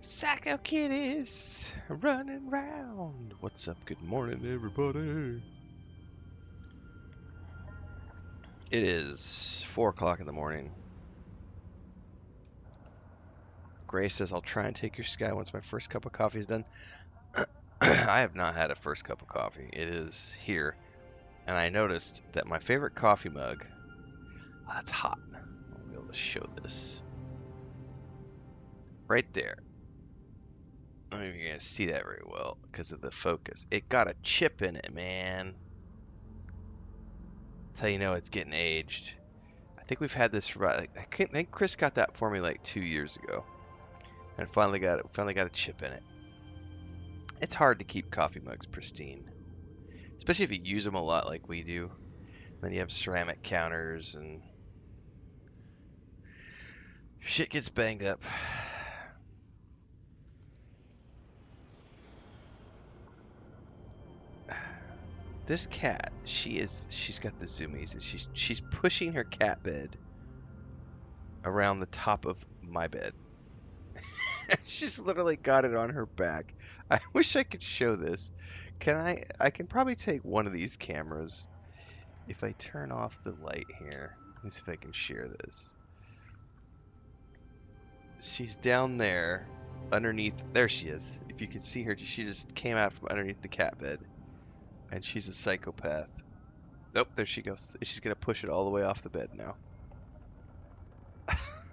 Psycho kitties running round. What's up? Good morning, everybody. It is 4 o'clock in the morning. Gray says, I'll try and take your sky once my first cup of coffee is done. I have not had a first cup of coffee. It is here. And I noticed that my favorite coffee mug, that's hot. I'll be able to show this. Right there. I don't know if you're going to see that very well because of the focus. It got a chip in it, man. That's how you know it's getting aged. I think we've had this for about, I think Chris got that for me like 2 years ago. And finally got a chip in it. It's hard to keep coffee mugs pristine. Especially if you use them a lot like we do. Then you have ceramic counters and shit gets banged up. This cat, she's got the zoomies and she's pushing her cat bed around the top of my bed. She's literally got it on her back. I wish I could show this. I can probably take one of these cameras if I turn off the light here. Let me see if I can share this. She's down there underneath. There she is. If you can see her, she just came out from underneath the cat bed. And she's a psychopath. Nope, there she goes. She's gonna push it all the way off the bed now.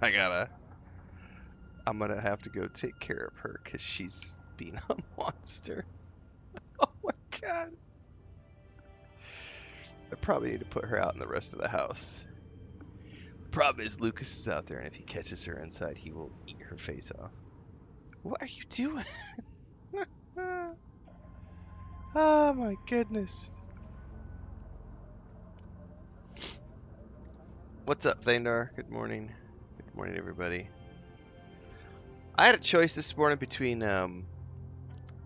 I'm gonna have to go take care of her because she's being a monster. Oh my god. I probably need to put her out in the rest of the house. The problem is Lucas is out there, and if he catches her inside, he will eat her face off. What are you doing? Oh my goodness. What's up, Thandar? Good morning. Good morning, everybody. I had a choice this morning between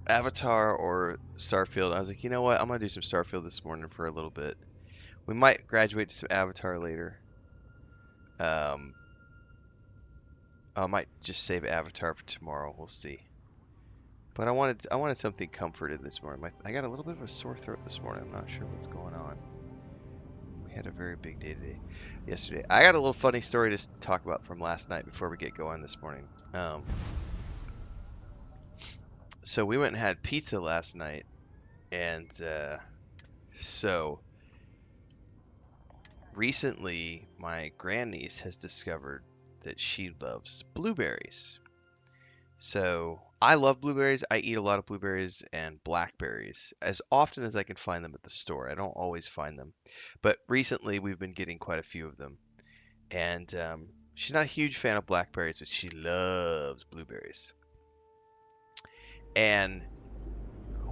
Avatar or Starfield. I was like, you know what? I'm going to do some Starfield this morning for a little bit. We might graduate to some Avatar later. I might just save Avatar for tomorrow. We'll see. But I wanted something comforted this morning. I got a little bit of a sore throat this morning. I'm not sure what's going on. We had a very big day yesterday. I got a little funny story to talk about from last night before we get going this morning. So we went and had pizza last night, and so recently my grandniece has discovered that she loves blueberries. So I love blueberries. I eat a lot of blueberries and blackberries as often as I can find them at the store. I don't always find them, but recently we've been getting quite a few of them. And she's not a huge fan of blackberries, but she loves blueberries. And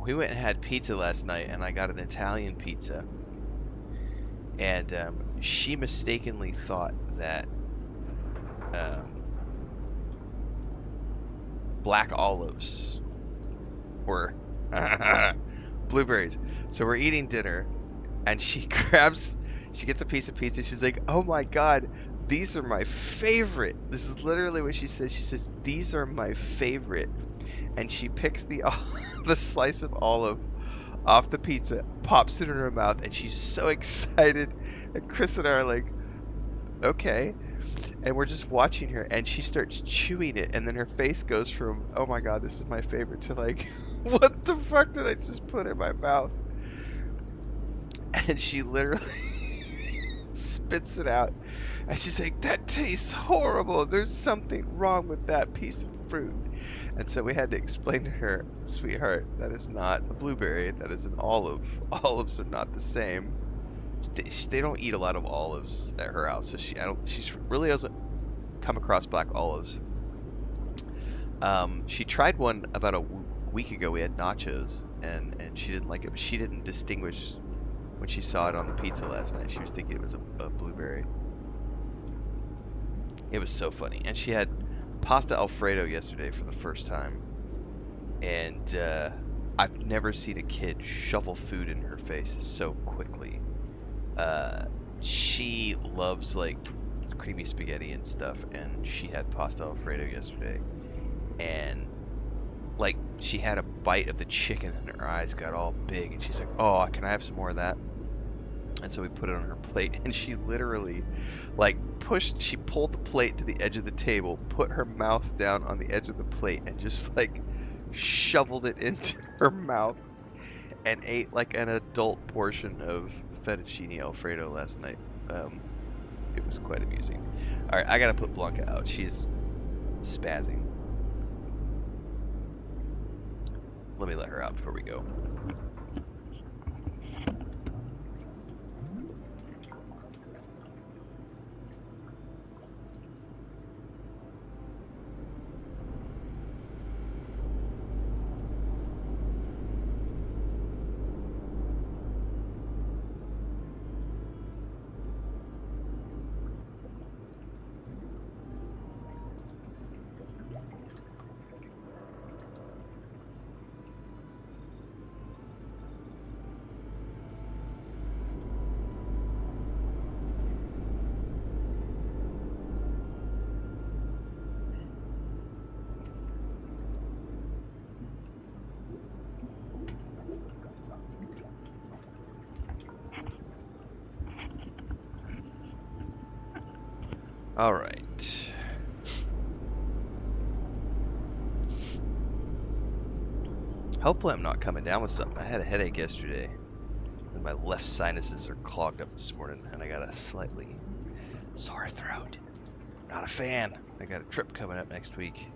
we went and had pizza last night, and I got an Italian pizza. And she mistakenly thought that black olives were blueberries. So we're eating dinner, and she gets a piece of pizza. She's like, oh my god, these are my favorite. This is literally what she says. She says, these are my favorite. And she picks the slice of olive off the pizza, pops it in her mouth, and she's so excited. And Chris and I are like, okay. And we're just watching her, and she starts chewing it, and then her face goes from, oh my god, this is my favorite, to like, what the fuck did I just put in my mouth? And she literally spits it out, and she's like, that tastes horrible. There's something wrong with that piece of fruit. And so we had to explain to her, sweetheart, that is not a blueberry, that is an olive. Olives are not the same. They don't eat a lot of olives at her house, so she really doesn't come across black olives. She tried one about a week ago. We had nachos, and she didn't like it. But she didn't distinguish when she saw it on the pizza last night. She was thinking it was a blueberry. It was so funny. And she had pasta Alfredo yesterday for the first time, and I've never seen a kid shovel food in her face so quickly. She loves like creamy spaghetti and stuff, and she had pasta Alfredo yesterday, and like she had a bite of the chicken and her eyes got all big, and she's like, "Oh, can I have some more of that?" And so we put it on her plate, and she literally, like, she pulled the plate to the edge of the table, put her mouth down on the edge of the plate, and just, like, shoveled it into her mouth and ate, like, an adult portion of fettuccine Alfredo last night. It was quite amusing. Alright, I gotta put Blanca out. She's spazzing. Let me let her out before we go. All right. Hopefully I'm not coming down with something. I had a headache yesterday, and my left sinuses are clogged up this morning, and I got a slightly sore throat. Not a fan. I got a trip coming up next week.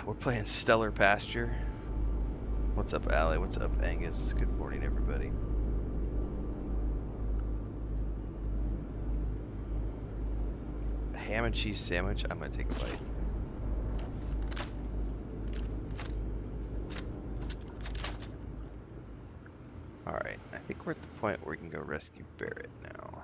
We're playing Stellar Pasture. What's up, Allie? What's up, Angus? Good morning, everybody. Ham and cheese sandwich. I'm gonna take a bite. Alright, I think we're at the point where we can go rescue Barrett now.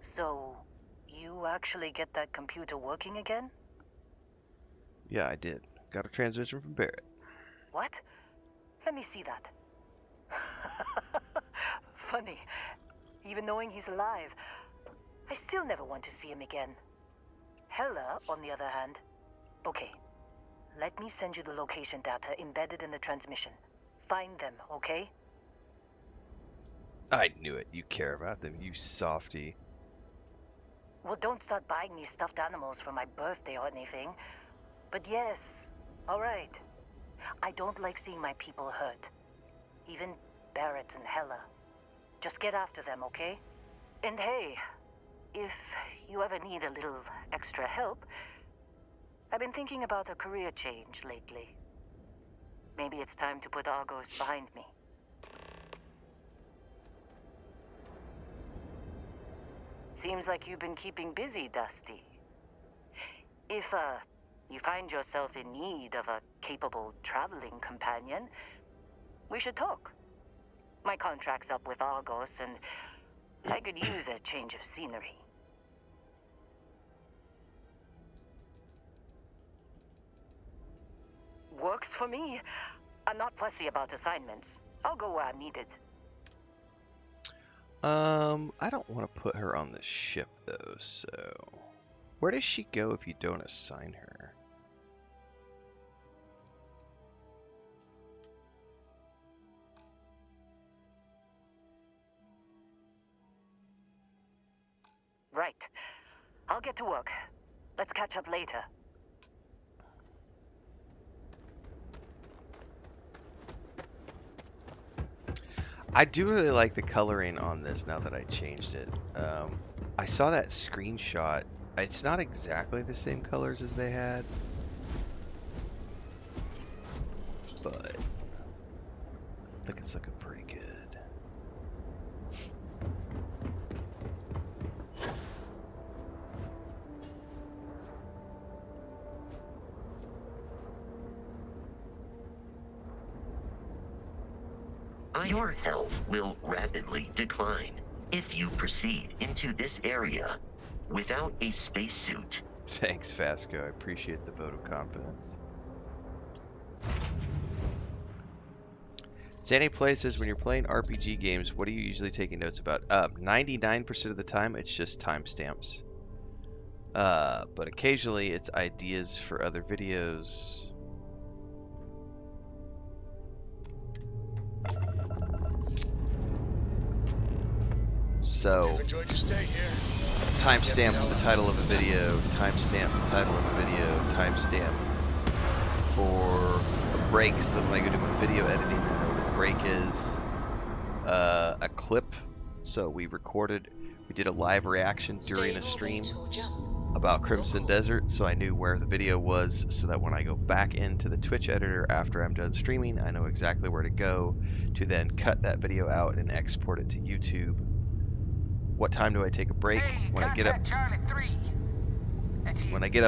So, you actually get that computer working again? Yeah, I did. Got a transmission from Barrett. What? Let me see that. Funny. Even knowing he's alive, I still never want to see him again. Hella, on the other hand. Okay. Let me send you the location data embedded in the transmission. Find them, okay? I knew it. You care about them, you softy. Well, don't start buying me stuffed animals for my birthday or anything. But yes, alright. I don't like seeing my people hurt. Even Barrett and Hella. Just get after them, okay? And hey, if you ever need a little extra help, I've been thinking about a career change lately. Maybe it's time to put Argos behind me. Seems like you've been keeping busy, Dusty. If, you find yourself in need of a capable traveling companion, we should talk. My contract's up with Argos, and I could use a change of scenery. Works for me. I'm not fussy about assignments. I'll go where I'm needed. I don't want to put her on the ship, though, so... Where does she go if you don't assign her? Right. I'll get to work. Let's catch up later. I do really like the coloring on this now that I changed it. I saw that screenshot. It's not exactly the same colors as they had, but I think it's looking pretty good. Your health will rapidly decline if you proceed into this area without a spacesuit. Thanks, Vasco. I appreciate the vote of confidence. Sandy Play says, when you're playing RPG games, what are you usually taking notes about? 99% of the time, it's just timestamps. But occasionally, it's ideas for other videos. So, timestamp the title of a video, timestamp the title of a video, timestamp for a break, so that when I go do my video editing, I know what a break is. A clip, so we did a live reaction during a stream about Crimson Desert, so I knew where the video was, so that when I go back into the Twitch editor after I'm done streaming, I know exactly where to go to then cut that video out and export it to YouTube. What time do I take a break? When I get up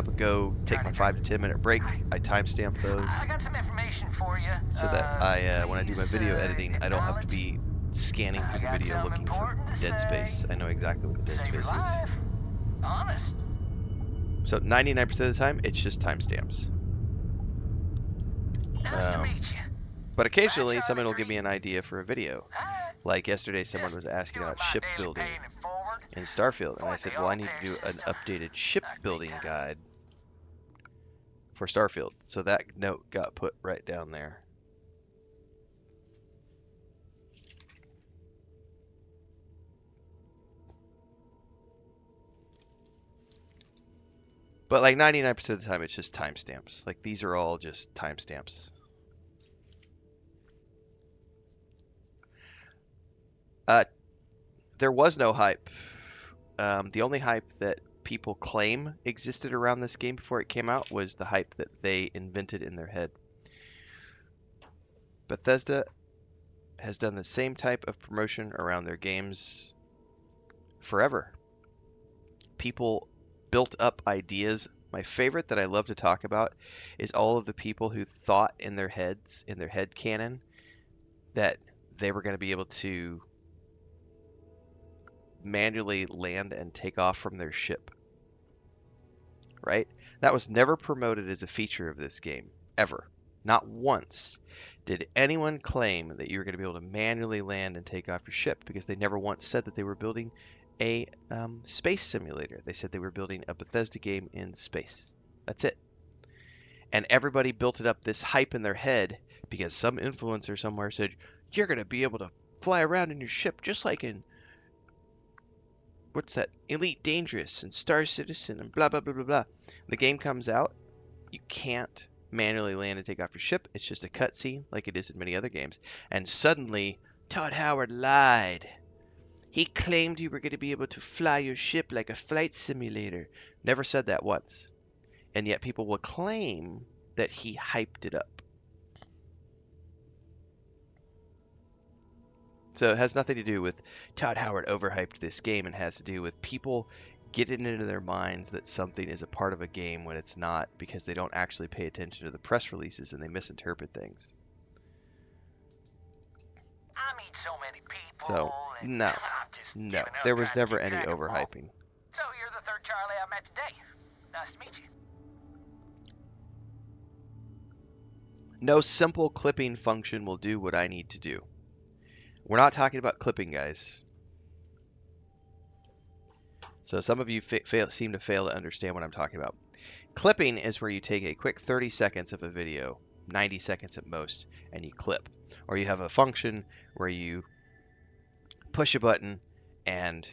and go take my 5 to 10 minute break, I timestamp those. I got some information for you. So that when I do my video editing, I don't have to be scanning through the video looking for dead space. I know exactly what the dead space is. Honest. So 99% of the time, it's just timestamps. Nice to meet you. But occasionally, someone will give me an idea for a video. Like yesterday, someone was asking about ship building in Starfield, and I said, well, I need to do an updated ship building guide for Starfield. So that note got put right down there. But like 99% of the time, it's just timestamps. Like these are all just timestamps. There was no hype. The only hype that people claim existed around this game before it came out was the hype that they invented in their head. Bethesda has done the same type of promotion around their games forever. People built up ideas. My favorite that I love to talk about is all of the people who thought in their heads, in their head canon, that they were going to be able to manually land and take off from their ship. Right? That was never promoted as a feature of this game, ever. Not once did anyone claim that you were going to be able to manually land and take off your ship, because they never once said that they were building a space simulator. They said they were building a Bethesda game in space. That's it. And everybody built it up this hype in their head because some influencer somewhere said, you're going to be able to fly around in your ship just like in, what's that, Elite Dangerous and Star Citizen and blah, blah, blah, blah, blah. The game comes out, you can't manually land and take off your ship. It's just a cutscene like it is in many other games. And suddenly, Todd Howard lied. He claimed you were going to be able to fly your ship like a flight simulator. Never said that once. And yet people will claim that he hyped it up. So it has nothing to do with Todd Howard overhyped this game. It has to do with people getting into their minds that something is a part of a game when it's not, because they don't actually pay attention to the press releases and they misinterpret things. I meet so many people. So, no, there was never any overhyping. So you're the third Charlie I met today. Nice to meet you. No simple clipping function will do what I need to do. We're not talking about clipping, guys. So some of you seem to fail to understand what I'm talking about. Clipping is where you take a quick 30 seconds of a video, 90 seconds at most, and you clip. Or you have a function where you push a button and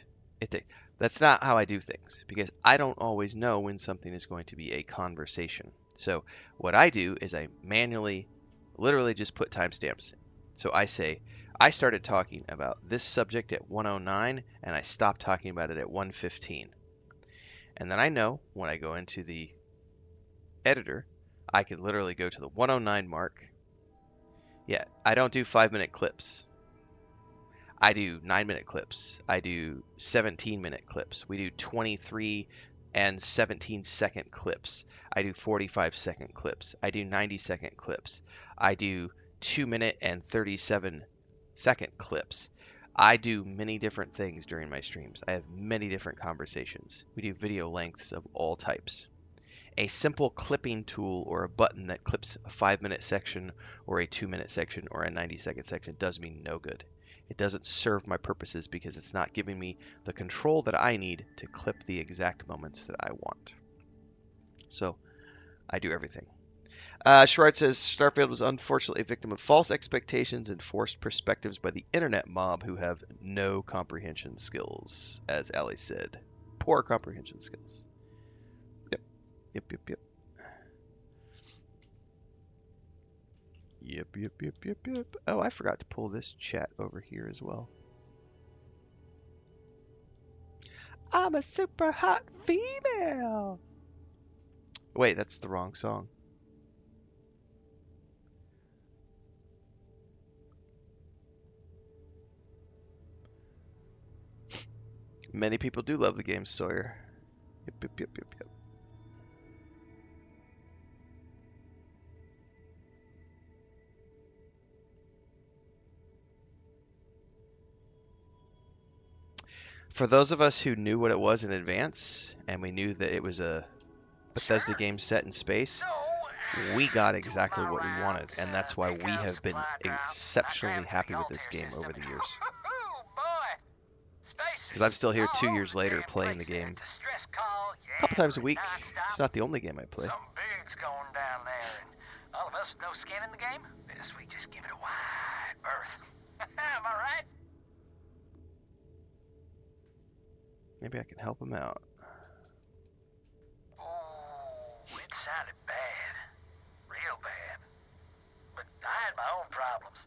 that's not how I do things, because I don't always know when something is going to be a conversation. So what I do is I manually, literally just put timestamps. So I say, I started talking about this subject at 109 and I stopped talking about it at 115. And then I know when I go into the editor, I can literally go to the 109 mark. Yeah, I don't do 5-minute clips. I do 9-minute clips. I do 17-minute clips. We do 23 and 17-second clips. I do 45-second clips. I do 90-second clips. I do 2-minute and 37 Second, clips. I do many different things during my streams. I have many different conversations. We do video lengths of all types. A simple clipping tool or a button that clips a 5-minute section or a 2-minute section or a 90-second section does me no good. It doesn't serve my purposes because it's not giving me the control that I need to clip the exact moments that I want. So I do everything. Sherrod says Starfield was unfortunately a victim of false expectations and forced perspectives by the internet mob who have no comprehension skills, as Ali said. Poor comprehension skills. Yep. Yep. Oh, I forgot to pull this chat over here as well. I'm a super hot female. Wait, that's the wrong song. Many people do love the game, Sawyer. Yep. For those of us who knew what it was in advance, and we knew that it was a Bethesda game set in space, we got exactly what we wanted, and that's why we have been exceptionally happy with this game over the years. Because I'm still here 2 years later playing the game a couple times a week. It's not the only game I play. Something big's going down there, and all of us with no skin in the game, we just give it a wide berth. Am I right? Maybe I can help him out. Oh, it sounded bad. Real bad. But I had my own problems.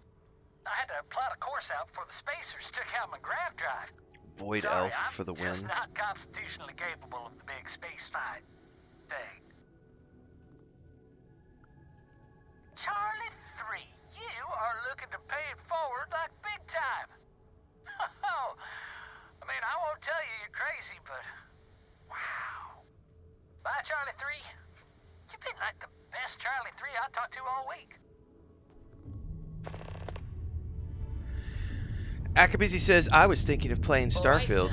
I had to plot a course out before the spacers took out my grav drive. Void Sorry, Elf for the I'm win. just not constitutionally capable of the big space fight thing. Charlie 3, you are looking to pay it forward like big time. Oh, I mean, I won't tell you you're crazy, but wow. Bye, Charlie 3. You've been like the best Charlie 3 I talked to all week. Akabizi says, I was thinking of playing Starfield.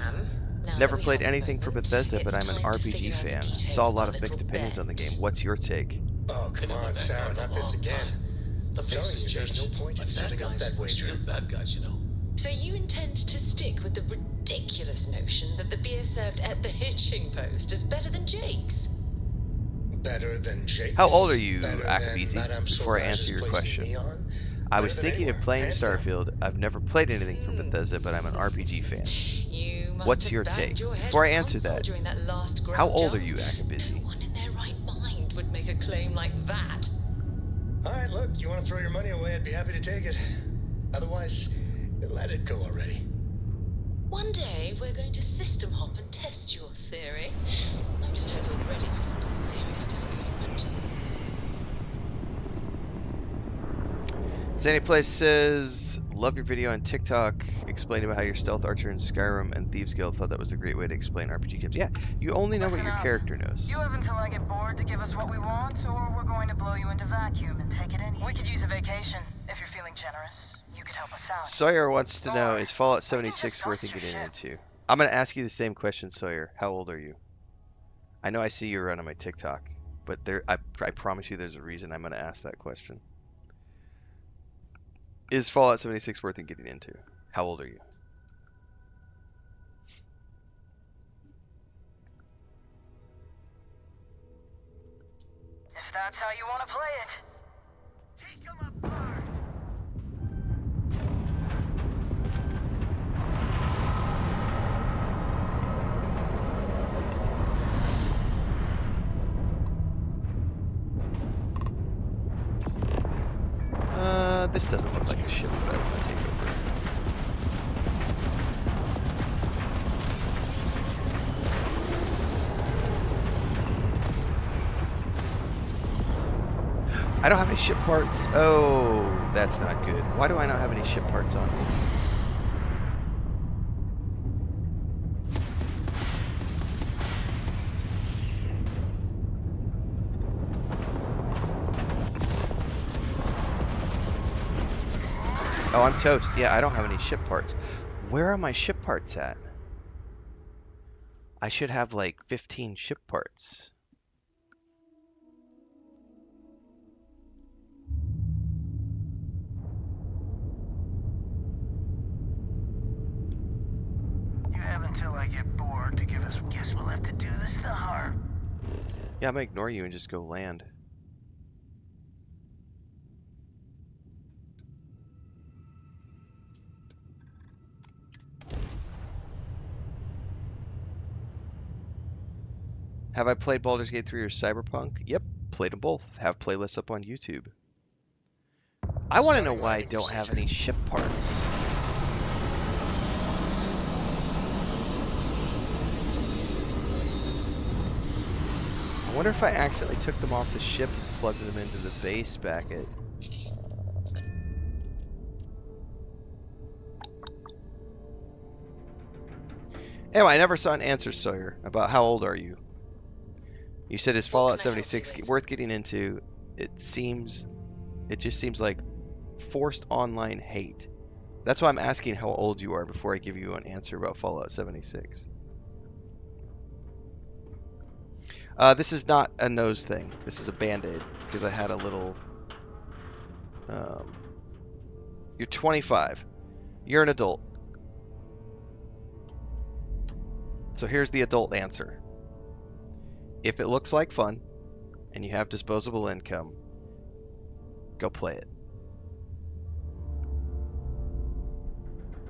Never played anything for Bethesda, but I'm an RPG fan. Saw a lot of mixed opinions on the game. What's your take? Oh, come on, Sarah, not this again. The faces change. There's no point in setting up that wager. Still bad guys, you know. So you intend to stick with the ridiculous notion that the beer served at the hitching post is better than Jake's? Better than Jake's? How old are you, Better than Akabizi, Madame before I Sauvage's answer your place in question? Neon? I was Better than thinking of anywhere, playing hands down. Starfield. I've never played anything from Bethesda, but I'm an RPG fan. You must What's have your banged take? your head Before I on answer console that, during that last how grab old are jump. you, Akabizi? No one in their right mind would make a claim like that. All right, look, you want to throw your money away, I'd be happy to take it. Otherwise, let it go already. One day we're going to system hop and test your theory. I just hope you're ready for some serious disappointment. Zannyplace says, love your video on TikTok explaining about how you're stealth archer in Skyrim and Thieves Guild. Thought that was a great way to explain RPG games. Yeah, you only know what Listen your up. character knows. You have until I get bored to give us what we want, or we're going to blow you into vacuum and take it in. We could use a vacation if you're feeling generous. You could help us out. Sawyer wants to know, is Fallout Why don't you 76 just worth dust your getting shit? into? I'm going to ask you the same question, Sawyer. How old are you? I know I see you around on my TikTok, but I promise you there's a reason I'm going to ask that question. Is Fallout 76 worth getting into? How old are you? If that's how you want to play it. Take 'em apart. This doesn't look like a ship that I want to take over. I don't have any ship parts. Oh, that's not good. Why do I not have any ship parts on me? Oh, I'm toast. Yeah, I don't have any ship parts. Where are my ship parts at? I should have like 15 ship parts. You have until I get bored to give us. Guess we'll have to do this the hard. Yeah, I'm gonna ignore you and just go land. Have I played Baldur's Gate 3 or Cyberpunk? Yep, played them both. Have playlists up on YouTube. I want to know Starting why I landing don't have procedure. any ship parts. I wonder if I accidentally took them off the ship and plugged them into the base back at... Anyway, I never saw an answer, Sawyer, about how old are you? You said is What Fallout can I help you 76 with? worth getting into? It just seems like forced online hate. That's why I'm asking how old you are before I give you an answer about Fallout 76. This is not a nose thing. This is a band-aid because I had a little... You're 25. You're an adult. So here's the adult answer. If it looks like fun and you have disposable income, go play it.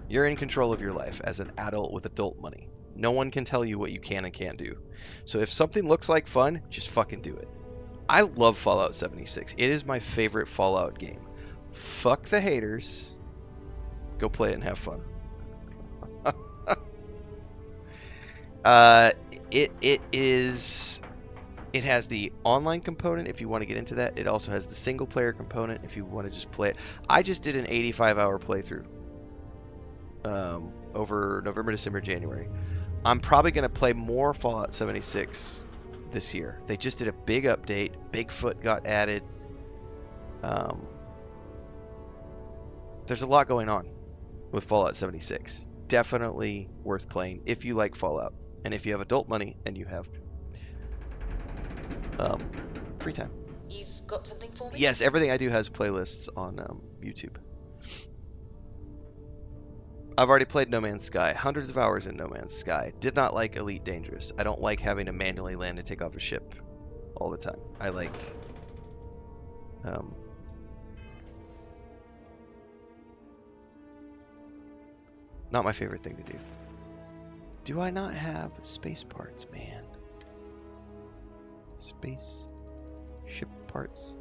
You're in control of your life as an adult with adult money. No one can tell you what you can and can't do. So if something looks like fun, just fucking do it. I love Fallout 76. It is my favorite Fallout game. Fuck the haters. Go play it and have fun. It has the online component if you want to get into that. It also has the single player component if you want to just play it. I just did an 85-hour playthrough over November, December, January. I'm probably going to play more Fallout 76 this year. They just did a big update. Bigfoot got added. There's a lot going on with Fallout 76. Definitely worth playing if you like Fallout and if you have adult money and you have free time. You've got something for me? Yes, everything I do has playlists on YouTube. I've already played No Man's Sky. Hundreds of hours in No Man's Sky. Did not like Elite Dangerous. I don't like having to manually land and take off a ship all the time. I like... not my favorite thing to do. Do I not have space parts, man? Space... ship parts.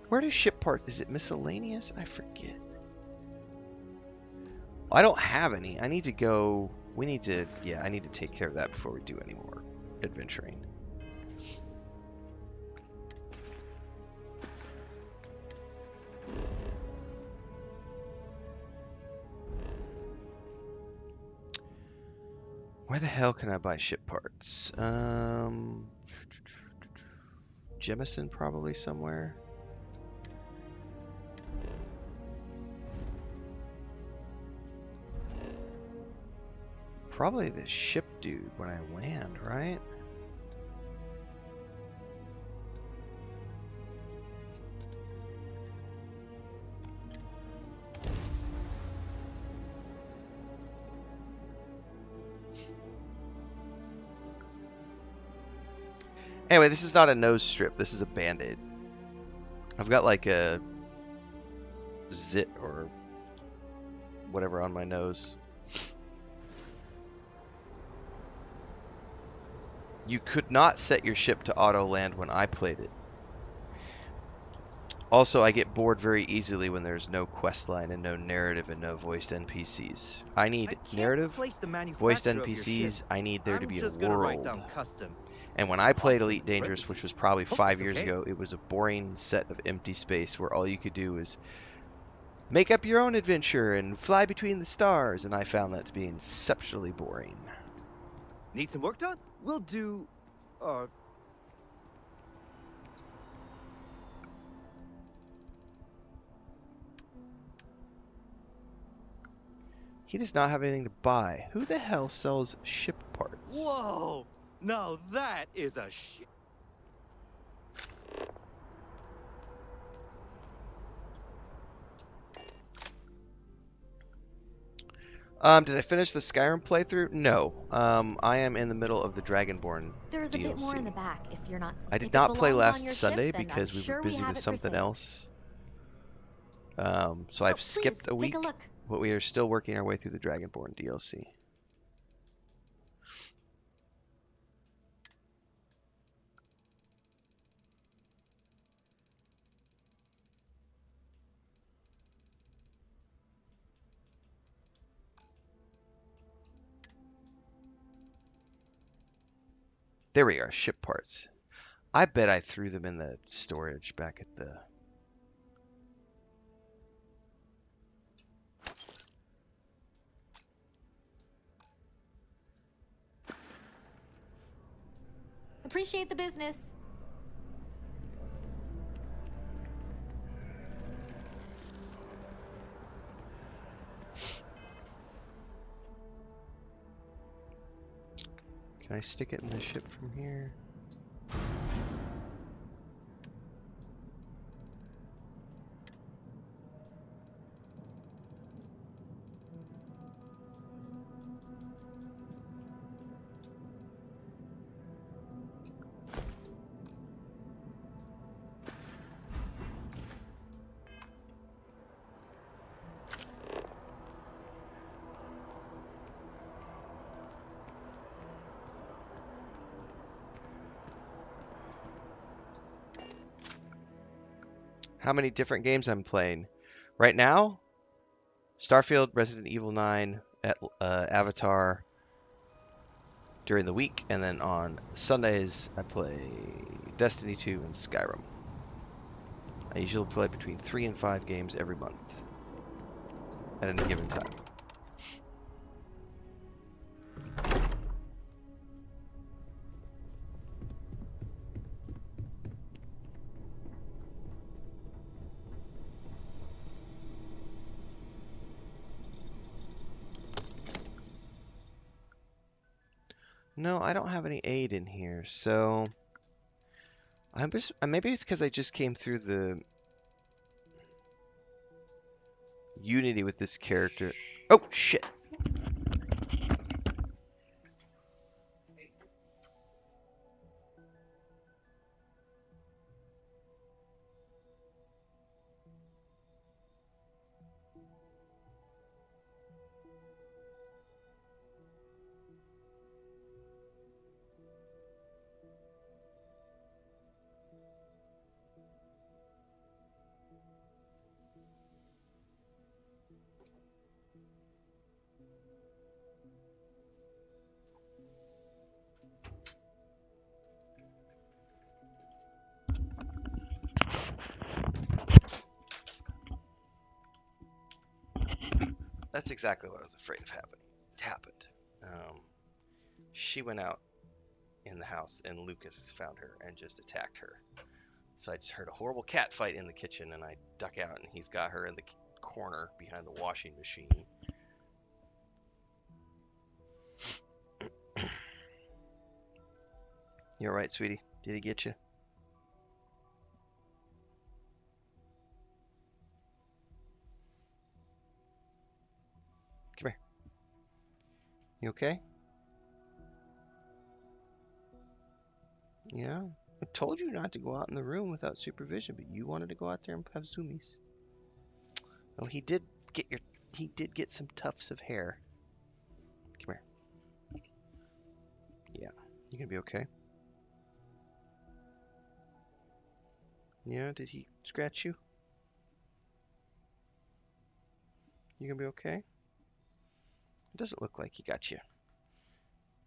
Where do ship parts? Is it miscellaneous? I forget. I don't have any. I need to go. We need to. Yeah, I need to take care of that before we do any more adventuring. Where the hell can I buy ship parts? Jemison probably somewhere. Probably the ship dude when I land, right? Anyway, this is not a nose strip. This is a band-aid. I've got like a zit or whatever on my nose. You could not set your ship to auto land when I played it. Also, I get bored very easily when there's no quest line and no narrative and no voiced NPCs. I need narrative, voiced NPCs. I need there to be a world. And when I played Elite Dangerous, which was probably 5 years ago, it was a boring set of empty space where all you could do was make up your own adventure and fly between the stars, and I found that to be exceptionally boring. Need some work done? We'll do... He does not have anything to buy. Who the hell sells ship parts? Whoa! Now that is a Did I finish the Skyrim playthrough? No. I am in the middle of the Dragonborn There's a DLC. bit more in the back if you're not. I did if not it play belongs on last your Sunday ship, then because I'm we sure were busy have with it for something sale. else. So I've Please, skipped a week, take a look. but we are still working our way through the Dragonborn DLC. There we are, ship parts. I bet I threw them in the storage back at the... Appreciate the business. Can I stick it in the ship from here? How many different games I'm playing? Right now, Starfield, Resident Evil 9, Avatar during the week, and then on Sundays I play Destiny 2 and Skyrim. I usually play between 3 and 5 games every month at any given time. No, I don't have any aid in here, so maybe it's because I just came through the Unity with this character. Oh shit! That's exactly what I was afraid of happened. She went out in the house, and Lucas found her and just attacked her. So I just heard a horrible cat fight in the kitchen, and I duck out, and he's got her in the corner behind the washing machine. You all right, sweetie? Did he get you? Come here. You okay? Yeah. I told you not to go out in the room without supervision, but you wanted to go out there and have zoomies. Oh, he did get some tufts of hair. Come here. Yeah. You gonna be okay? Yeah, did he scratch you? You gonna be okay? It doesn't look like he got you.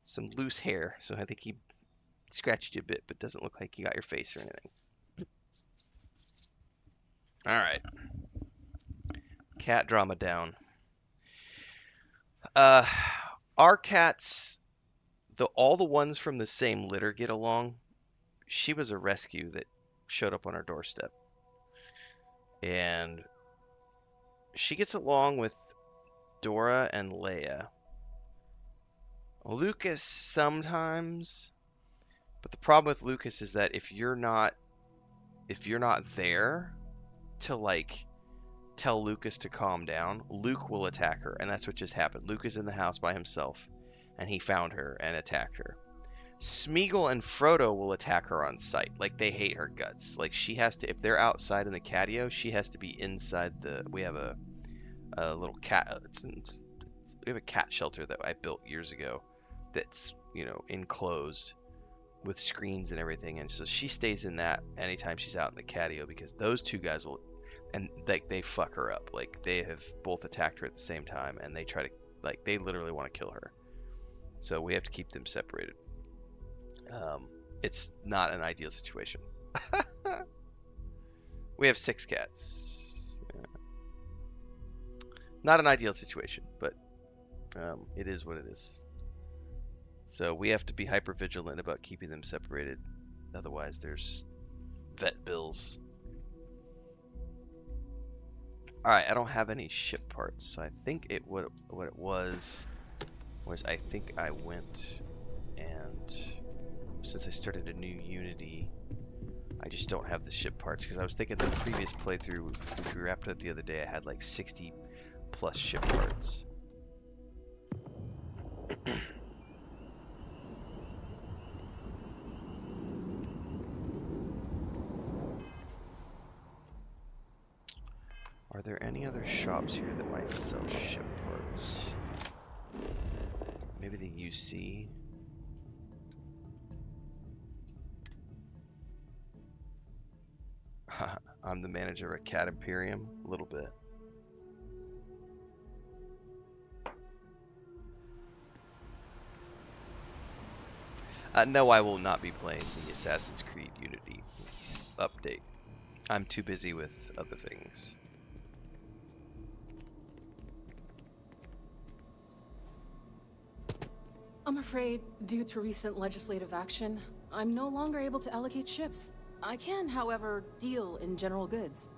Some loose hair, so I think he scratched you a bit, but doesn't look like he got your face or anything. Alright. Cat drama down. Our cats, all the ones from the same litter get along. She was a rescue that showed up on our doorstep. And she gets along with Dora and Leia. Lucas sometimes, but the problem with Lucas is that if you're not there to like tell Lucas to calm down, Luke will attack her, and that's what just happened. Luke is in the house by himself, and he found her and attacked her. Smeagol and Frodo will attack her on sight. Like, they hate her guts. Like, she has to, if they're outside in the catio, she has to be inside we have a little cat, we have a cat shelter that I built years ago that's, enclosed with screens and everything. And so she stays in that anytime she's out in the catio, because those two guys will, and like, they fuck her up. Like, they have both attacked her at the same time, and they try to, like, they literally want to kill her. So we have to keep them separated. It's not an ideal situation. We have 6 cats. Yeah. Not an ideal situation, but it is what it is. So we have to be hyper vigilant about keeping them separated. Otherwise, there's vet bills. All right, I don't have any ship parts, so I think what it was I think I went and, since I started a new Unity, I just don't have the ship parts, because I was thinking the previous playthrough, which we wrapped up the other day, I had like 60 plus ship parts. Are there any other shops here that might sell ship parts? Maybe the UC? I'm the manager of Cat Imperium? A little bit. No, I will not be playing the Assassin's Creed Unity update. I'm too busy with other things. I'm afraid, due to recent legislative action, I'm no longer able to allocate ships. I can, however, deal in general goods.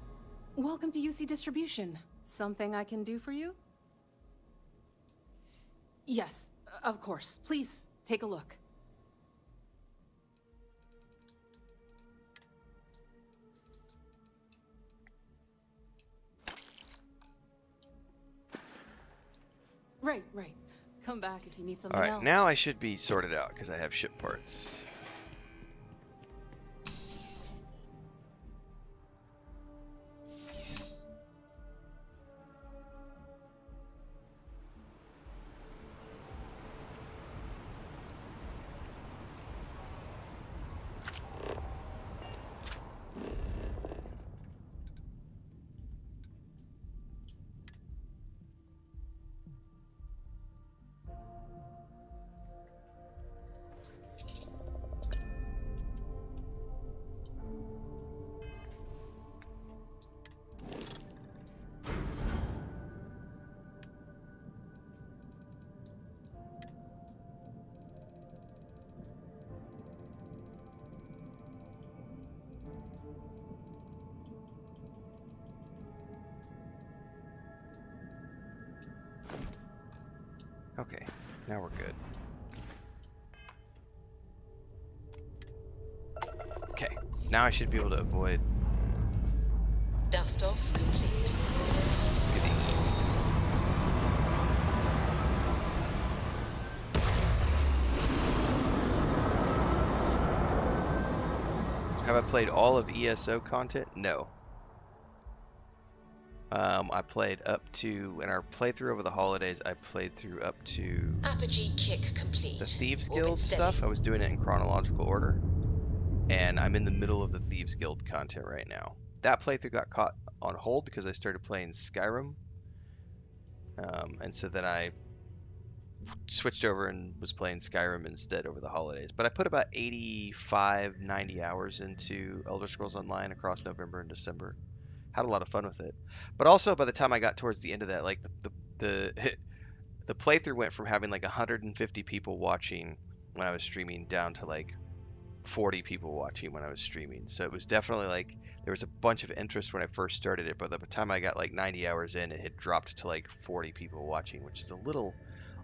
Welcome to UC Distribution. Something I can do for you? Yes, of course. Please, take a look. Right. Come back if you need something else. Alright, now I should be sorted out, because I have ship parts. Okay, now we're good. Okay, now I should be able to avoid... Dust off complete. Have I played all of ESO content? No. I played up to, in our playthrough over the holidays, I played through up to Apogee kick complete. the Thieves Orbit Guild steady. stuff. I was doing it in chronological order, and I'm in the middle of the Thieves Guild content right now. That playthrough got caught on hold because I started playing Skyrim, and so then I switched over and was playing Skyrim instead over the holidays. But I put about 85, 90 hours into Elder Scrolls Online across November and December. Had a lot of fun with it. But also, by the time I got towards the end of that, like the playthrough went from having like 150 people watching when I was streaming down to like 40 people watching when I was streaming. So it was definitely like there was a bunch of interest when I first started it, but by the time I got like 90 hours in, it had dropped to like 40 people watching, which is a little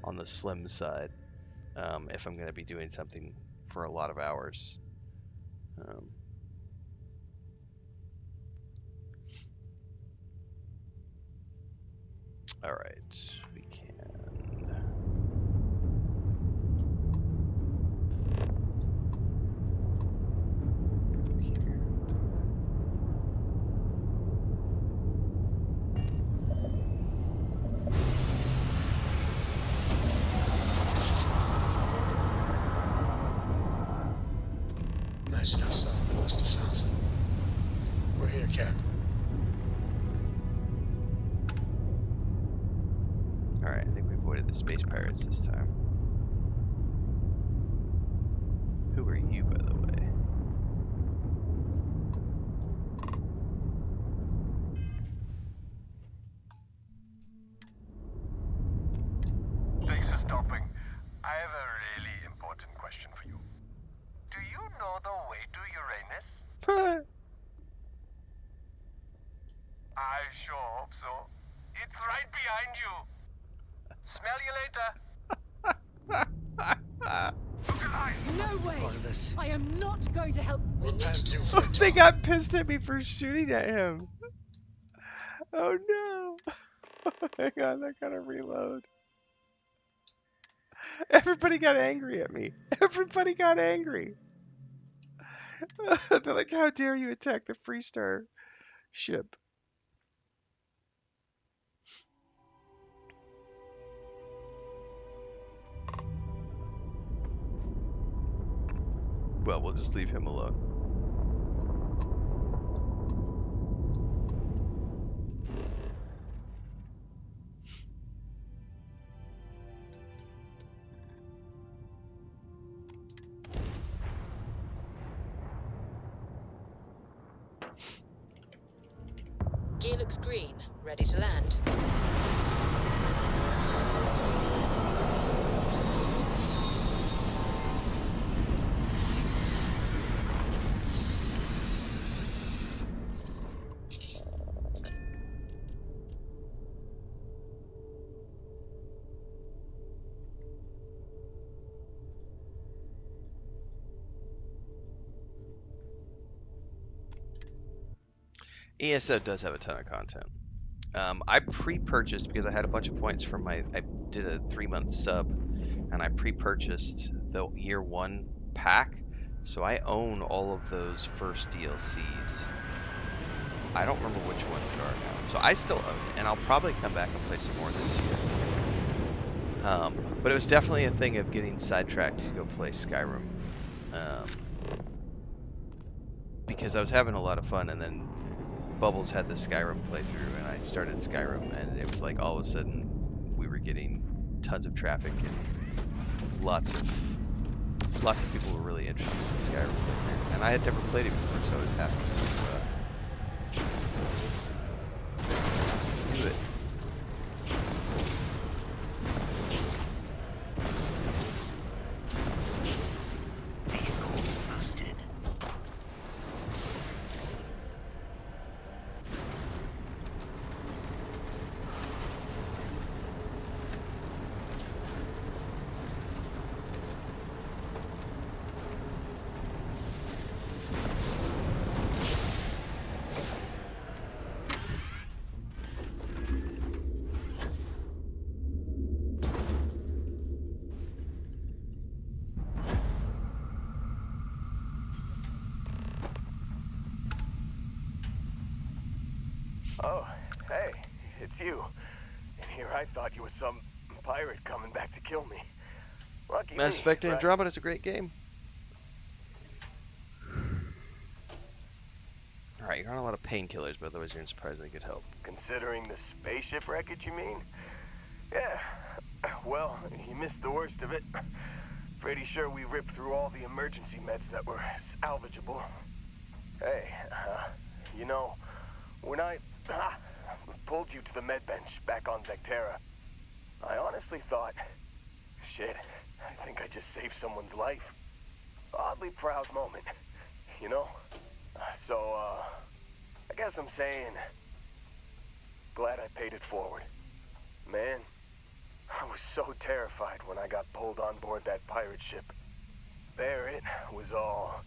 on the slim side if I'm going to be doing something for a lot of hours. All right, we can. Imagine how Solomon must have felt. We're here, Cap. Alright, I think we avoided the space pirates this time. Who are you, by the way? Thanks for stopping. I have a really important question for you. Do you know the way to Uranus? I sure hope so. It's right behind you. Smell you later. No way! Part of this. I am not going to help. We're past due for a They talk. got pissed at me for shooting at him. Oh no. Hang on, I gotta reload. Everybody got angry at me. Everybody got angry. They're like, how dare you attack the Freestar ship? Well, we'll just leave him alone. Gear looks green. Ready to land. ESO does have a ton of content. I pre-purchased because I had a bunch of points from I did a 3-month sub, and I pre-purchased the year 1 pack, so I own all of those first DLCs. I don't remember which ones it are now, so I still own it, and I'll probably come back and play some more this year. But it was definitely a thing of getting sidetracked to go play Skyrim, because I was having a lot of fun, and then Bubbles had the Skyrim playthrough, and I started Skyrim, and it was like all of a sudden we were getting tons of traffic, and lots of people were really interested in the Skyrim playthrough, and I had never played it before, so I was happy to do it. Vehicle boosted. Oh, hey, it's you. And here I thought you were some pirate coming back to kill me. Lucky Mass me, Effect right? Andromeda is a great game. Alright, you're on a lot of painkillers, but otherwise you're in surprisingly good health. Considering the spaceship wreckage, you mean? Yeah. Well, you missed the worst of it. Pretty sure we ripped through all the emergency meds that were salvageable. Hey, you know, when I pulled you to the med bench back on Vectera, I honestly thought, shit, I think I just saved someone's life. oddly proud moment, you know? So, I guess I'm saying, glad I paid it forward. Man, I was so terrified when I got pulled on board that pirate ship. Barrett was all,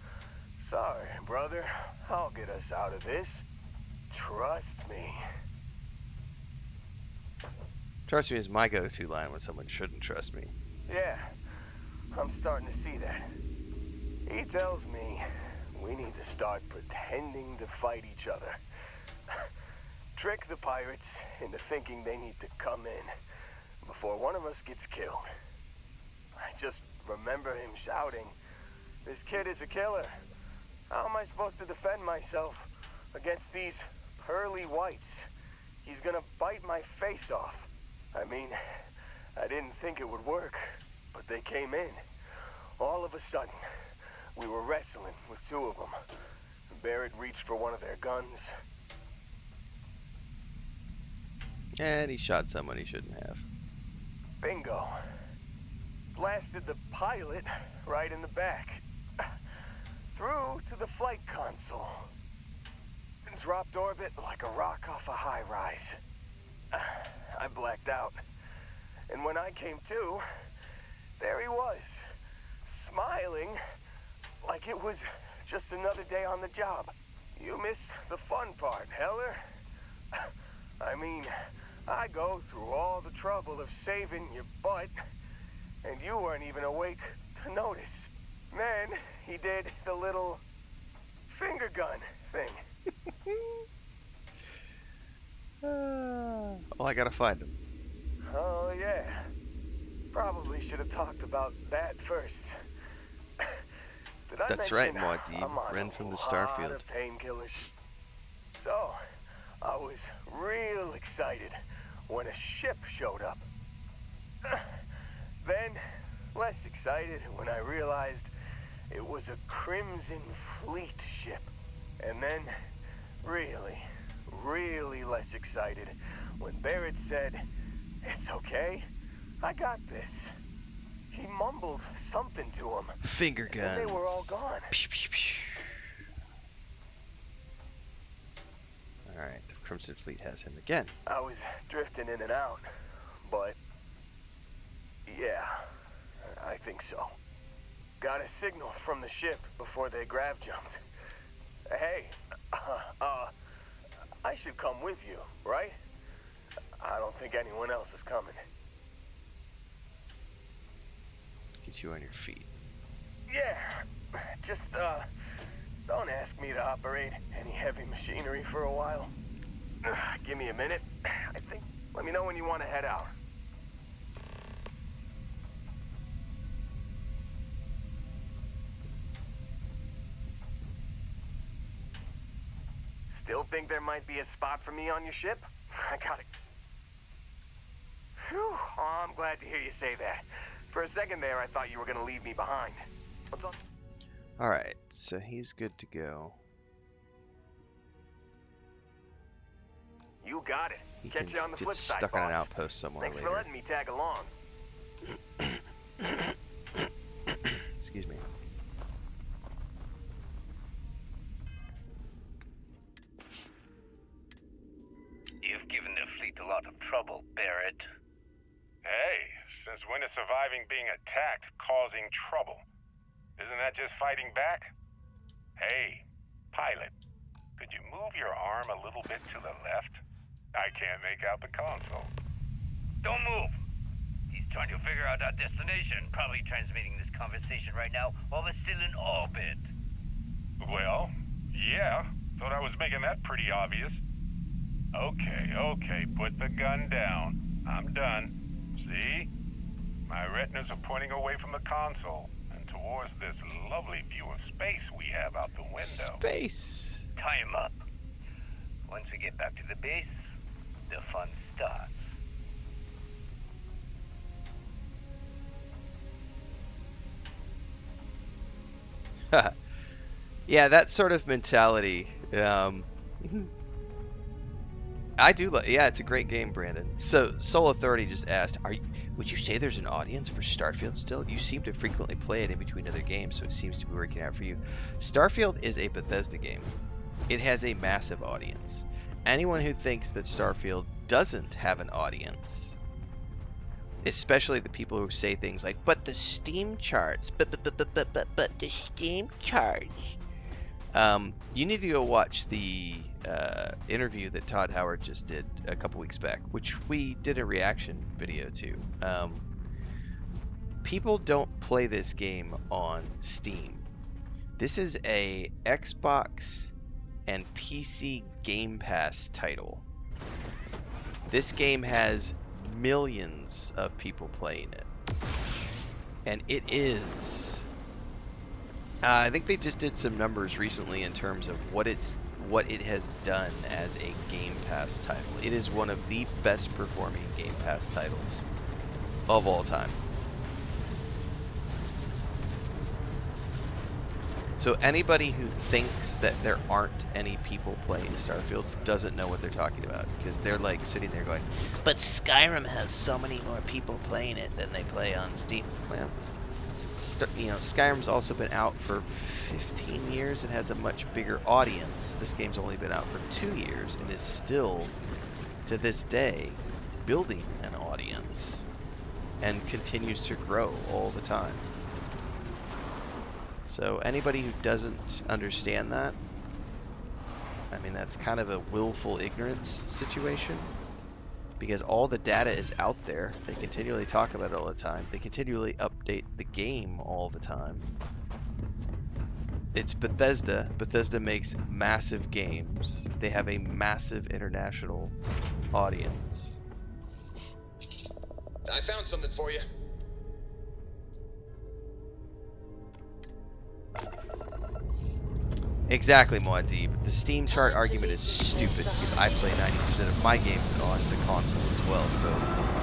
sorry, brother, I'll get us out of this. Trust me. Trust me is my go-to line when someone shouldn't trust me. Yeah, I'm starting to see that. He tells me we need to start pretending to fight each other. Trick the pirates into thinking they need to come in before one of us gets killed. I just remember him shouting, "This kid is a killer. How am I supposed to defend myself against these pearly whites? He's gonna bite my face off." I mean, I didn't think it would work, but they came in. All of a sudden, we were wrestling with two of them. Barrett reached for one of their guns. And he shot someone he shouldn't have. Bingo. Blasted the pilot right in the back. Through to the flight console. Dropped orbit like a rock off a high rise. I blacked out. And when I came to, there he was, smiling like it was just another day on the job. You missed the fun part, Heller. I mean, I go through all the trouble of saving your butt, and you weren't even awake to notice. Then he did the little finger gun thing. Well, I gotta find him. Oh, yeah. Probably should have talked about that first. Did I That's mention right, Maudie. I'm on Ren from the a lot Starfield. of painkillers? So, I was real excited when a ship showed up. Then, less excited when I realized it was a Crimson Fleet ship. And then, really less excited when Barrett said, "It's okay, I got this." He mumbled something to him. Finger guns. And they were all gone. Pew, pew, pew. Alright, the Crimson Fleet has him again. I was drifting in and out, but yeah, I think so. Got a signal from the ship before they grav jumped. Hey, I should come with you, right? I don't think anyone else is coming. Get you on your feet. Yeah, just, don't ask me to operate any heavy machinery for a while. Give me a minute, I think. Let me know when you want to head out. Still think there might be a spot for me on your ship? I got it. Whew, oh, I'm glad to hear you say that. For a second there, I thought you were going to leave me behind. What's on? Alright, so he's good to go. You got it. He Catch you on the get flip side, stuck on an boss. outpost somewhere Thanks later. for letting me tag along. Excuse me. You've given the fleet a lot of trouble, Barrett. Hey, since when is surviving being attacked causing trouble? Isn't that just fighting back? Hey, pilot, could you move your arm a little bit to the left? I can't make out the console. Don't move! He's trying to figure out our destination, probably transmitting this conversation right now while we're still in orbit. Well, yeah, thought I was making that pretty obvious. Okay, put the gun down. I'm done. See? My retinas are pointing away from the console and towards this lovely view of space we have out the window. Space! Tie him up. Once we get back to the base, the fun starts. Yeah, that sort of mentality. I do like. Yeah, it's a great game, Brandon. So Soul Authority just asked, would you say there's an audience for Starfield still? You seem to frequently play it in between other games, so it seems to be working out for you. Starfield is a Bethesda game. It has a massive audience. Anyone who thinks that Starfield doesn't have an audience, especially the people who say things like, but the Steam charts, but the Steam charts. You need to go watch the interview that Todd Howard just did a couple weeks back, which we did a reaction video to. People don't play this game on Steam. This is a Xbox and PC Game Pass title. This game has millions of people playing it. And it is... I think they just did some numbers recently in terms of what it has done as a Game Pass title. It is one of the best performing Game Pass titles of all time. So anybody who thinks that there aren't any people playing Starfield doesn't know what they're talking about, because they're like sitting there going, but Skyrim has so many more people playing it than they play on Steam. Well, Skyrim's also been out for 15 years and has a much bigger audience. This game's only been out for 2 years and is still, to this day, building an audience and continues to grow all the time. So anybody who doesn't understand that, I mean, that's kind of a willful ignorance situation, because all the data is out there. They continually talk about it all the time. They continually update the game all the time. It's Bethesda. Bethesda makes massive games. They have a massive international audience. I found something for you. Exactly, Muad'Dib. The Steam chart argument is stupid, because I play 90% of my games on the console as well, so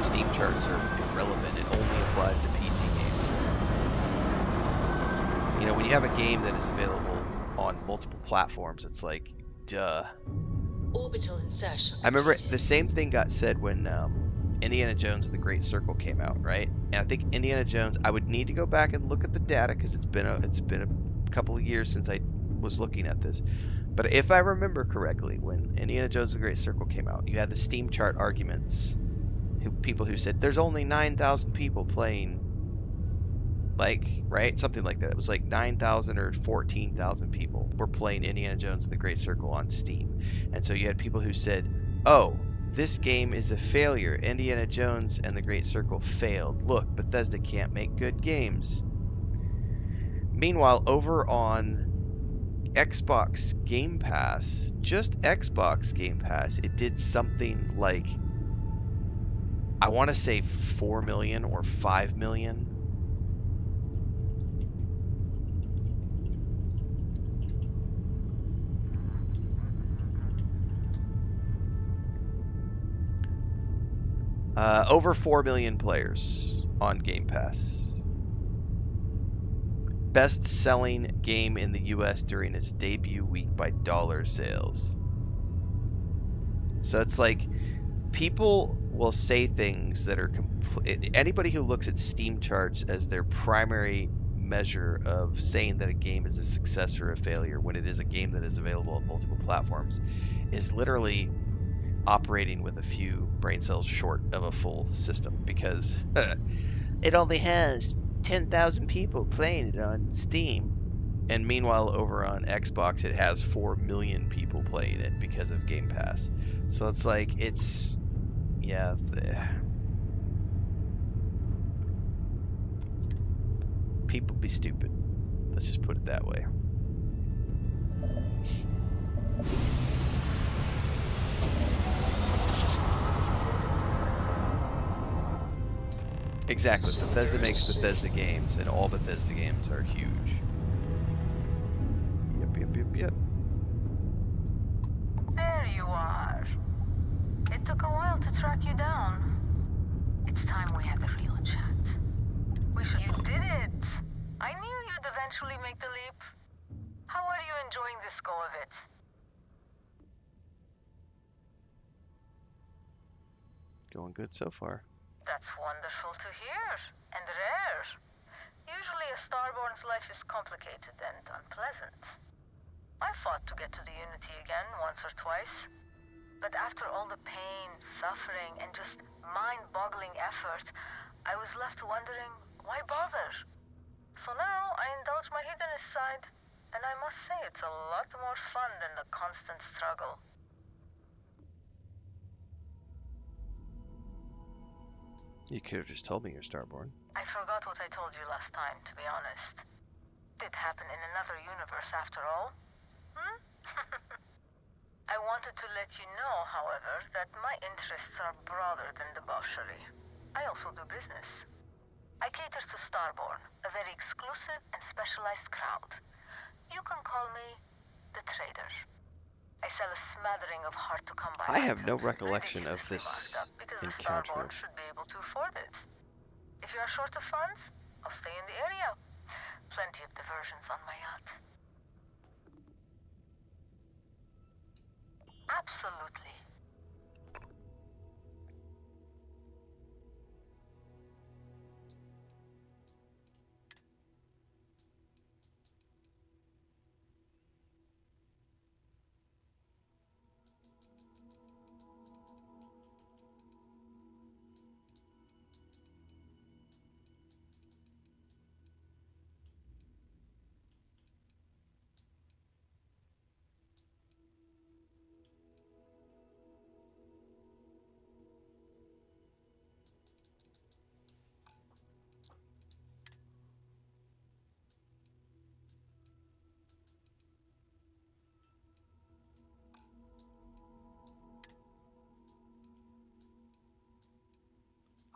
Steam charts are irrelevant. It only applies to PC games. You know, when you have a game that is available on multiple platforms, it's like, duh. Orbital insertion. I remember the same thing got said when Indiana Jones and the Great Circle came out, right? And I think Indiana Jones, I would need to go back and look at the data, because it's been a couple of years since I was looking at this, but if I remember correctly, when Indiana Jones and the Great Circle came out, you had the Steam chart arguments, people who said there's only 9,000 people playing, like, right, something like that. It was like 9,000 or 14,000 people were playing Indiana Jones and the Great Circle on Steam, and so you had people who said, oh, this game is a failure. Indiana Jones and the Great Circle failed. Look, Bethesda can't make good games. Meanwhile, over on Xbox Game Pass, just Xbox Game Pass, it did something like, I want to say 4 million or 5 million. Over 4 million players on Game Pass. Best-selling game in the US during its debut week by dollar sales. So it's like, people will say things that are anybody who looks at Steam charts as their primary measure of saying that a game is a success or a failure when it is a game that is available on multiple platforms is literally operating with a few brain cells short of a full system, because it only has 10,000 people playing it on Steam, and meanwhile over on Xbox it has 4 million people playing it because of Game Pass. So it's like, it's, yeah, people be stupid, let's just put it that way. Exactly. Bethesda makes Bethesda games, and all Bethesda games are huge. Yep. There you are. It took a while to track you down. It's time we had a real chat. You did it! I knew you'd eventually make the leap. How are you enjoying this go of it? Going good so far. That's wonderful to hear, and rare. Usually a Starborn's life is complicated and unpleasant. I fought to get to the Unity again once or twice, but after all the pain, suffering, and just mind-boggling effort, I was left wondering, why bother? So now I indulge my hedonist side, and I must say it's a lot more fun than the constant struggle. You could have just told me you're Starborn. I forgot what I told you last time, to be honest. Did happen in another universe after all. I wanted to let you know, however, that my interests are broader than debauchery. I also do business. I cater to Starborn, a very exclusive and specialized crowd. You can call me the Trader. I sell a smattering of hard-to-come-by I have no items, recollection of ridiculously marked this up, because a encounter. Starborn should be able to afford it. If you are short of funds, I'll stay in the area. Plenty of diversions on my yacht. Absolutely.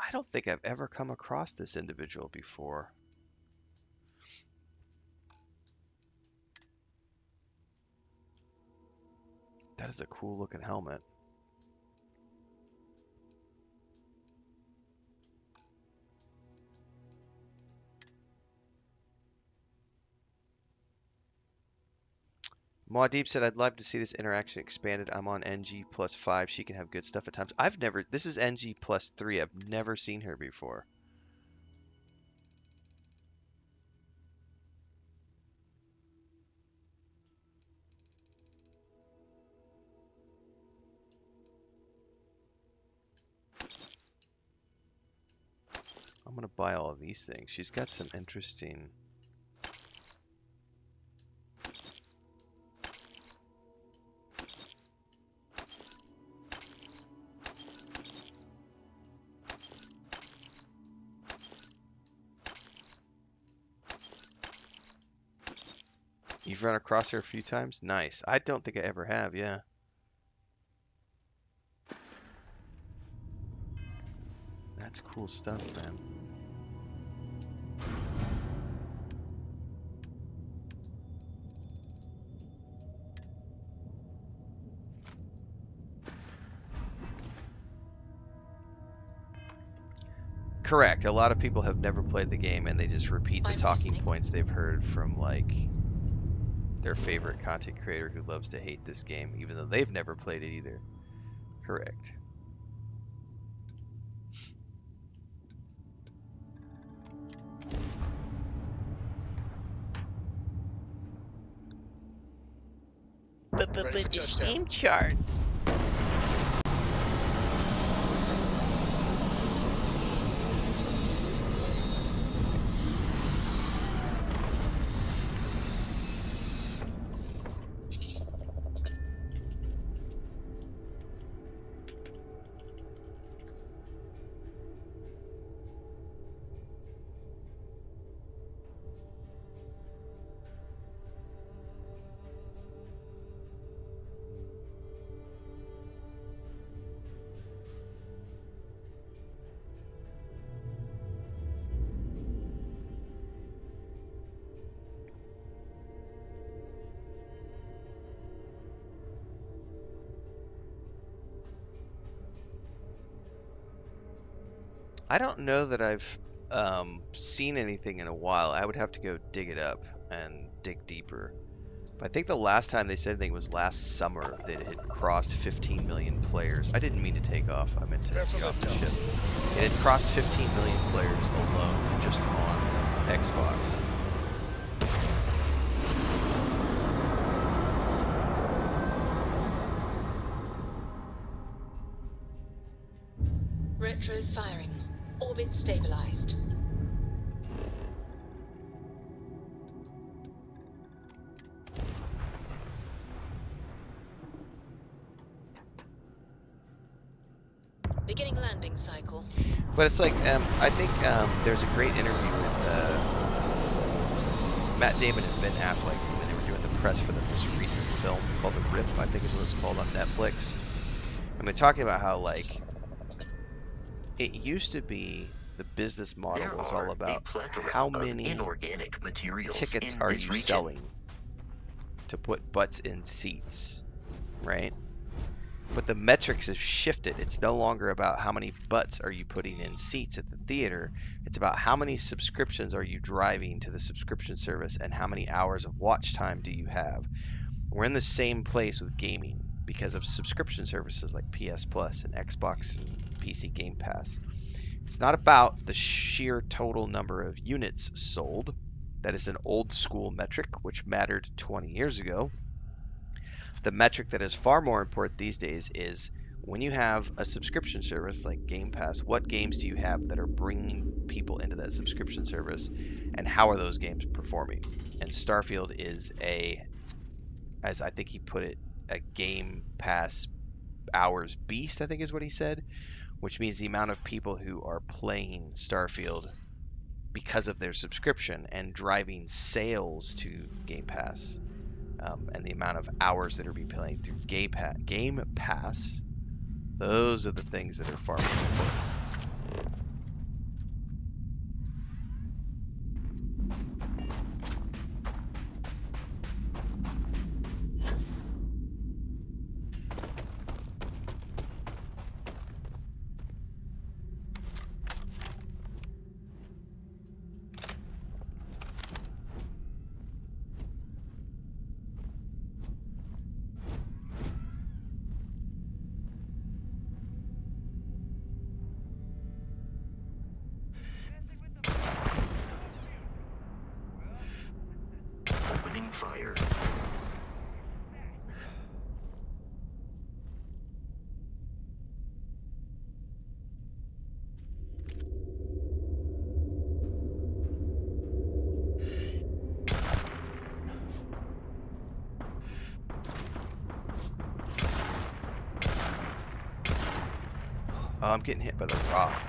I don't think I've ever come across this individual before. That is a cool looking helmet. Muad'Dib said, I'd love to see this interaction expanded. I'm on NG +5. She can have good stuff at times. This is NG +3. I've never seen her before. I'm going to buy all of these things. She's got some interesting... You've run across her a few times? Nice. I don't think I ever have, yeah. That's cool stuff, man. Correct. A lot of people have never played the game and they just repeat the talking points they've heard from, like, their favorite content creator who loves to hate this game, even though they've never played it either. Correct. But the game charts. I don't know that I've seen anything in a while. I would have to go dig it up and dig deeper. But I think the last time they said anything was last summer that it had crossed 15 million players. I didn't mean to take off. I meant to get off the ship. It had crossed 15 million players alone just on Xbox. Retros firing. Orbit stabilized. Beginning landing cycle. But it's like, I think there's a great interview with Matt Damon and Ben Affleck when they were doing the press for the most recent film called The Rip, I think is what it's called on Netflix. And they're talking about how, like, it used to be the business model was all about how many inorganic materials tickets in are this you region. selling to put butts in seats, right? But the metrics have shifted. It's no longer about how many butts are you putting in seats at the theater. It's about how many subscriptions are you driving to the subscription service and how many hours of watch time do you have. We're in the same place with gaming because of subscription services like PS Plus and Xbox and PC Game Pass. It's not about the sheer total number of units sold. That is an old school metric which mattered 20 years ago. The metric that is far more important these days is when you have a subscription service like Game Pass, what games do you have that are bringing people into that subscription service, and how are those games performing? And Starfield is as I think he put it, a Game Pass hours beast, I think is what he said, which means the amount of people who are playing Starfield because of their subscription and driving sales to Game Pass. And the amount of hours that are being played through Game Pass, those are the things that are far more important. Opening fire. Oh, I'm getting hit by the rock.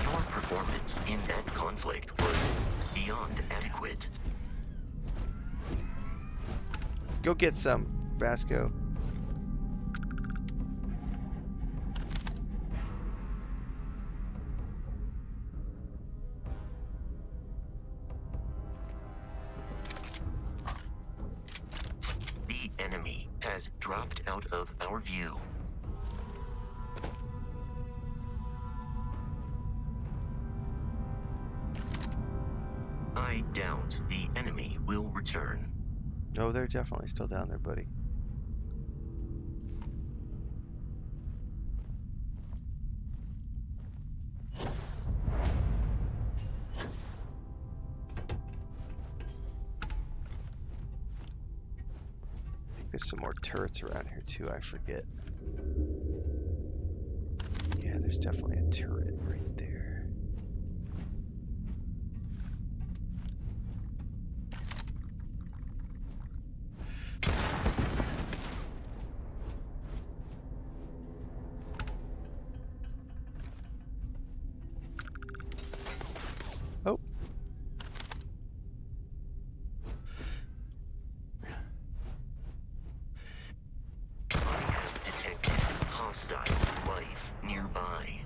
Your performance in that conflict was beyond adequate. Go get some, Vasco. The enemy has dropped out of our view. I doubt the enemy will return. No, they're definitely still down there, buddy. I think there's some more turrets around here too, I forget. Yeah, there's definitely a turret right there. Oh. I have detected hostile life nearby.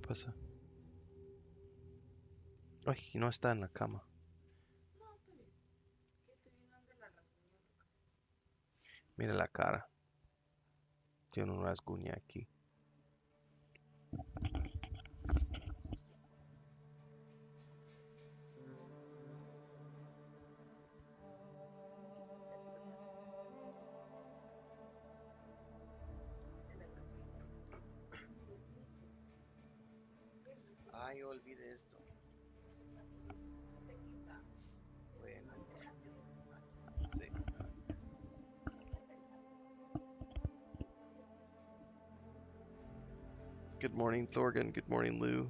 pasa? Ay, no está en la cama. Mira la cara. Tiene un rasguño aquí. Ay, olvide esto. Bueno, sí. Good morning, Thorgan. Good morning, Lou.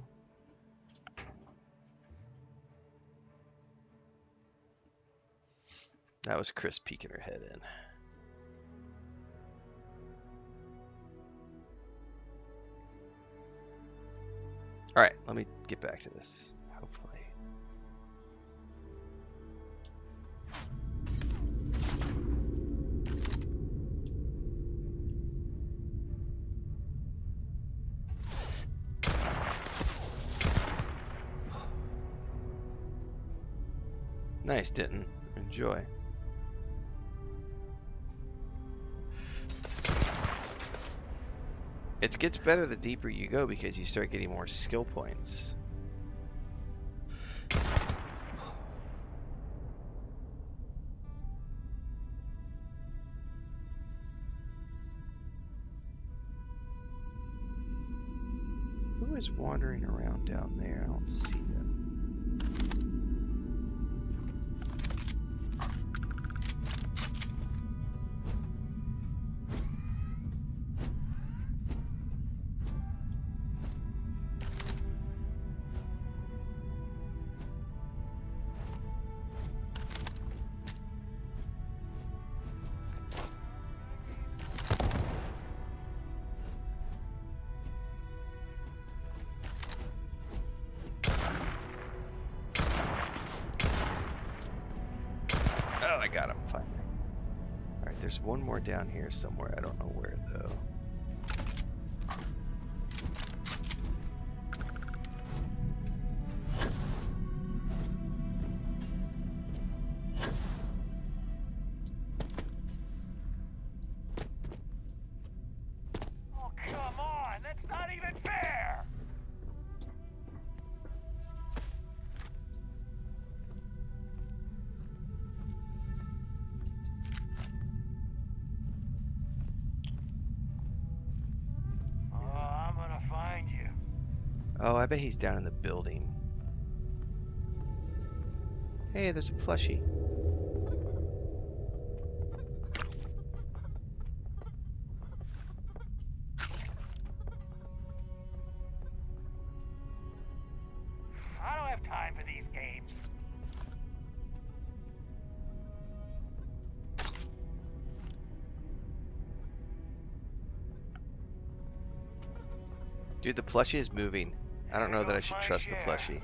That was Chris peeking her head in. All right, let me get back to this. Hopefully. Nice, Denton. Enjoy. It gets better the deeper you go because you start getting more skill points. Who is wandering around down there? I don't see them. I got him finally. Alright, there's one more down here somewhere. I don't know where though. Oh, come on! That's not even fair! Oh, I bet he's down in the building. Hey, there's a plushie. I don't have time for these games. Dude, the plushie is moving. I don't know that I should trust the plushie.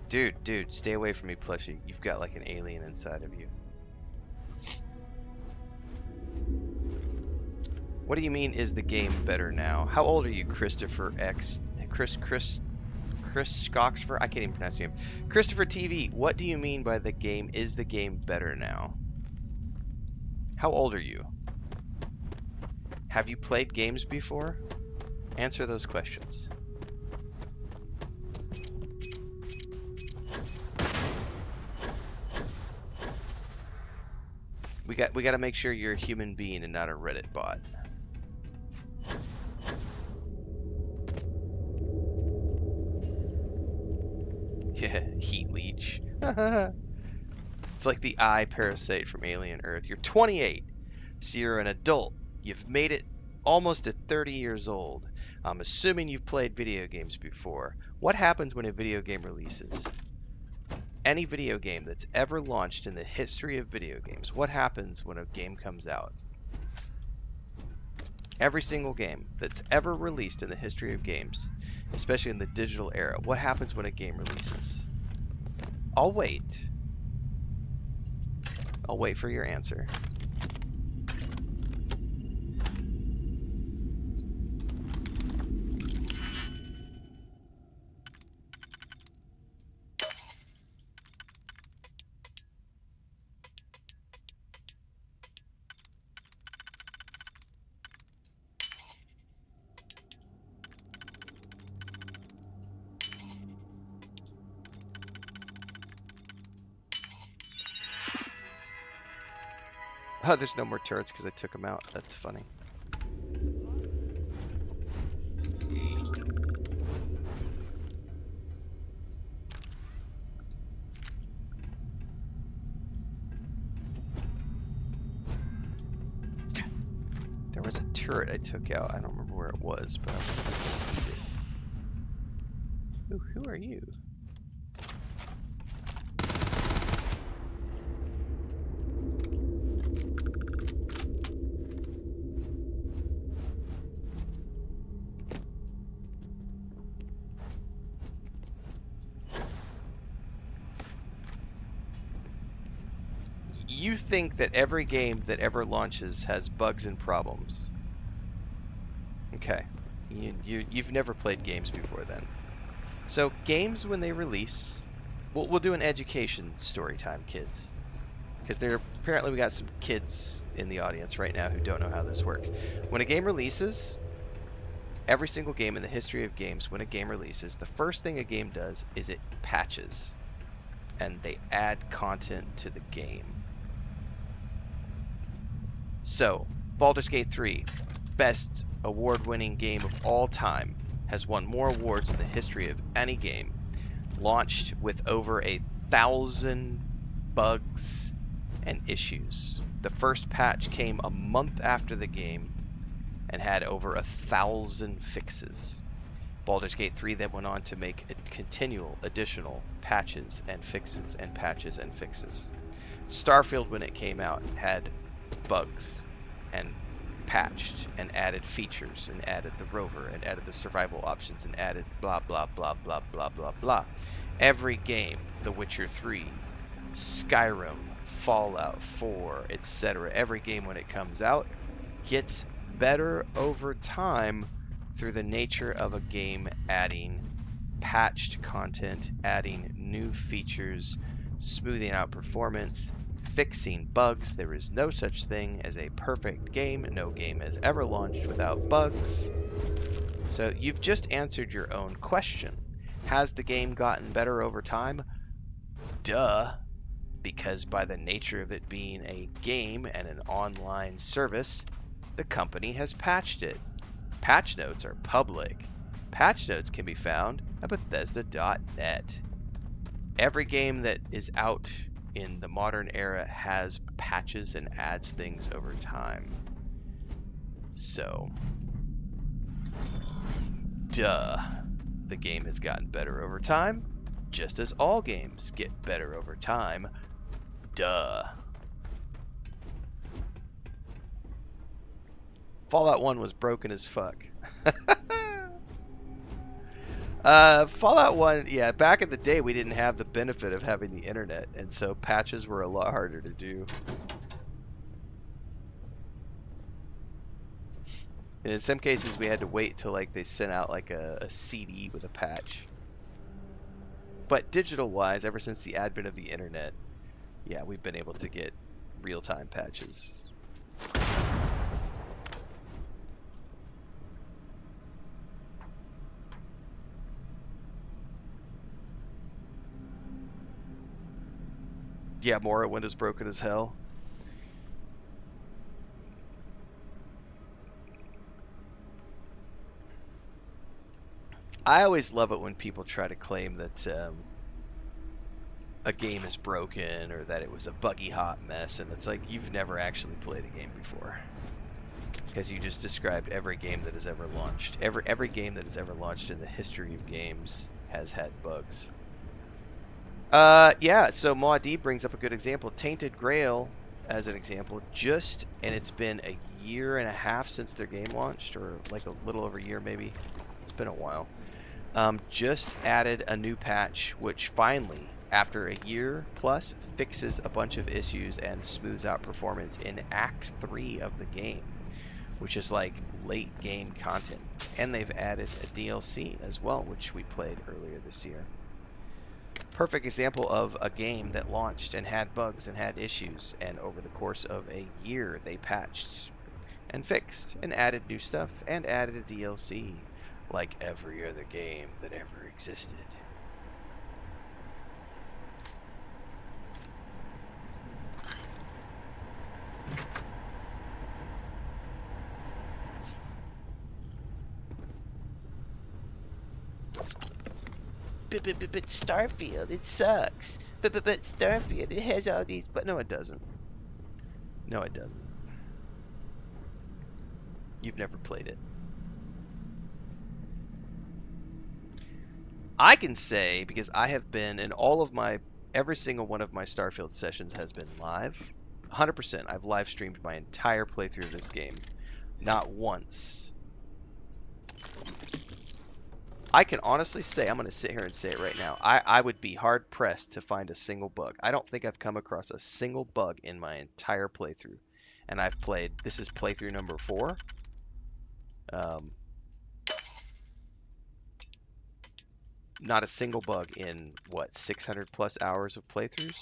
Dude, stay away from me, plushie. You've got like an alien inside of you. What do you mean, is the game better now? How old are you, Christopher X? Chris Scoxfer? I can't even pronounce your name. Christopher TV, what do you mean by the game, is the game better now? How old are you? Have you played games before? Answer those questions. We got to make sure you're a human being and not a Reddit bot. Yeah, heat leech. It's like the eye parasite from Alien Earth. You're 28, so you're an adult. You've made it almost to 30 years old. I'm assuming you've played video games before. What happens when a video game releases? Any video game that's ever launched in the history of video games, what happens when a game comes out? Every single game that's ever released in the history of games, especially in the digital era, what happens when a game releases? I'll wait. I'll wait for your answer. Oh, there's no more turrets because I took them out. That's funny. There was a turret I took out. I don't remember where it was, but I remember it. Ooh, who are you? You think that every game that ever launches has bugs and problems. Okay. You've never played games before then. So games when they release, we'll do an education story time, kids. Because apparently we got some kids in the audience right now who don't know how this works. When a game releases, every single game in the history of games, when a game releases, the first thing a game does is it patches. And they add content to the game. So, Baldur's Gate 3, best award-winning game of all time, has won more awards in the history of any game. Launched with over 1,000 bugs and issues. The first patch came a month after the game and had over 1,000 fixes. Baldur's Gate 3 then went on to make continual additional patches and fixes and patches and fixes. Starfield, when it came out, had bugs and patched and added features and added the rover and added the survival options and added blah blah blah blah blah blah blah. Every game, The Witcher 3, Skyrim, Fallout 4, etc., every game when it comes out gets better over time through the nature of a game adding patched content, adding new features, smoothing out performance, fixing bugs. There is no such thing as a perfect game. No game has ever launched without bugs. So you've just answered your own question. Has the game gotten better over time? Duh. Because by the nature of it being a game and an online service, the company has patched it. Patch notes are public. Patch notes can be found at Bethesda.net. Every game that is out in the modern era has patches and adds things over time. So, duh. The game has gotten better over time, just as all games get better over time. Duh. Fallout 1 was broken as fuck. Fallout 1, yeah, back in the day we didn't have the benefit of having the internet, and so patches were a lot harder to do. And in some cases we had to wait till like they sent out like a CD with a patch. But digital wise, ever since the advent of the internet, yeah, we've been able to get real-time patches. Yeah, Morrowind is broken as hell. I always love it when people try to claim that a game is broken or that it was a buggy hot mess, and it's like you've never actually played a game before. Because you just described every game that has ever launched. Every game that has ever launched in the history of games has had bugs. Yeah, so Maudie brings up a good example. Tainted Grail, as an example, and it's been a year and a half since their game launched, or like a little over a year maybe. It's been a while. Just added a new patch, which finally, after a year plus, fixes a bunch of issues and smooths out performance in Act 3 of the game, which is like late game content. And they've added a DLC as well, which we played earlier this year. Perfect example of a game that launched and had bugs and had issues, and over the course of a year they patched and fixed and added new stuff and added a DLC, like every other game that ever existed. but Starfield, it sucks. But Starfield, it has all these. But no, it doesn't. No, it doesn't. You've never played it. I can say, because I have been in every single one of my Starfield sessions has been live. 100%. I've live streamed my entire playthrough of this game. Not once. I can honestly say, I'm going to sit here and say it right now, I would be hard pressed to find a single bug. I don't think I've come across a single bug in my entire playthrough. And I've played, this is playthrough number 4. Not a single bug in, what, 600 plus hours of playthroughs?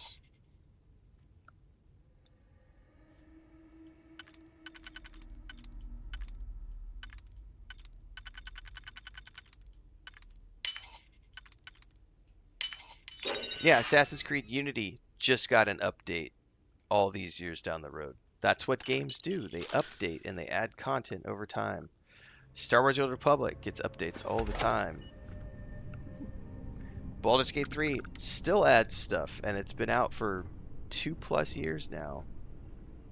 Yeah, Assassin's Creed Unity just got an update all these years down the road. That's what games do. They update and they add content over time. Star Wars: The Old Republic gets updates all the time. Baldur's Gate 3 still adds stuff, and it's been out for 2+ years now.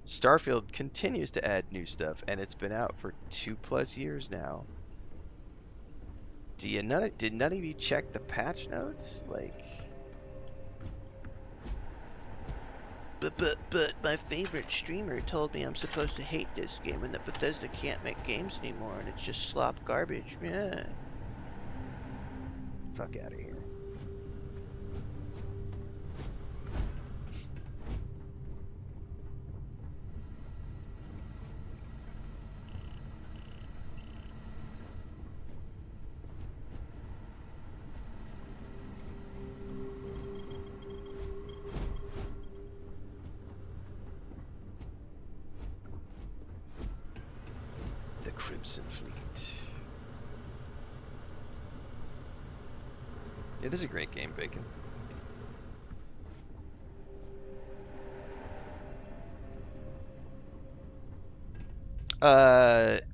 Starfield continues to add new stuff, and it's been out for 2+ years now. Did none of you check the patch notes? Like... But my favorite streamer told me I'm supposed to hate this game and that Bethesda can't make games anymore and it's just slop garbage. Yeah. Fuck out of here. Crimson Fleet. It is a great game, Bacon.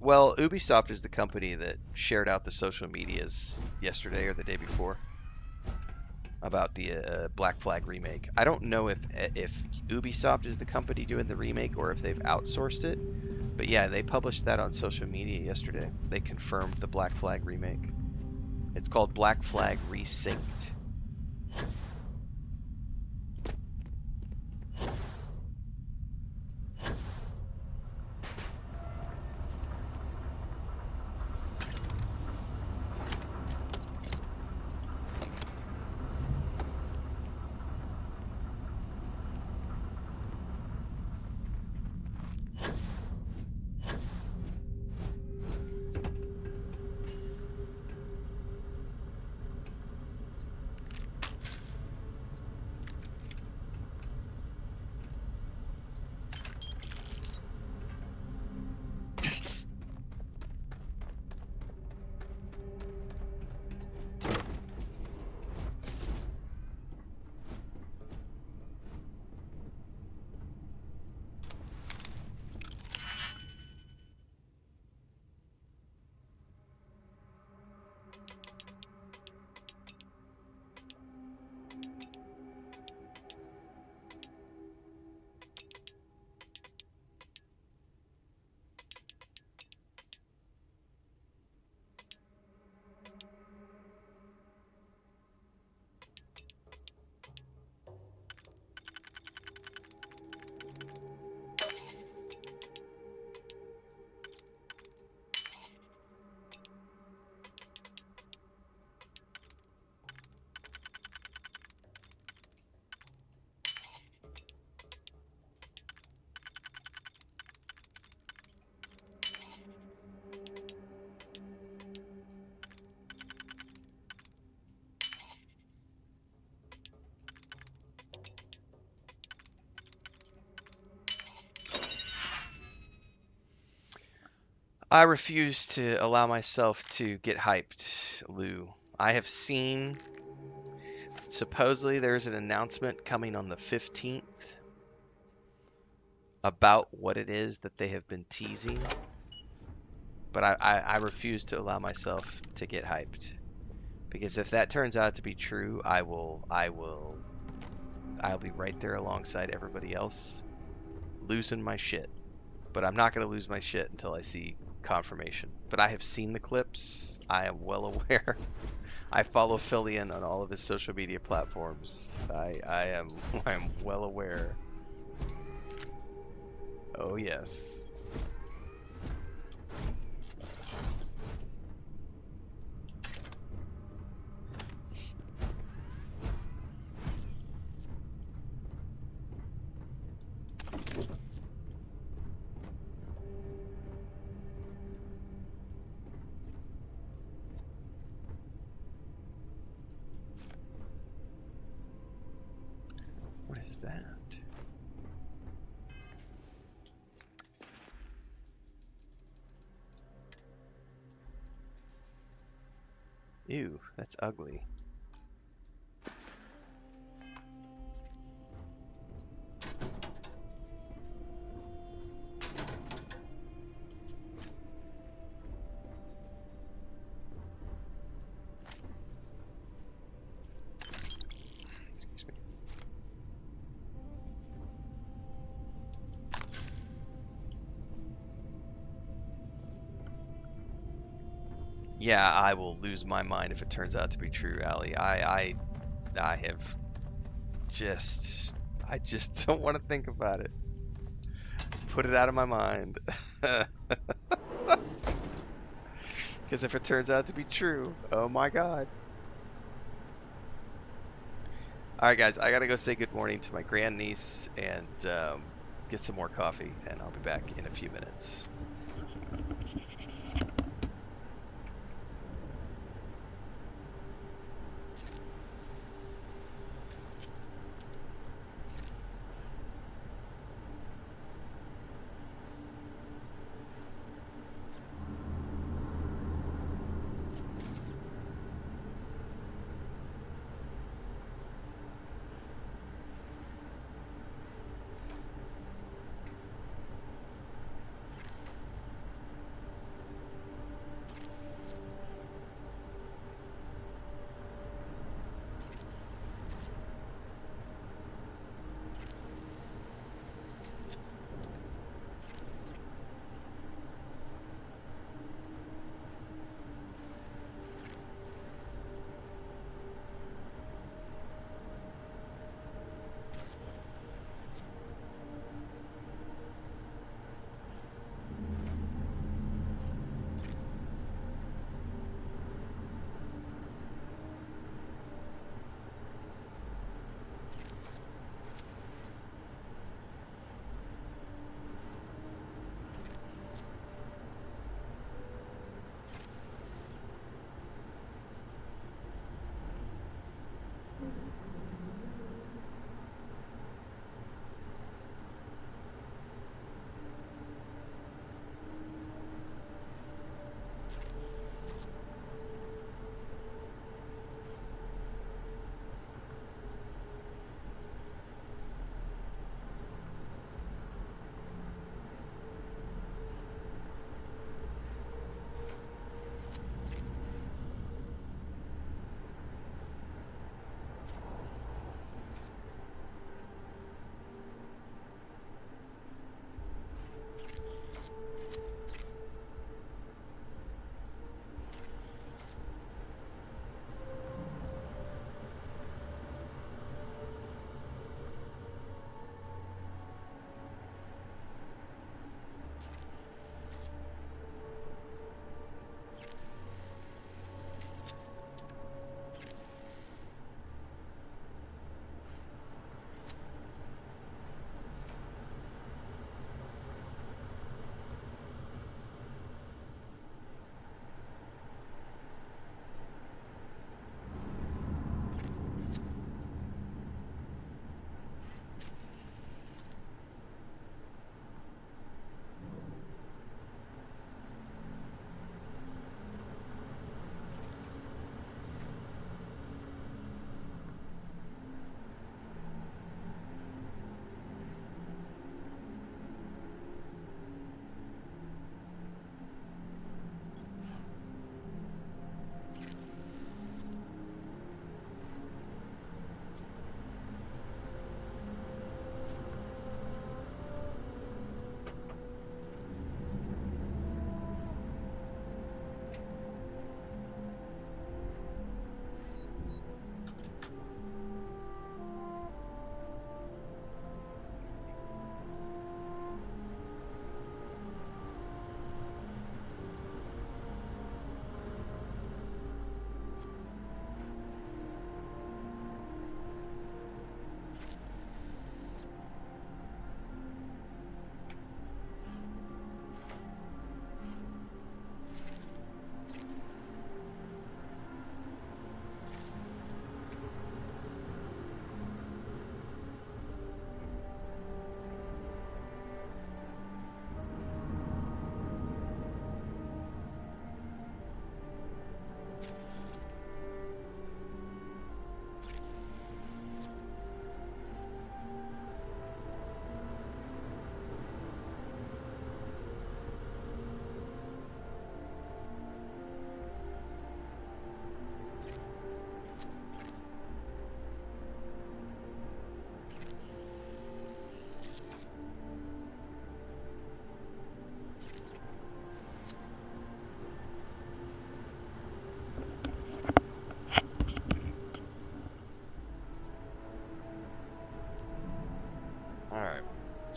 Well, Ubisoft is the company that shared out the social medias yesterday or the day before about the Black Flag remake. I don't know if Ubisoft is the company doing the remake or if they've outsourced it. But yeah, they published that on social media yesterday. They confirmed the Black Flag remake. It's called Black Flag Resynced. I refuse to allow myself to get hyped, Lou. I have seen, supposedly there's an announcement coming on the 15th about what it is that they have been teasing. But I refuse to allow myself to get hyped. Because if that turns out to be true, I'll be right there alongside everybody else, losing my shit. But I'm not going to lose my shit until I see confirmation. But I have seen the clips. I am well aware. I follow Fillion on all of his social media platforms. I am well aware. Oh yes. What is that? Ew, that's ugly. Excuse me. Yeah, I will lose my mind if it turns out to be true, Allie. I have I just don't want to think about it. Put it out of my mind. Because if it turns out to be true, oh my god. Alright guys, I gotta go say good morning to my grandniece and get some more coffee, and I'll be back in a few minutes.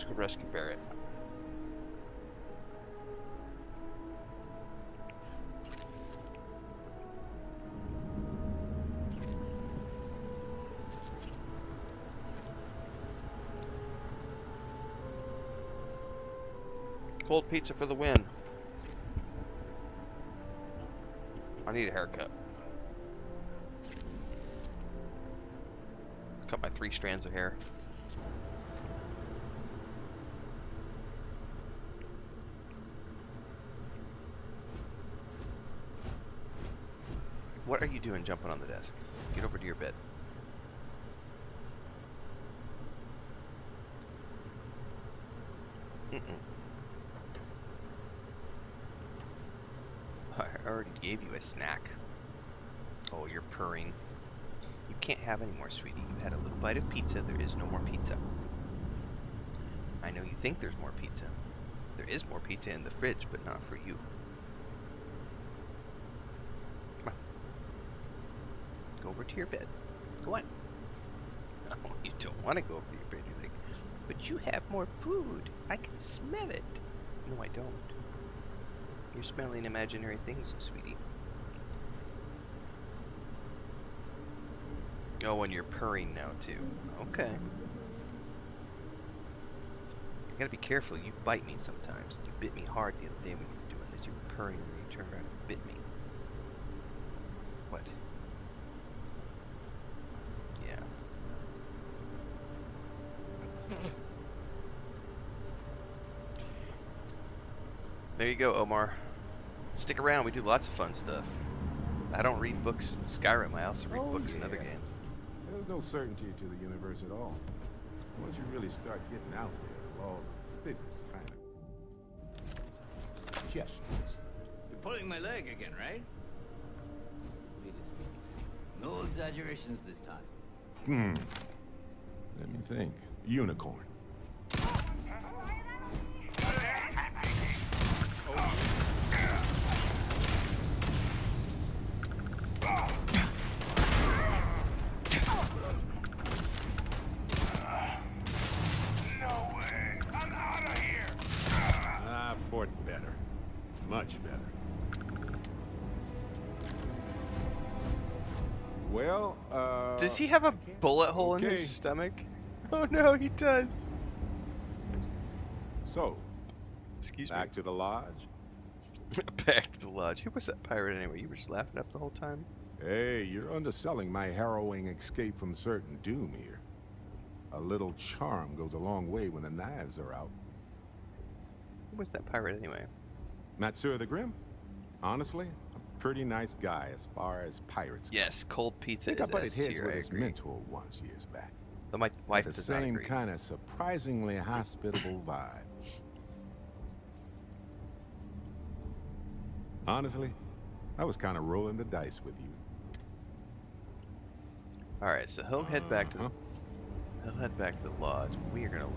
go rescue Barrett. Cold pizza for the win. I need a haircut. Cut my 3 strands of hair. What are you doing jumping on the desk? Get over to your bed. I already gave you a snack. Oh, you're purring. You can't have any more, sweetie. You had a little bite of pizza. There is no more pizza. I know you think there's more pizza. There is more pizza in the fridge, but not for you. Come on. Go over to your bed. Go on. No, you don't want to go over to your bed. You're like, but you have more food. I can smell it. No, I don't. You're smelling imaginary things, sweetie. Oh, and you're purring now, too. Okay. You gotta be careful. You bite me sometimes. You bit me hard the other day when you were doing this. You were purring and then you turned around and bit me. What? Yeah. There you go, Omar. Stick around. We do lots of fun stuff. I don't read books in Skyrim. I also read books in other games. There's no certainty to the universe at all. Once you really start getting out there, laws of physics kind of suggestions. You're pulling my leg again, right? No exaggerations this time. Let me think. Unicorn. Better. Much better. Well, does he have a bullet hole in his stomach? Oh no, he does. So, excuse me. Back to the lodge? Back to the lodge. Who was that pirate anyway? You were just laughing up the whole time? Hey, you're underselling my harrowing escape from certain doom here. A little charm goes a long way when the knives are out. Who was that pirate anyway? Matsur the Grim? Honestly, a pretty nice guy as far as pirates go. Yes, cold pizza I butted is heads S-tier, with I his agree. mentor once years back. Though my wife the does not same agree. kind of surprisingly hospitable vibe. Honestly, I was kind of rolling the dice with you. All right, so he'll head back to the lodge. We are gonna loot.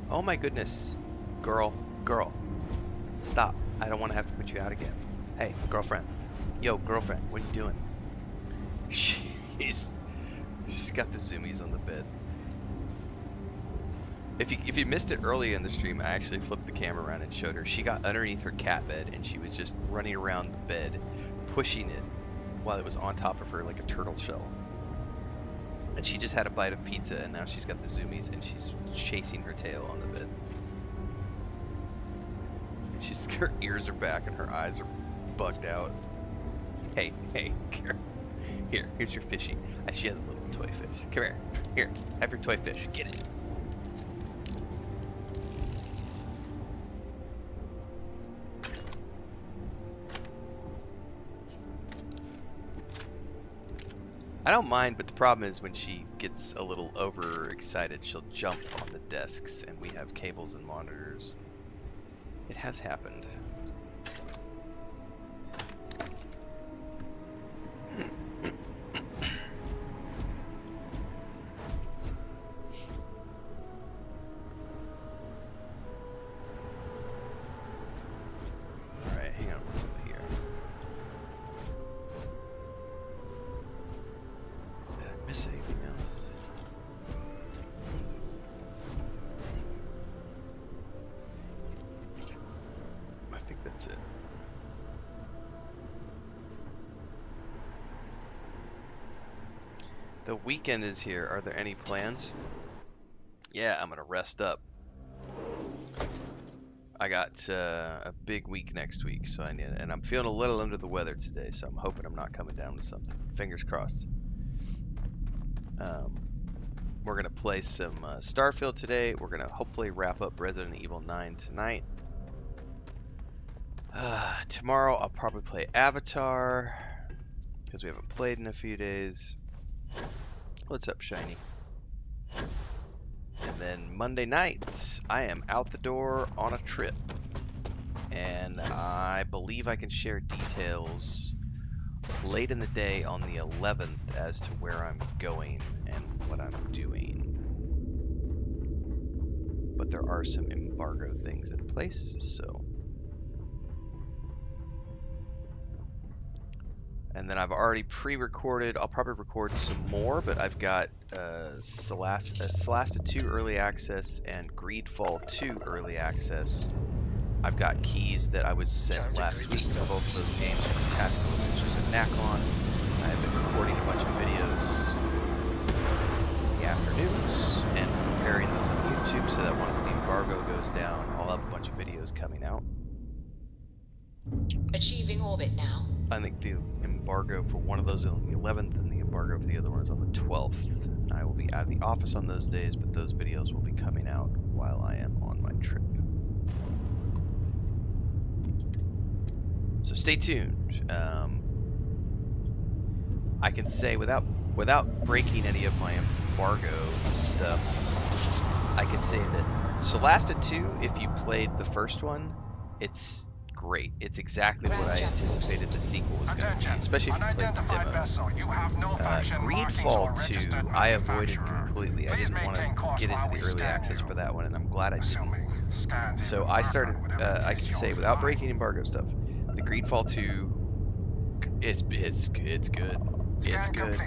Oh my goodness. Girl. Stop. I don't want to have to put you out again. Hey, girlfriend. Yo, girlfriend, what are you doing? She's got the zoomies on the bed. If you missed it early in the stream, I actually flipped the camera around and showed her. She got underneath her cat bed and she was just running around the bed, pushing it while it was on top of her like a turtle shell. And she just had a bite of pizza and now she's got the zoomies and she's chasing her tail on the bed. And her ears are back and her eyes are bugged out. Hey, here's your fishy. She has a little toy fish. Come here. Here, have your toy fish. Get it. I don't mind, but the problem is when she gets a little overexcited, she'll jump on the desks, and we have cables and monitors. It has happened. Alright, hang on, what's up here? Did I miss anything else? I think that's it. The weekend is here. Are there any plans? Yeah, I'm gonna rest up. I got a big week next week, so and I'm feeling a little under the weather today, so I'm hoping I'm not coming down with something. Fingers crossed. We're gonna play some Starfield today. We're gonna hopefully wrap up Resident Evil 9 tonight. Tomorrow I'll probably play Avatar because we haven't played in a few days. What's up, Shiny? And then Monday night, I am out the door on a trip. And I believe I can share details late in the day on the 11th as to where I'm going and what I'm doing. But there are some embargo things in place, so. And then I've already pre-recorded. I'll probably record some more, but I've got Solasta 2 early access and Greedfall 2 early access. I've got keys that I was sent last week for both of those games from Tactical Adventures and Nakon. I've been recording a bunch of videos in the afternoons and preparing those on YouTube so that once the embargo goes down, I'll have a bunch of videos coming out. Achieving orbit now. I think the embargo for one of those is on the 11th and the embargo for the other one is on the 12th. I will be out of the office on those days, but those videos will be coming out while I am on my trip. So stay tuned. I can say without breaking any of my embargo stuff, I can say that Solasta 2, if you played the first one, it's great. It's exactly what I anticipated the sequel was going to be, especially if you played the demo. Greedfall 2, I avoided completely. I didn't want to get into the early access for that one, and I'm glad I didn't. So I started, I can say without breaking embargo stuff, the Greedfall 2, it's good. It's good.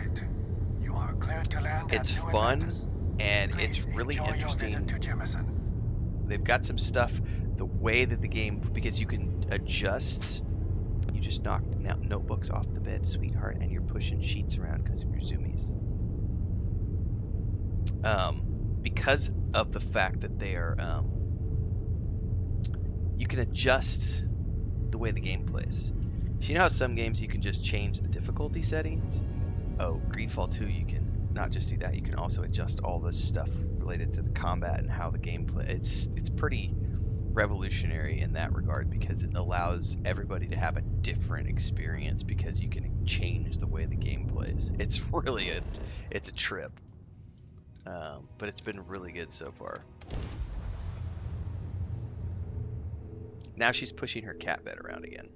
It's fun, and it's really interesting. They've got some stuff, the way that the game, because you can adjust, you just knocked notebooks off the bed, sweetheart, and you're pushing sheets around because of your zoomies. Because of the fact that they are, you can adjust the way the game plays. So you know how some games you can just change the difficulty settings? Oh, Greedfall 2, you can not just do that, you can also adjust all this stuff related to the combat and how the game plays. It's pretty revolutionary in that regard because it allows everybody to have a different experience because you can change the way the game plays. It's really it's a trip. But it's been really good so far. Now she's pushing her cat bed around again.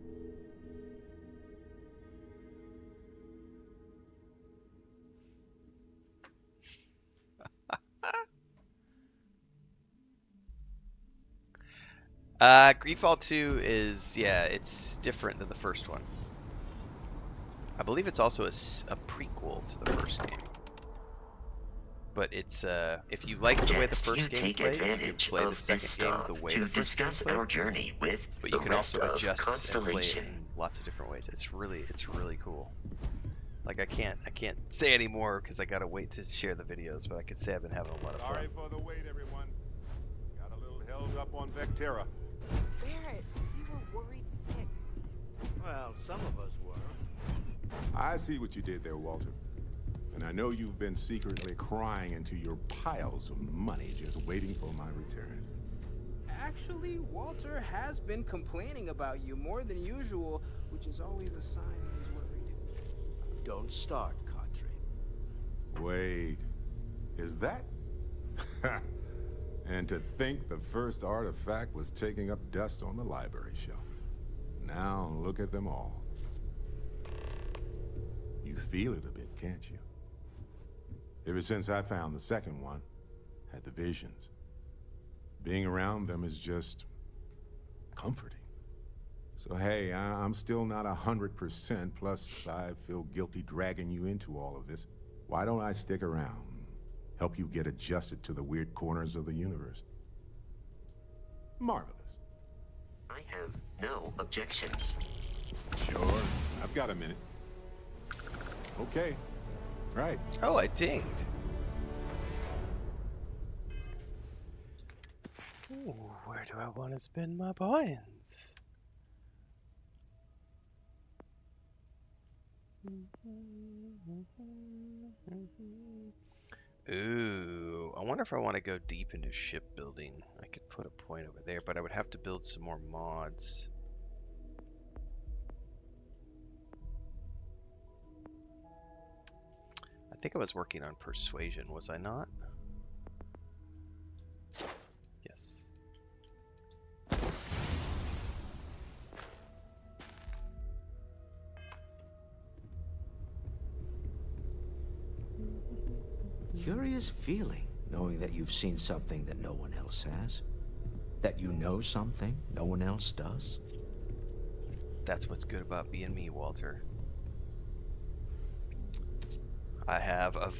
Greedfall 2 is, yeah, it's different than the first one. I believe it's also a prequel to the first game. But it's if you like the way the first game take played, you can advantage play the of second this game stop the way to the first game discuss played. our journey with But the you can rest also of adjust and play it Constellation. in lots of different ways. It's really cool. Like I can't say any more because I gotta wait to share the videos. But I can say I've been having a lot of fun. Sorry for the wait, everyone. Got a little held up on Vectera. Barrett, we were worried sick. Well, some of us were. I see what you did there, Walter. And I know you've been secretly crying into your piles of money just waiting for my return. Actually, Walter has been complaining about you more than usual, which is always a sign he's worried. Don't start, Country. Wait, is that? And to think the first artifact was taking up dust on the library shelf. Now look at them all. You feel it a bit, can't you? Ever since I found the second one, had the visions. Being around them is just comforting. So hey, I'm still not 100%, plus I feel guilty dragging you into all of this. Why don't I stick around? Help you get adjusted to the weird corners of the universe. Marvelous. I have no objections. Sure, I've got a minute. Okay, right. Oh, I dinged. Ooh, where do I want to spend my points? Ooh, I wonder if I want to go deep into shipbuilding. I could put a point over there, but I would have to build some more mods. I think I was working on persuasion, was I not? Yes. Curious feeling, knowing that you've seen something that no one else has. That you know something no one else does. That's what's good about being me, Walter. I've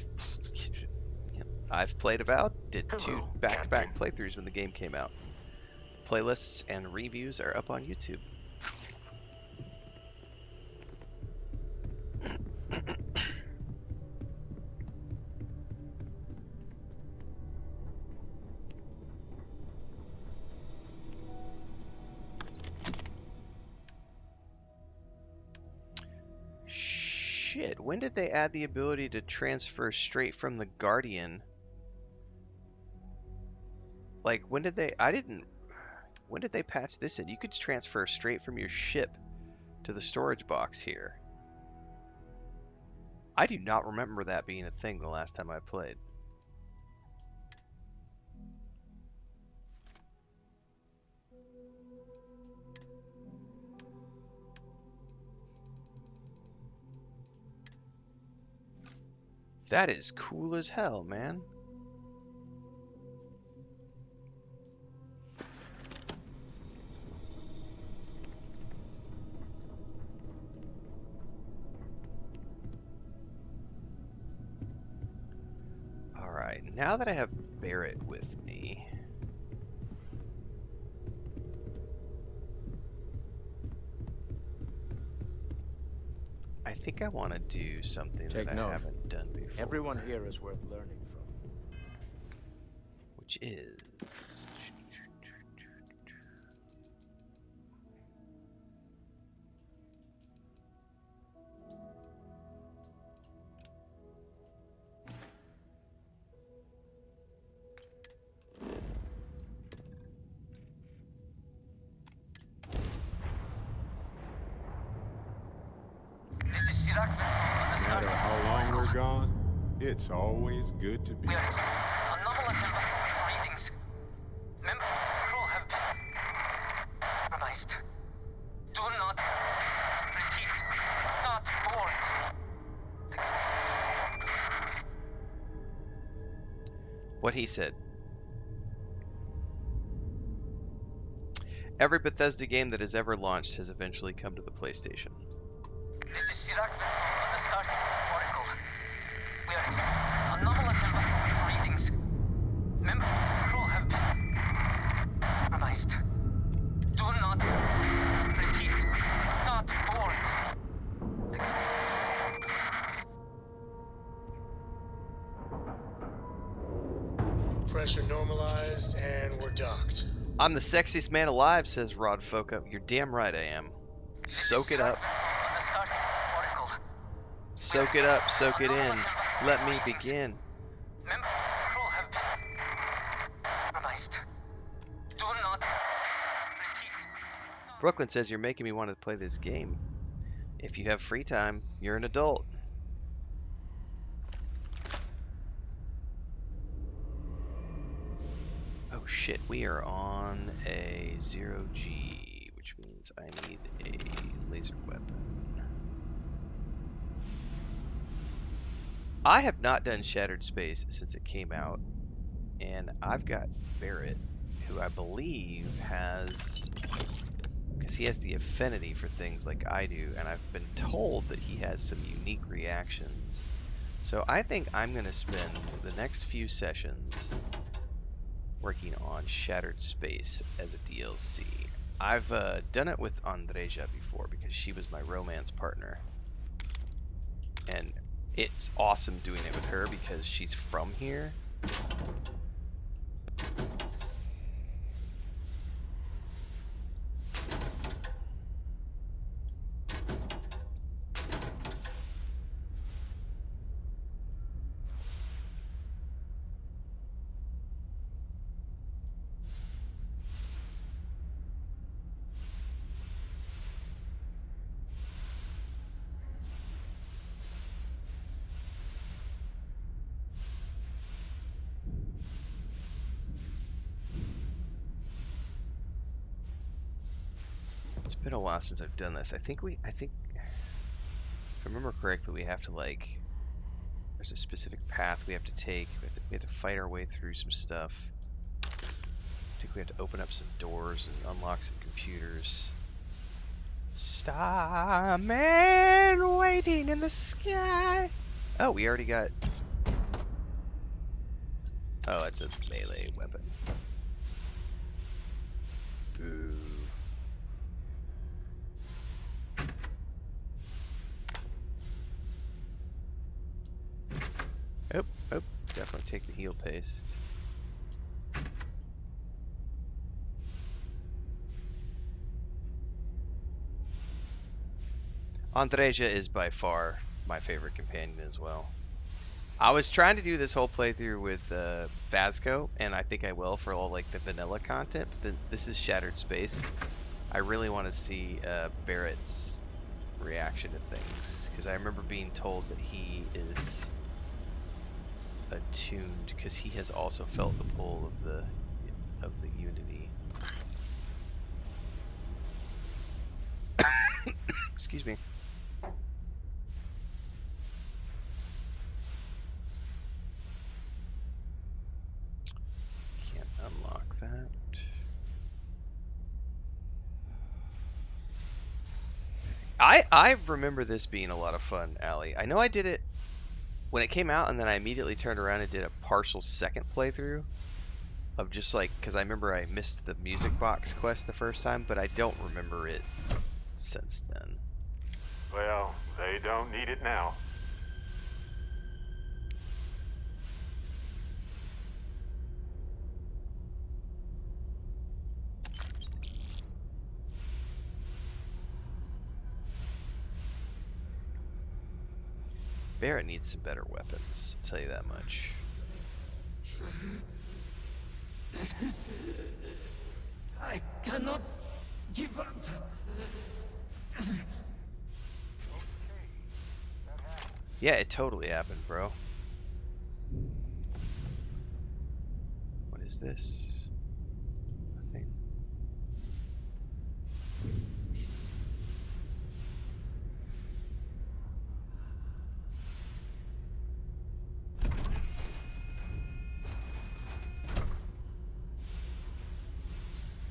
played Avowed, did 2 back-to-back playthroughs when the game came out. Playlists and reviews are up on YouTube. Shit, when did they add the ability to transfer straight from the Guardian? Like, when did they patch this in? You could transfer straight from your ship to the storage box here. I do not remember that being a thing the last time I played. That is cool as hell, man. Alright, now that I have Barrett with me, I think I want to do something Take that note. I haven't done before. Everyone here is worth learning from. Which is... No matter how long we're gone, it's always good to be back. Anomalous readings. Member crew have been compromised. Do not repeat. Not board. What he said. Every Bethesda game that has ever launched has eventually come to the PlayStation. This is Sirac, the Starfield Oracle. We are anomalous pressure normalized, and we're docked. I'm the sexiest man alive, says Rod Foka. You're damn right I am. Soak it up. Soak it up, soak it in. Let me begin. Member crew have been compromised. Do not repeat. Brooklyn says you're making me want to play this game. If you have free time, you're an adult. Oh shit, we are on a 0G, which means I need a laser weapon. I have not done Shattered Space since it came out, and I've got Barrett, who I believe has, because he has the affinity for things like I do, and I've been told that he has some unique reactions. So I think I'm going to spend the next few sessions working on Shattered Space as a DLC. I've done it with Andreja before because she was my romance partner. And it's awesome doing it with her because she's from here. It's been a while since I've done this. I think if I remember correctly, we have to there's a specific path we have to take. We have to fight our way through some stuff. I think we have to open up some doors and unlock some computers. Starman waiting in the sky. Oh, we already got. Oh, it's a melee weapon. Boo. Oh, definitely take the heal paste. Andreja is by far my favorite companion as well. I was trying to do this whole playthrough with Vasco, and I think I will for all like the vanilla content, but this is Shattered Space. I really want to see Barrett's reaction to things, because I remember being told that he is attuned, because he has also felt the pull of the Unity. Excuse me. Can't unlock that. I remember this being a lot of fun, Allie. I know I did it when it came out, and then I immediately turned around and did a partial second playthrough of just like, because I remember I missed the music box quest the first time, but I don't remember it since then. Well, they don't need it now. Barrett needs some better weapons, I'll tell you that much. I cannot give up. Yeah, it totally happened, bro. What is this? Nothing.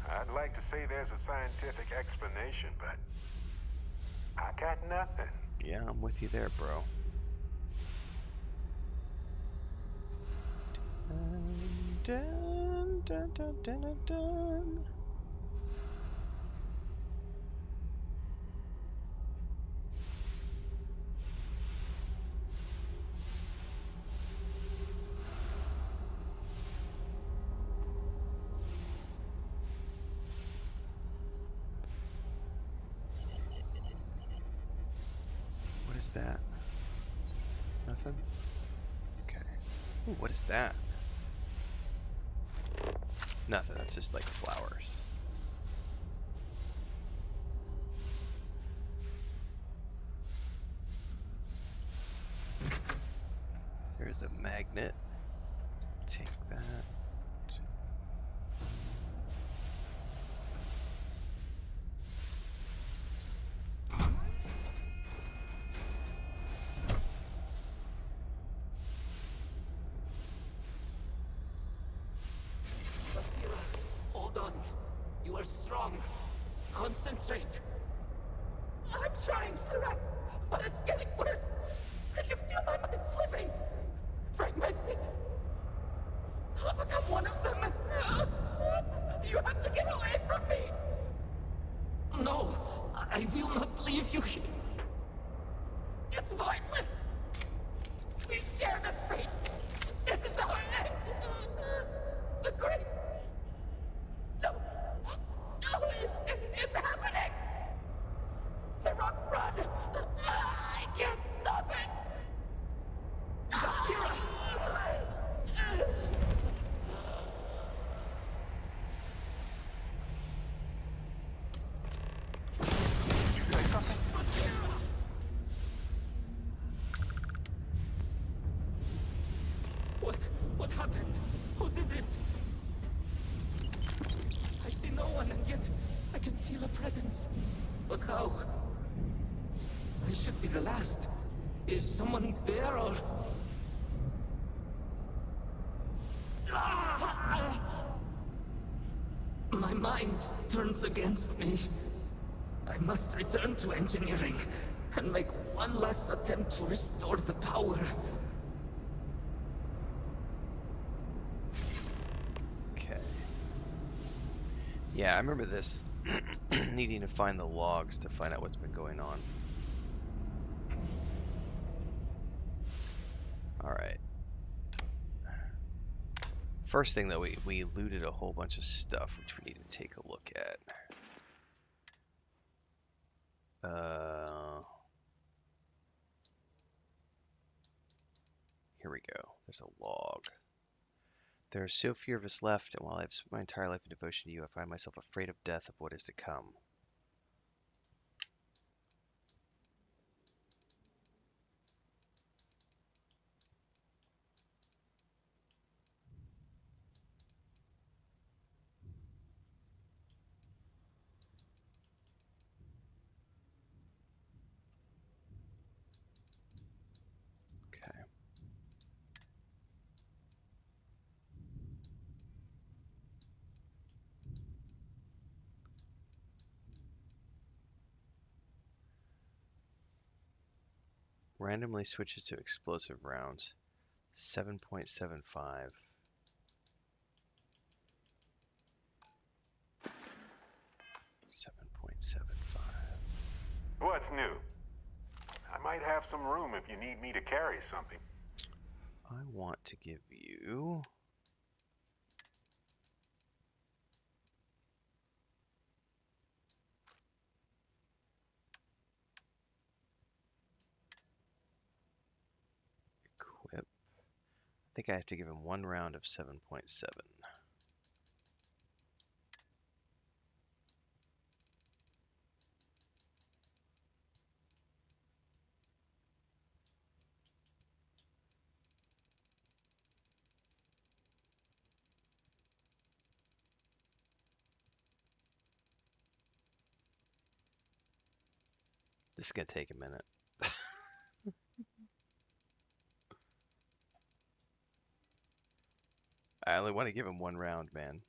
I'd like to say there's a scientific explanation, but I got nothing. Yeah, I'm with you there, bro. Dun, dun, dun, dun, dun, dun. Nothing? Okay. Ooh, what is that? Nothing, that's just like flowers. There's a magnet. Take that. Hold on. You are strong. Concentrate. I'm trying, Sarah, but it's getting worse. I can feel my mind slipping. Fragmented. I'll become one of them. You have to get away from me. No, I will not leave you here. It's pointless. We share this fate. This is our end. The great. No. No, it's happening. Sarah, run. I can't stop it. Sarah. What happened? Who did this? I see no one, and yet I can feel a presence. But how? I should be the last. Is someone there, or... My mind turns against me. I must return to engineering and make one last attempt to restore the power. Okay. Yeah, I remember this. Needing to find the logs to find out what's been going on. Alright. First thing though, we looted a whole bunch of stuff, which we need to take a look at. Here we go. There's a log. There are so few of us left, and while I've spent my entire life in devotion to you, I find myself afraid of death, of what is to come. Randomly switches to explosive rounds. 7.75. 7.75. What's new? I might have some room if you need me to carry something. I want to give you... Equip. I think I have to give him one round of 7.7. This is going to take a minute. I only want to give him one round, man.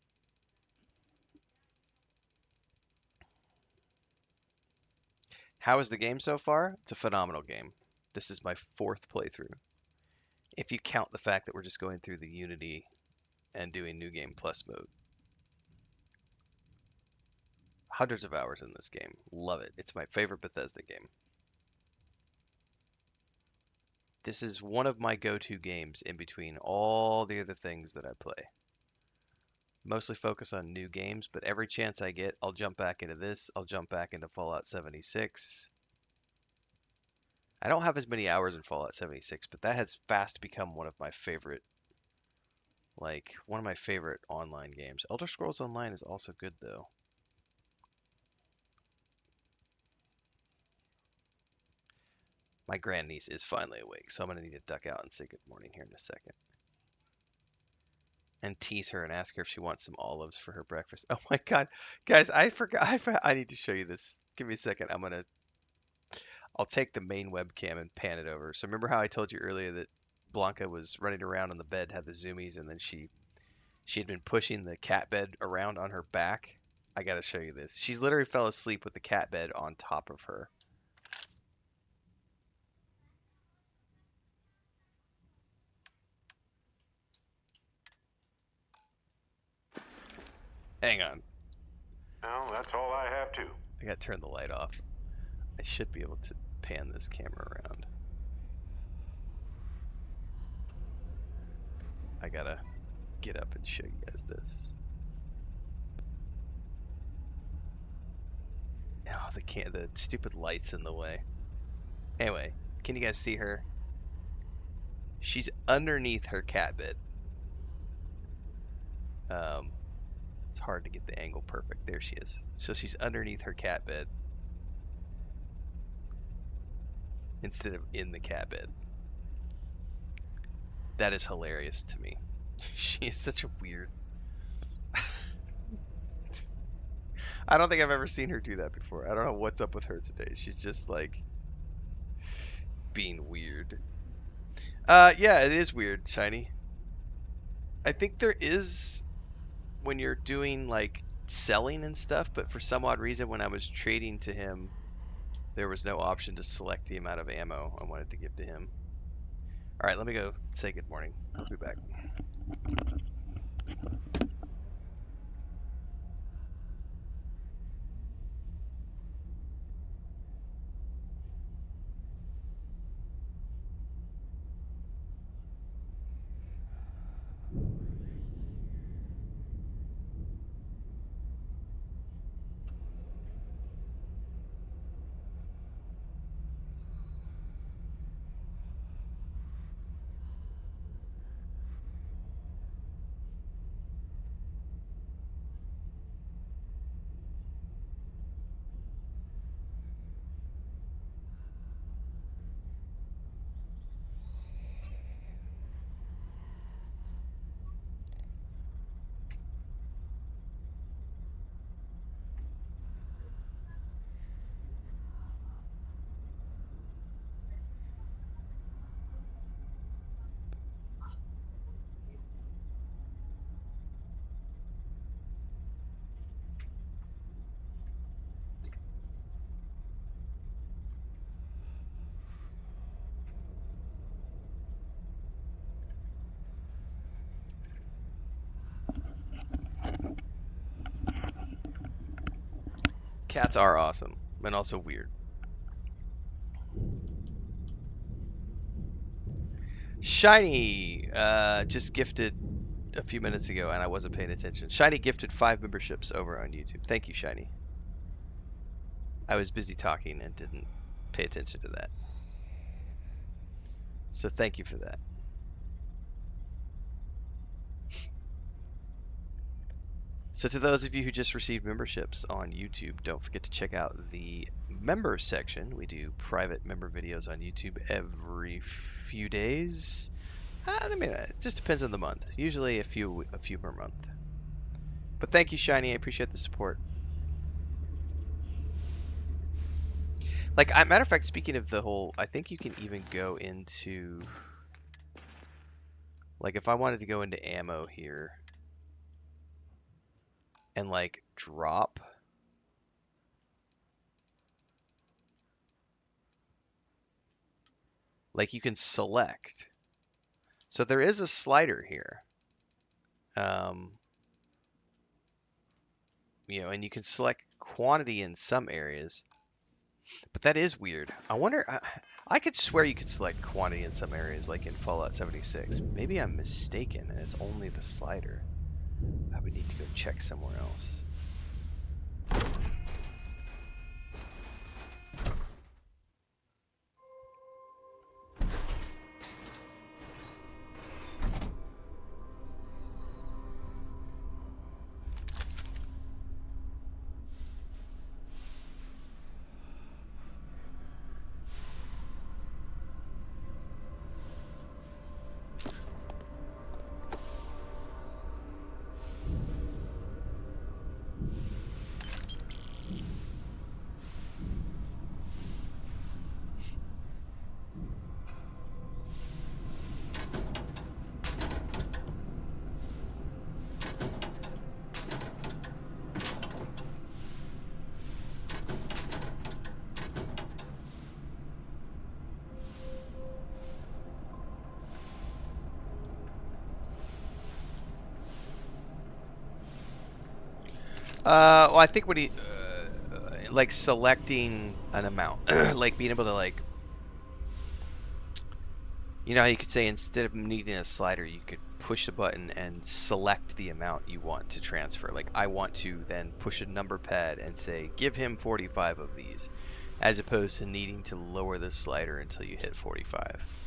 How is the game so far? It's a phenomenal game. This is my 4th playthrough. If you count the fact that we're just going through the Unity and doing New Game Plus mode. Hundreds of hours in this game. Love it. It's my favorite Bethesda game. This is one of my go-to games in between all the other things that I play. Mostly focus on new games, but every chance I get, I'll jump back into this. I'll jump back into Fallout 76. I don't have as many hours in Fallout 76, but that has fast become one of my favorite, like, one of my favorite online games. Elder Scrolls Online is also good, though. My grandniece is finally awake, so I'm going to need to duck out and say good morning here in a second. And tease her and ask her if she wants some olives for her breakfast. Oh my god. Guys, I forgot. I need to show you this. Give me a second. I'll take the main webcam and pan it over. So remember how I told you earlier that Blanca was running around on the bed, had the zoomies, and then she had been pushing the cat bed around on her back? I gotta show you this. She's literally fell asleep with the cat bed on top of her. Hang on. Well, that's all I have too. I gotta turn the light off. I should be able to pan this camera around. I gotta get up and show you guys this. Oh, the stupid light's in the way. Anyway, can you guys see her? She's underneath her cat bed. It's hard to get the angle perfect. There she is. So she's underneath her cat bed instead of in the cat bed. That is hilarious to me. She is such a weird... I don't think I've ever seen her do that before. I don't know what's up with her today. She's just like being weird. Yeah, it is weird, Shiny. I think there is when you're doing like selling and stuff, but for some odd reason when I was trading to him, there was no option to select the amount of ammo I wanted to give to him. All right, let me go say good morning. I'll be back. Cats are awesome and also weird. Shiny just gifted a few minutes ago and I wasn't paying attention. Shiny gifted 5 memberships over on YouTube. Thank you, Shiny. I was busy talking and didn't pay attention to that. So thank you for that. So to those of you who just received memberships on YouTube, don't forget to check out the member section. We do private member videos on YouTube every few days. I mean, it just depends on the month. Usually a few per month. But thank you, Shiny. I appreciate the support. Like, matter of fact, speaking of the whole, I think you can even go into, like, if I wanted to go into ammo here and like drop, like you can select. So there is a slider here. You know, and you can select quantity in some areas, but that is weird. I wonder, I could swear you could select quantity in some areas, like in Fallout 76. Maybe I'm mistaken and it's only the slider. I would need to go check somewhere else. Well, I think when he, like selecting an amount, like being able to like, you know how you could say instead of needing a slider, you could push the button and select the amount you want to transfer. Like I want to then push a number pad and say, give him 45 of these, as opposed to needing to lower the slider until you hit 45.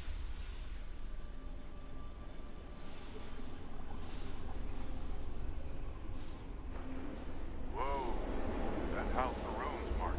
Whoa, that's House Maroon's mark.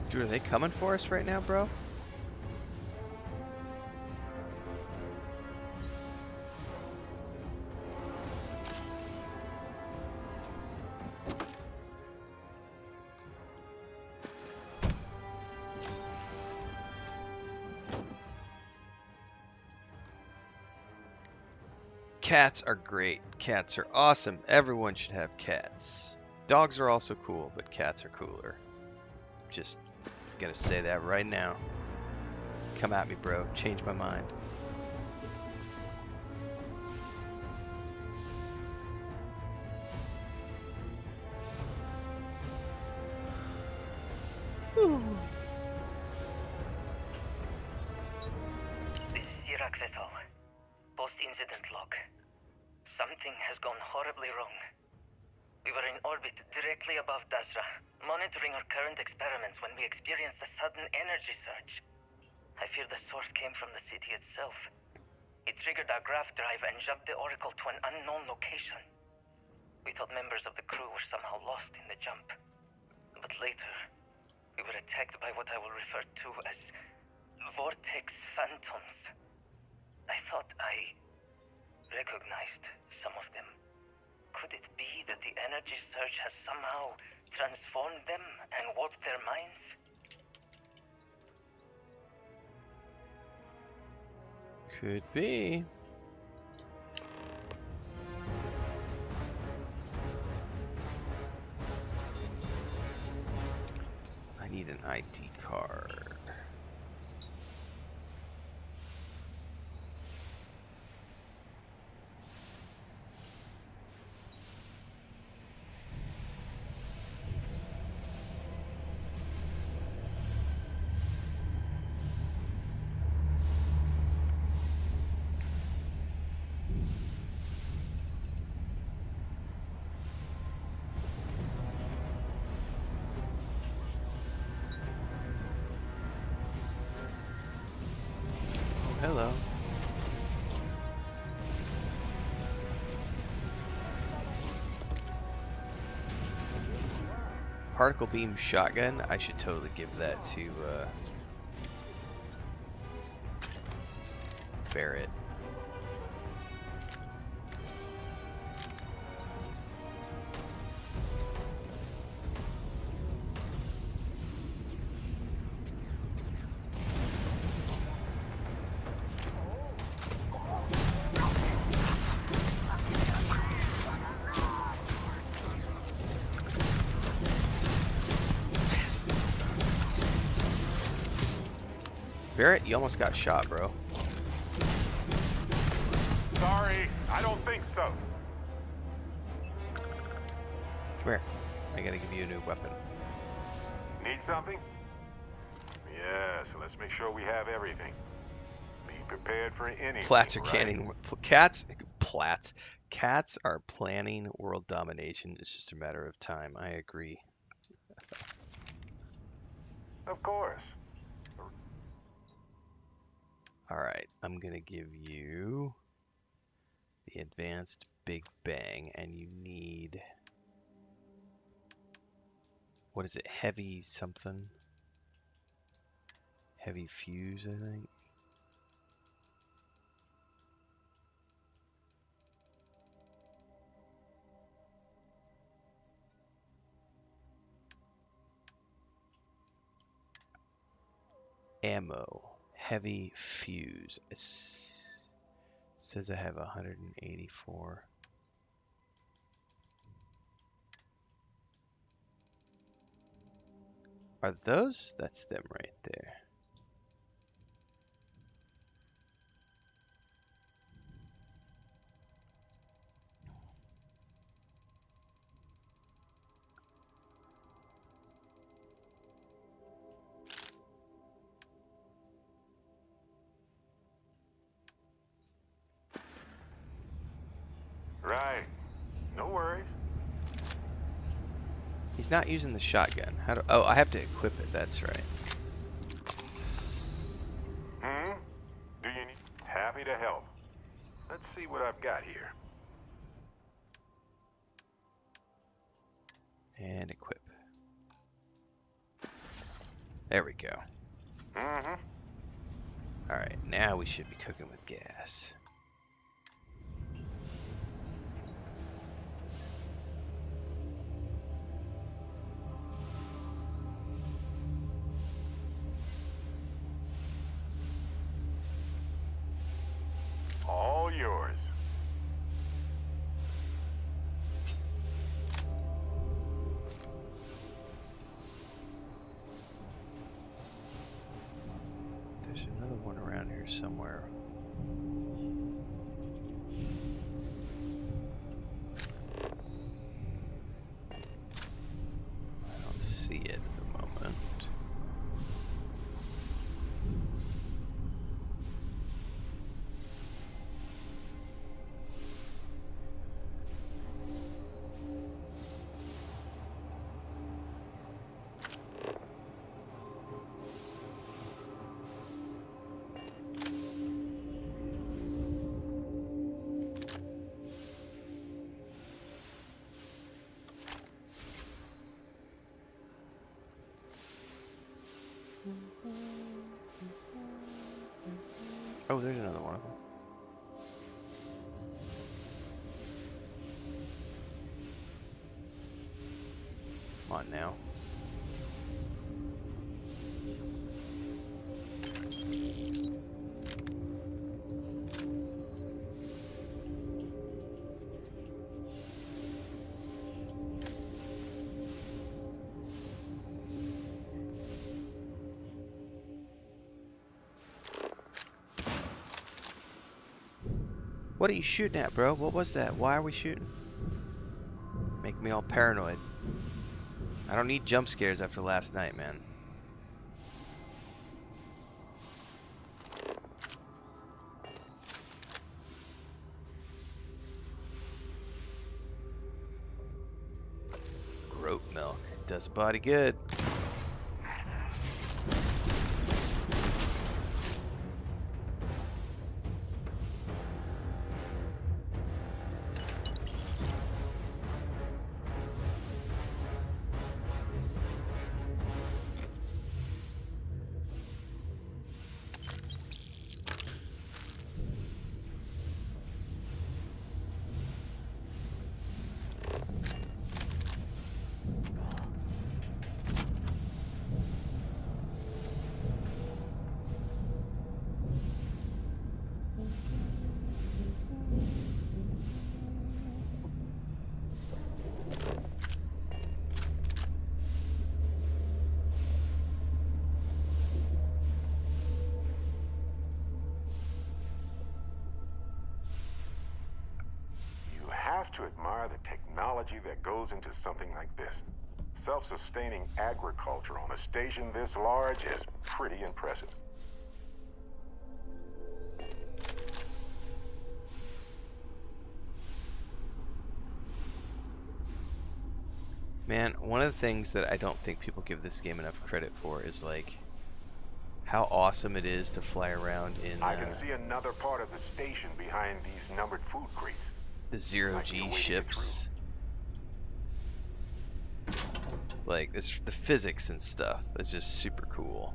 Dude, are they coming for us right now, bro? Cats are great. Cats are awesome. Everyone should have cats. Dogs are also cool, but cats are cooler. Just gonna say that right now. Come at me, bro. Change my mind. This is Iraq Vettel. Post-incident log. Something has gone horribly wrong. We were in orbit directly above Dasra, monitoring our current experiments when we experienced a sudden energy surge. I fear the source came from the city itself. It triggered our graph drive and jumped the Oracle to an unknown location. We thought members of the crew were somehow lost in the jump. But later, we were attacked by what I will refer to as vortex phantoms. I thought I recognized some of them. Could it be that the energy surge has somehow transformed them and warped their minds? Could be. I need an ID card. Hello. Particle beam shotgun. I should totally give that to Barrett. Barrett, you almost got shot, bro. Sorry. I don't think so. Come here. I gotta give you a new weapon. Need something? Yes, let's make sure we have everything. Be prepared for anything. Plats are right? canning. Cats are planning world domination. It's just a matter of time. I agree. Of course. All right, I'm gonna give you the advanced Big Bang, and you need, what is it? Heavy something? Heavy fuse, I think. Ammo, heavy fuse. It says I have 184. Are those? That's them right there. Right. No worries. He's not using the shotgun. How do? Oh, I have to equip it. That's right. Do you need? Happy to help. Let's see what I've got here. And equip. There we go. All right, now we should be cooking with gas. All yours. There's another one around here somewhere. I don't see it at the moment. Oh, there's another one of them. Come on now. What are you shooting at, bro? What was that? Why are we shooting? Make me all paranoid. I don't need jump scares after last night, man. Goat milk. Does the body good. to admire the technology that goes into something like this. Self-sustaining agriculture on a station this large is pretty impressive. Man, one of the things that I don't think people give this game enough credit for is like how awesome it is to fly around in I can see another part of the station behind these numbered food crates. the zero-G ships. Like it's the physics and stuff. It's just super cool.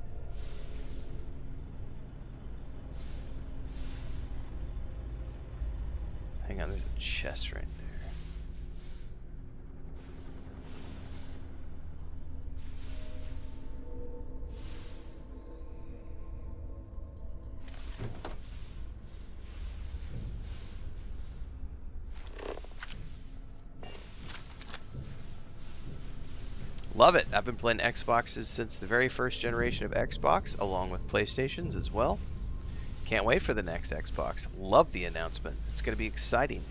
Hang on, there's a chest right there. Love it. I've been playing Xboxes since the very first generation of Xbox, along with PlayStations as well. Can't wait for the next Xbox. Love the announcement. It's going to be exciting.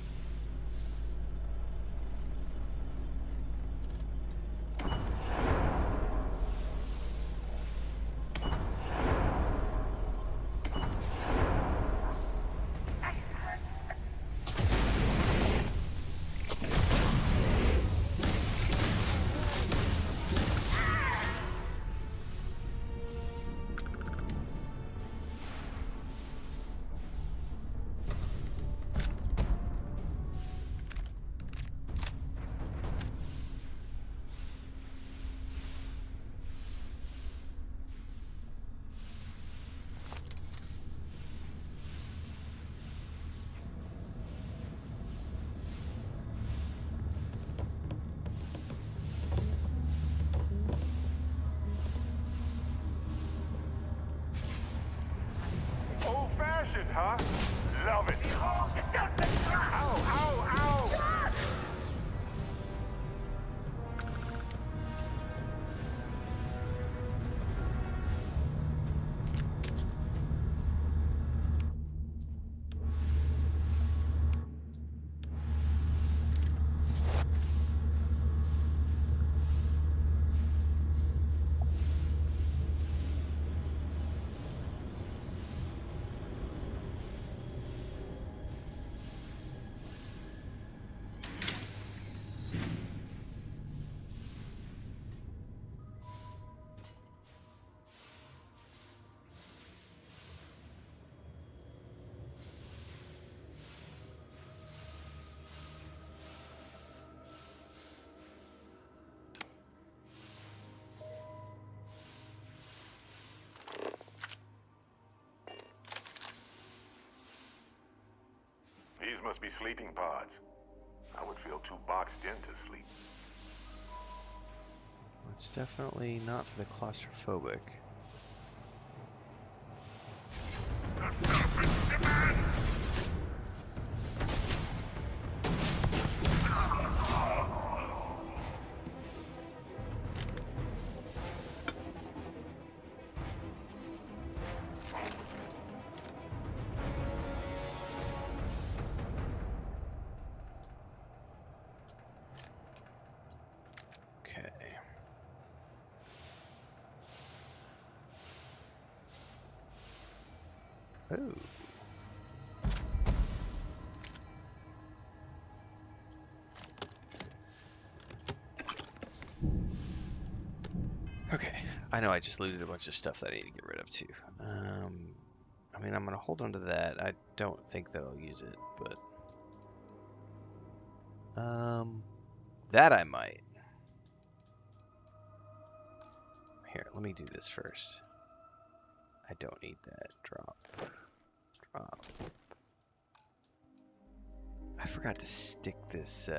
Old-fashioned, huh? Love it. Ow, ow, ow! These must be sleeping pods. I would feel too boxed in to sleep. It's definitely not for the claustrophobic. Ooh. Okay, I know I just looted a bunch of stuff that I need to get rid of too. I mean, I'm gonna hold on to that. I don't think that I'll use it, but that I might. Here, let me do this first. I don't need that. Drop. I forgot to stick this,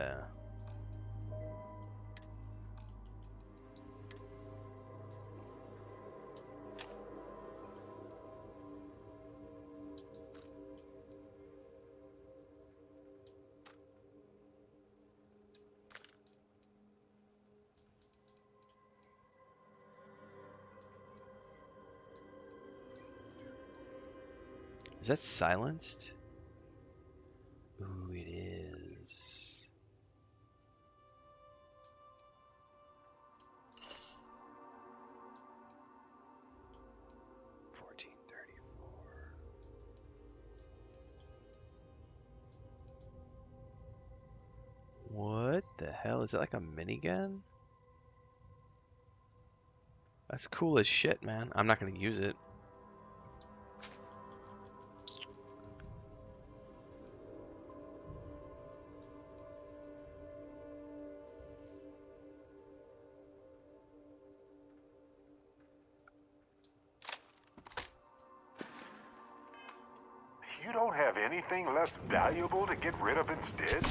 is that silenced? Ooh, it is. The hell? Is it like a minigun? That's cool as shit, man. I'm not gonna use it. You don't have anything less valuable to get rid of instead?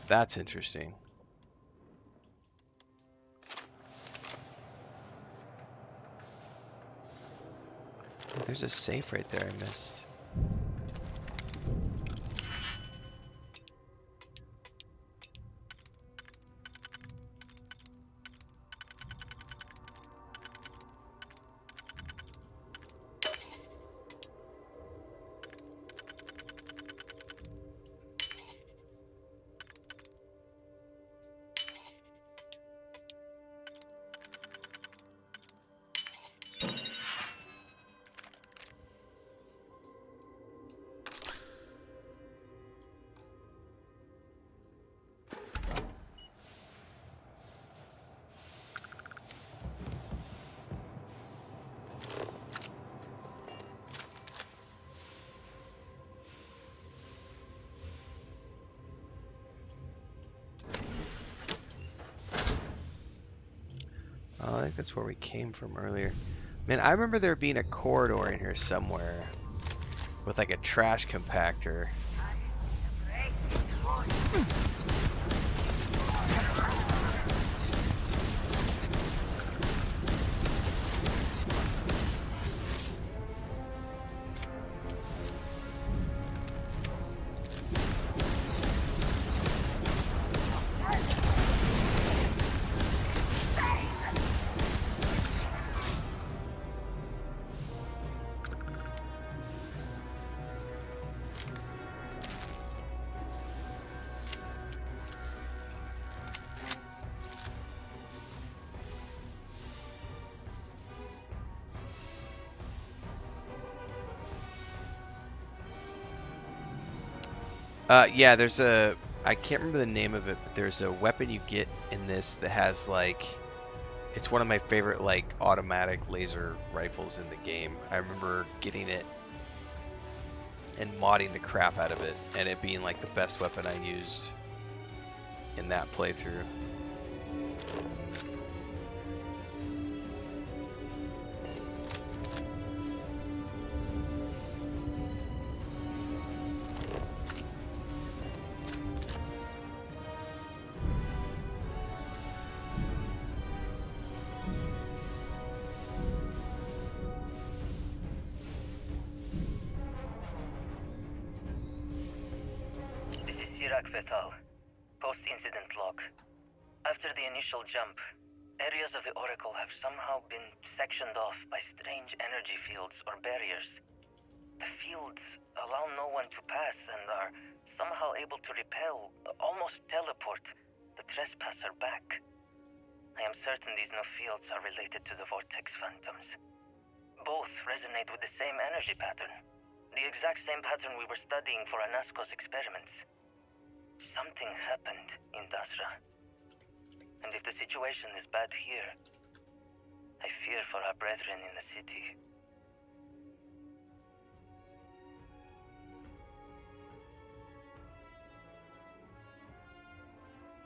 That's interesting. Oh, there's a safe right there I missed. Oh, I think that's where we came from earlier. Man, I remember there being a corridor in here somewhere with like a trash compactor. Yeah, there's a, I can't remember the name of it, but there's a weapon you get in this that has like, it's one of my favorite like automatic laser rifles in the game. I remember getting it and modding the crap out of it, and it being like the best weapon I used in that playthrough. Post-incident log. After the initial jump, areas of the Oracle have somehow been sectioned off by strange energy fields or barriers. The fields allow no one to pass and are somehow able to repel, almost teleport, the trespasser back. I am certain these new fields are related to the Vortex Phantoms. Both resonate with the same energy pattern, the exact same pattern we were studying for Anasco's experiments. Something happened in Dasra. And if the situation is bad here, I fear for our brethren in the city.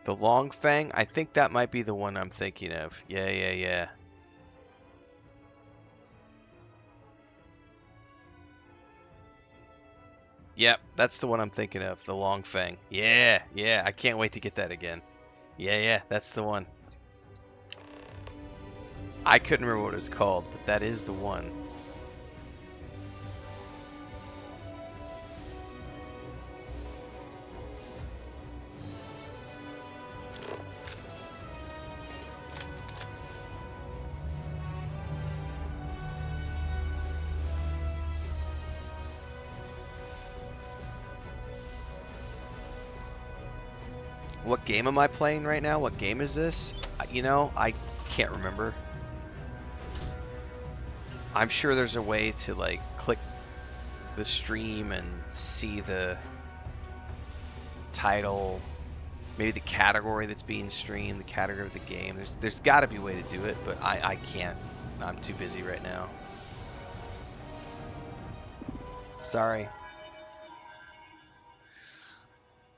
The Long Fang? I think that might be the one I'm thinking of. Yeah. Yep, that's the one I'm thinking of. The Long Fang. Yeah. I can't wait to get that again. Yeah, that's the one. I couldn't remember what it was called, but that is the one. What game am I playing right now? What game is this? You know, I can't remember. I'm sure there's a way to like click the stream and see the title, maybe the category that's being streamed, the category of the game. There's got to be a way to do it, but I can't. I'm too busy right now. Sorry.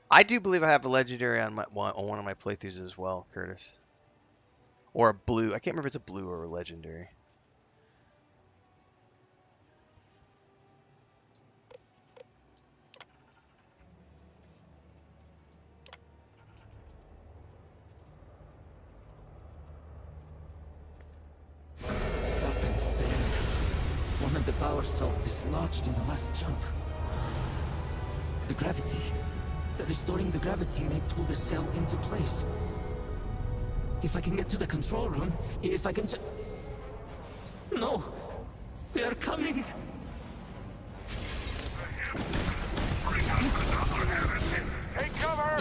I do believe I have a legendary on one of my playthroughs as well, Curtis. Or a blue. I can't remember if it's a blue or a legendary. Serpent's bane. One of the power cells dislodged in the last jump. The gravity. Restoring the gravity may pull the cell into place. If I can get to the control room, if I can No! They are coming! Take cover!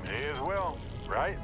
May as well, right?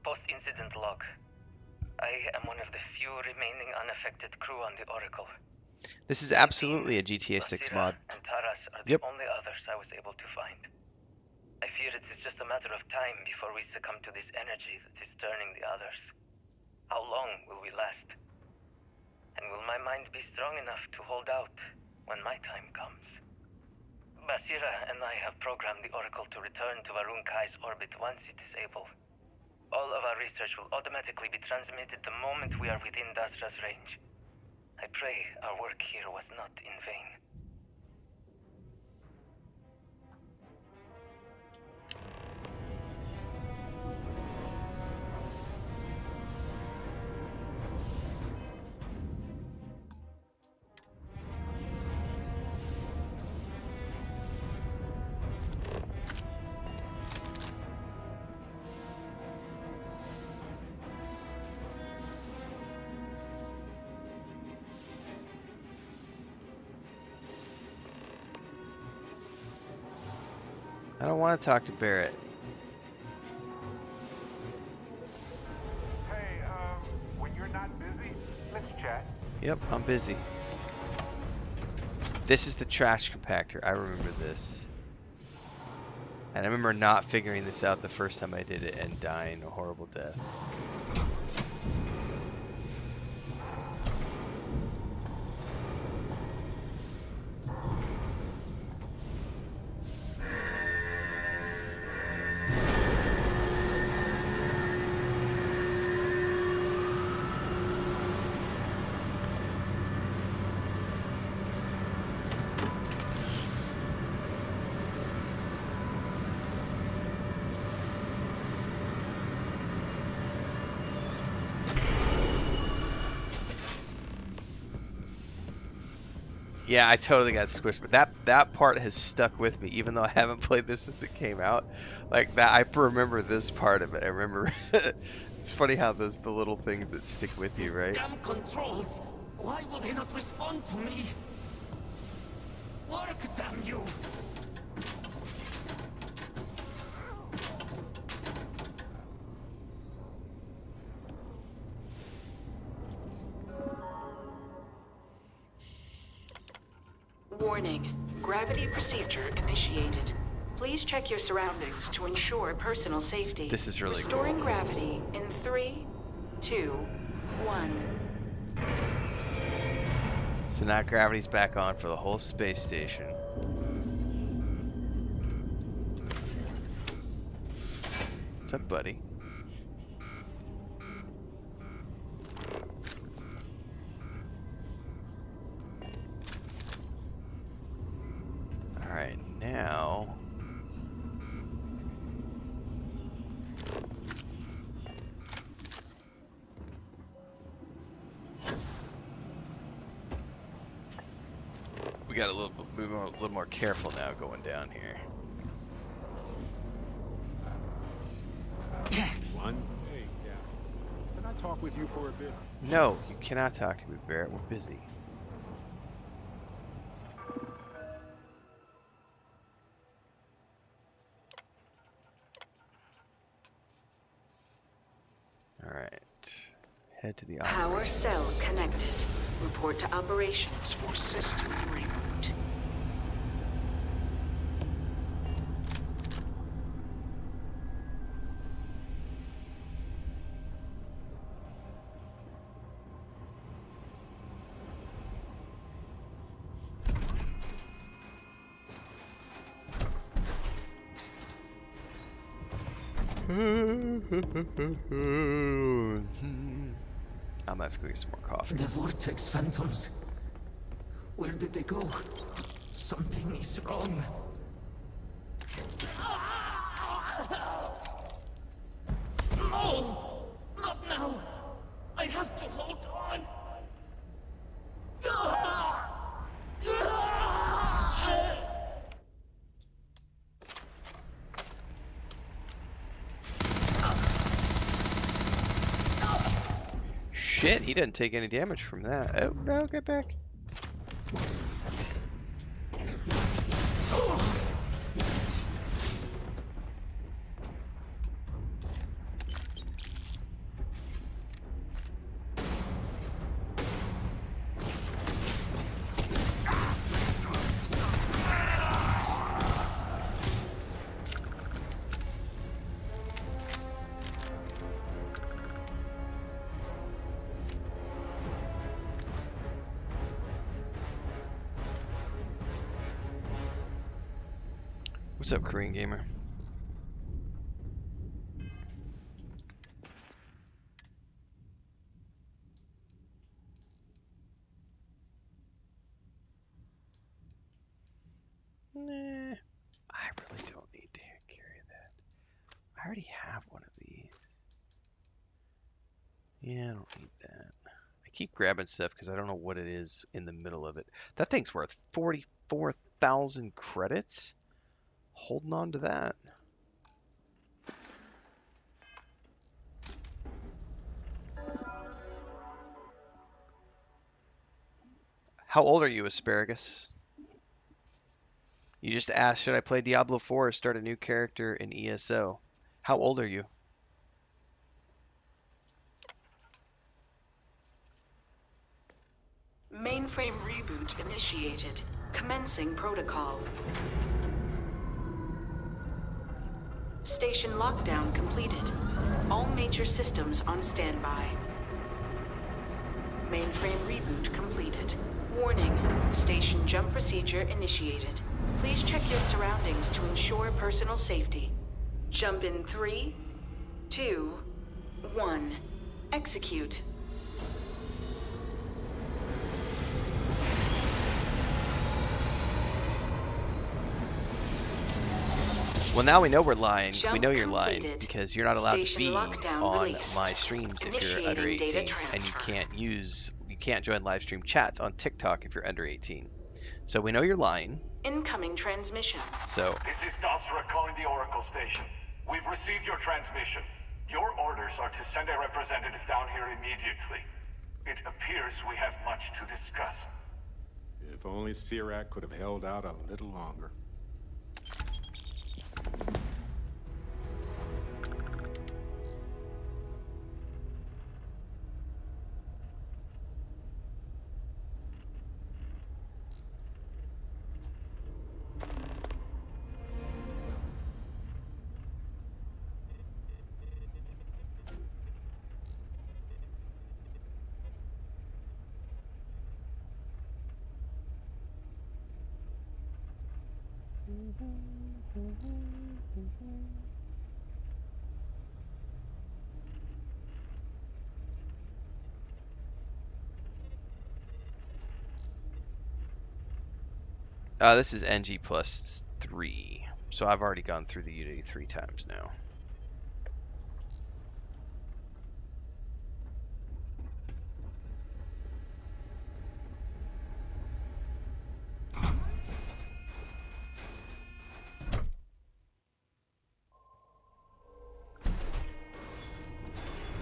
Post-incident log. I am one of the few remaining unaffected crew on the Oracle. This is absolutely a GTA 6 mod. And Taras are the only others I was able to find. I fear it is just a matter of time before we succumb to this energy that is turning the others. How long will we last? And will my mind be strong enough to hold out when my time comes? Basira and I have programmed the Oracle to return to Varun Kai's orbit once it is able. All of our research will automatically be transmitted the moment we are within Dasra's range. I pray our work here was not in vain. I don't want to talk to Barrett. Hey, when you're not busy, let's chat. Yep, I'm busy. This is the trash compactor. I remember this. And I remember not figuring this out the first time I did it and dying a horrible death. Yeah, I totally got squished, but that part has stuck with me, even though I haven't played this since it came out. Like that, I remember this part of it. I remember. It's funny how the little things that stick with you, right? Damn controls! Why will they not respond to me? Work, damn you! Warning. Gravity procedure initiated. Please check your surroundings to ensure personal safety. This is really Restoring cool. gravity in 3, 2, 1. So now gravity's back on for the whole space station. What's up, buddy? Alright, now... we got a little more careful now going down here. One? Hey, yeah. Can I talk with you for a bit? No, you cannot talk to me, Barrett. We're busy. Alright. Head to the Power cell connected. Report to operations for system reboot. I'm gonna have to go get some more coffee. The Vortex Phantoms. Where did they go? Something is wrong. No! Not now! I have to hold on! Shit, he didn't take any damage from that. Oh, no, get back. What's up, Korean gamer? Nah, I really don't need to carry that. I already have one of these. Yeah, I don't need that. I keep grabbing stuff because I don't know what it is in the middle of it. That thing's worth 44,000 credits? Holding on to that. How old are you, Asparagus? You just asked, should I play Diablo 4 or start a new character in ESO? How old are you? Mainframe reboot initiated. Commencing protocol. Station lockdown completed. All major systems on standby. Mainframe reboot completed. Warning. Station jump procedure initiated. Please check your surroundings to ensure personal safety. Jump in 3, 2, 1. Execute. Well, now we know we're lying. Jump we know you're completed. lying because you're not allowed Station to be lockdown on released. my streams if you're under Initiating data 18, and transfer. you can't join live stream chats on TikTok if you're under 18. So we know you're lying. Incoming transmission. So This is Dasra calling the Oracle station. We've received your transmission. Your orders are to send a representative down here immediately. It appears we have much to discuss. If only Sirac could have held out a little longer. This is NG plus 3. So I've already gone through the Unity 3 times now.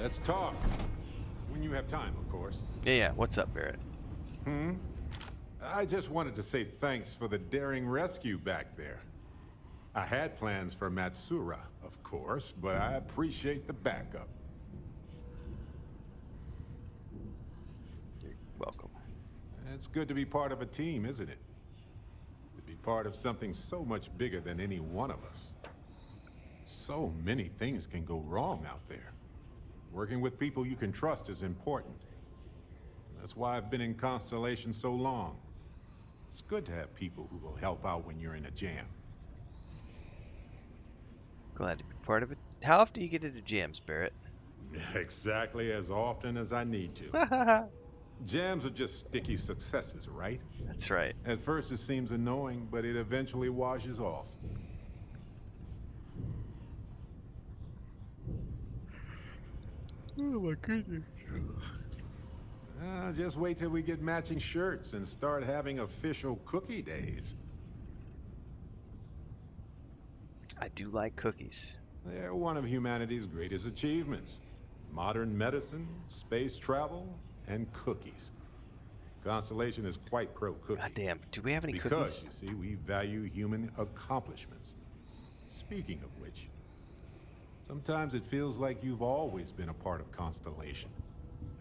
Let's talk. When you have time, of course. Yeah. What's up, Barrett? I just wanted to say thanks for the daring rescue back there. I had plans for Matsura, of course, but I appreciate the backup. You're welcome. It's good to be part of a team, isn't it? To be part of something so much bigger than any one of us. So many things can go wrong out there. Working with people you can trust is important. That's why I've been in Constellation so long. It's good to have people who will help out when you're in a jam. Glad to be part of it. How often do you get into jams, Barrett? Exactly as often as I need to. Jams are just sticky successes, right? That's right. At first it seems annoying, but it eventually washes off. Oh my goodness. Just wait till we get matching shirts and start having official cookie days. I do like cookies. They're one of humanity's greatest achievements. Modern medicine, space travel, and cookies. Constellation is quite pro-cookie. God damn, do we have any because, cookies? you see, we value human accomplishments. Speaking of which, sometimes it feels like you've always been a part of Constellation.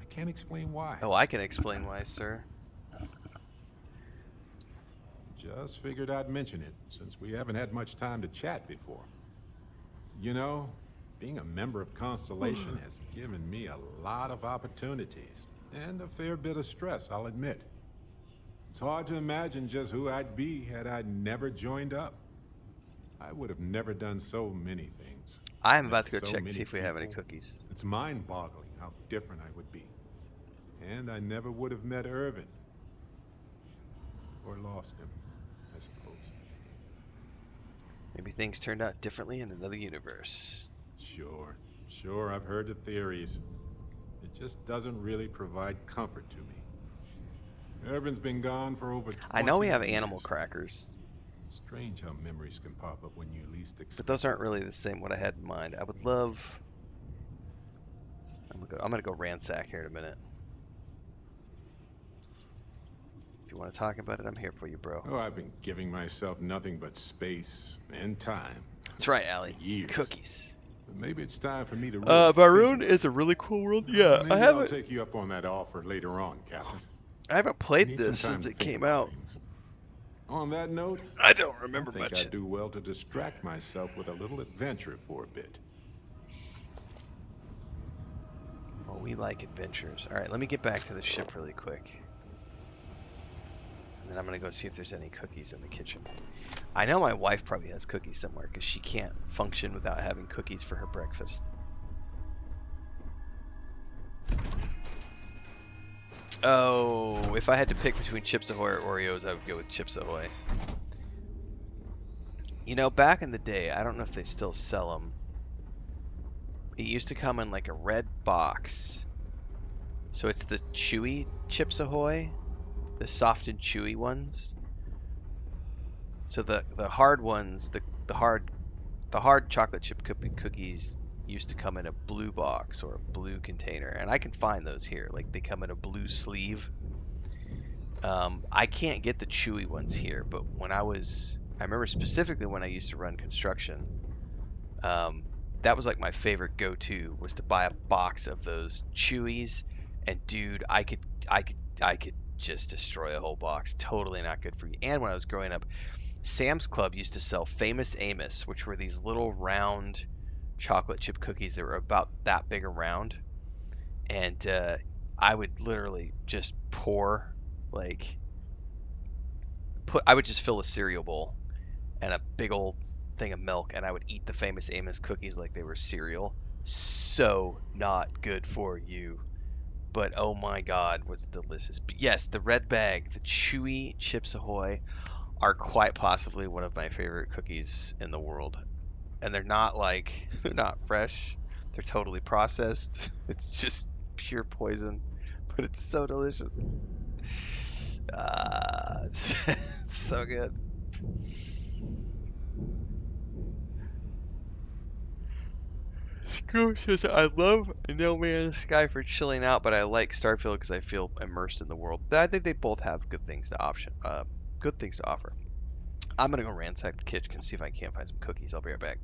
I can't explain why. Oh, I can explain why, sir. Just figured I'd mention it, since we haven't had much time to chat before. You know, being a member of Constellation has given me a lot of opportunities, and a fair bit of stress, I'll admit. It's hard to imagine just who I'd be had I never joined up. I would have never done so many things. I'm about to go So check to many see if we have any people. cookies. It's mind-boggling how different I would be. And I never would have met Irvin. Or lost him, I suppose. Maybe things turned out differently in another universe. Sure, I've heard the theories. It just doesn't really provide comfort to me. Irvin's been gone for over 20 I know we have years. animal crackers, Strange how memories can pop up when you least expect. but those aren't really the same what I had in mind. I would love... I'm gonna go ransack here in a minute. If you want to talk about it, I'm here for you, bro. Oh, I've been giving myself nothing but space and time. That's right, Allie. Years. Cookies. But maybe it's time for me to. Varun is a really cool world. Yeah, Maybe I haven't. I'll take you up on that offer later on, Captain. I haven't played Need some this time since to it think came about out. things. On that note, I don't remember I think much. I'd do well to distract myself with a little adventure for a bit. Well, we like adventures. All right, let me get back to the ship really quick. And then I'm gonna go see if there's any cookies in the kitchen. I know my wife probably has cookies somewhere because she can't function without having cookies for her breakfast. Oh, if I had to pick between Chips Ahoy or Oreos, I would go with Chips Ahoy. You know, back in the day, I don't know if they still sell them. It used to come in like a red box. So it's the chewy Chips Ahoy, the soft and chewy ones. So the hard ones, the hard chocolate chip cookies used to come in a blue box or a blue container, and I can find those here. Like they come in a blue sleeve. I can't get the chewy ones here, but I remember specifically when I used to run construction. That was like my favorite go-to was to buy a box of those chewies, and dude, I could just destroy a whole box. Totally not good for you. And when I was growing up, Sam's Club used to sell Famous Amos, which were these little round chocolate chip cookies that were about that big around, and I would literally just I would just fill a cereal bowl and a big old thing of milk, and I would eat the famous Amos cookies like they were cereal. So not good for you. But oh my god, was it delicious. But yes, the red bag, the chewy Chips Ahoy are quite possibly one of my favorite cookies in the world. And they're not like, they're not fresh. They're totally processed. It's just pure poison, but it's so delicious. It's so good. Screw says, I love No Man's Sky for chilling out, but I like Starfield because I feel immersed in the world. I think they both have good things to offer. I'm gonna go ransack the kitchen and see if I can't find some cookies. I'll be right back.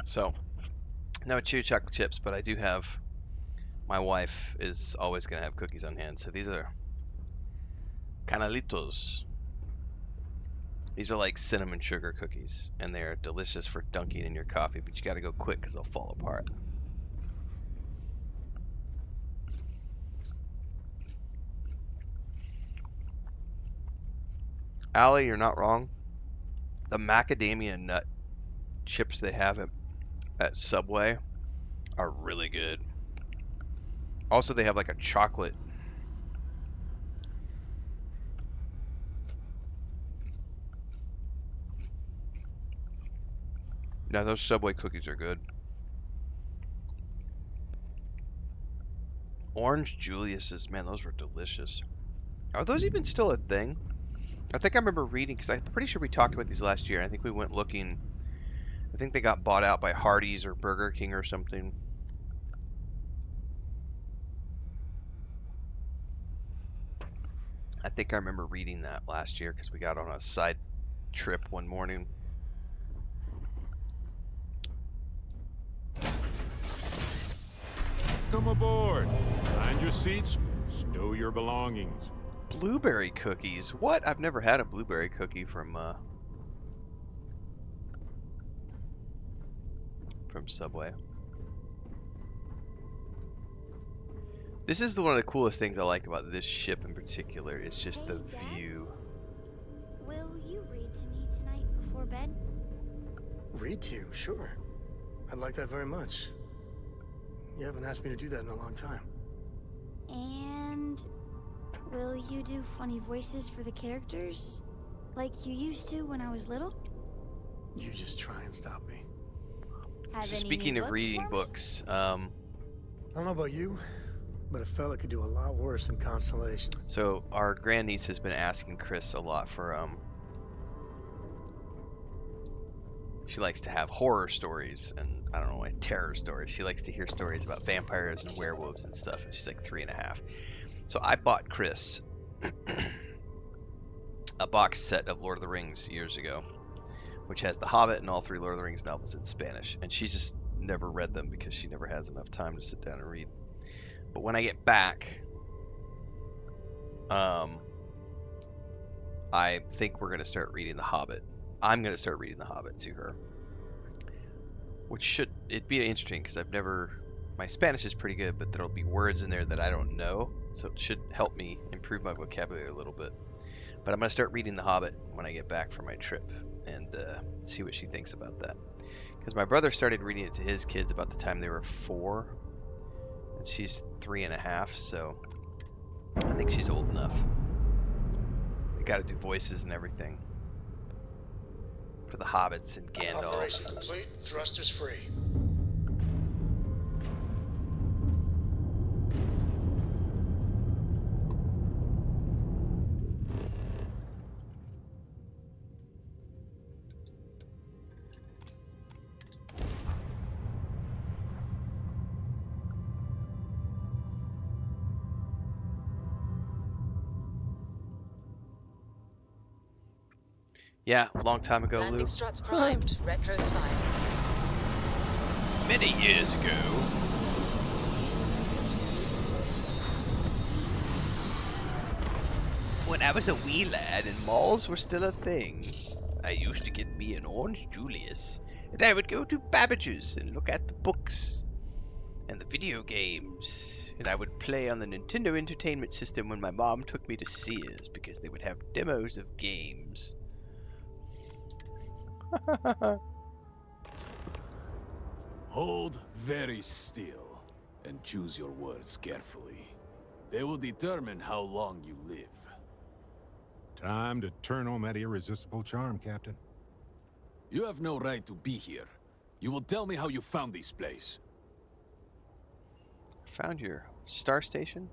So, no chew chocolate chips, but I do have. My wife is always gonna have cookies on hand, so these are canalitos. These are like cinnamon sugar cookies, and they're delicious for dunking in your coffee, but you gotta go quick because they'll fall apart. Allie, you're not wrong. The macadamia nut chips they have at Subway are really good. Also, they have like a chocolate. Now those Subway cookies are good. Orange Julius's, man, those were delicious. Are those even still a thing? I think I remember reading, because I'm pretty sure we talked about these last year. I think we went looking. I think they got bought out by Hardee's or Burger King or something. I think I remember reading that last year because we got on a side trip one morning. Come aboard. Find your seats. Stow your belongings. Blueberry cookies. What? I've never had a blueberry cookie from Subway. This is one of the coolest things I like about this ship in particular. It's just the view. Will you read to me tonight before bed? Read to you? Sure. I'd like that very much. You haven't asked me to do that in a long time. And will you do funny voices for the characters? Like you used to when I was little? You just try and stop me. Speaking of reading books, I don't know about you, but a fella could do a lot worse than Constellation. So our grandniece has been asking Chris a lot for she likes to have horror stories and I don't know, like terror stories. She likes to hear stories about vampires and werewolves and stuff. And she's like 3.5. So I bought Chris a box set of Lord of the Rings years ago, which has The Hobbit and all 3 Lord of the Rings novels in Spanish. And she's just never read them because she never has enough time to sit down and read. But when I get back, I think we're going to start reading The Hobbit. I'm going to start reading The Hobbit to her. Which it'd be interesting because my Spanish is pretty good, but there'll be words in there that I don't know. So it should help me improve my vocabulary a little bit. But I'm going to start reading The Hobbit when I get back from my trip and see what she thinks about that. Because my brother started reading it to his kids about the time they were 4. And she's 3.5, so I think she's old enough. We got to do voices and everything. For the hobbits and Gandalf. Operation complete. Thrusters free. Yeah, a long time ago, Landing Lou. struts primed. Retros fired. Many years ago. When I was a wee lad and malls were still a thing, I used to get me an Orange Julius, and I would go to Babbage's and look at the books and the video games, and I would play on the Nintendo Entertainment System when my mom took me to Sears because they would have demos of games. Hold very still and choose your words carefully. They will determine how long you live. Time to turn on that irresistible charm, Captain. You have no right to be here. You will tell me how you found this place. Found your star station?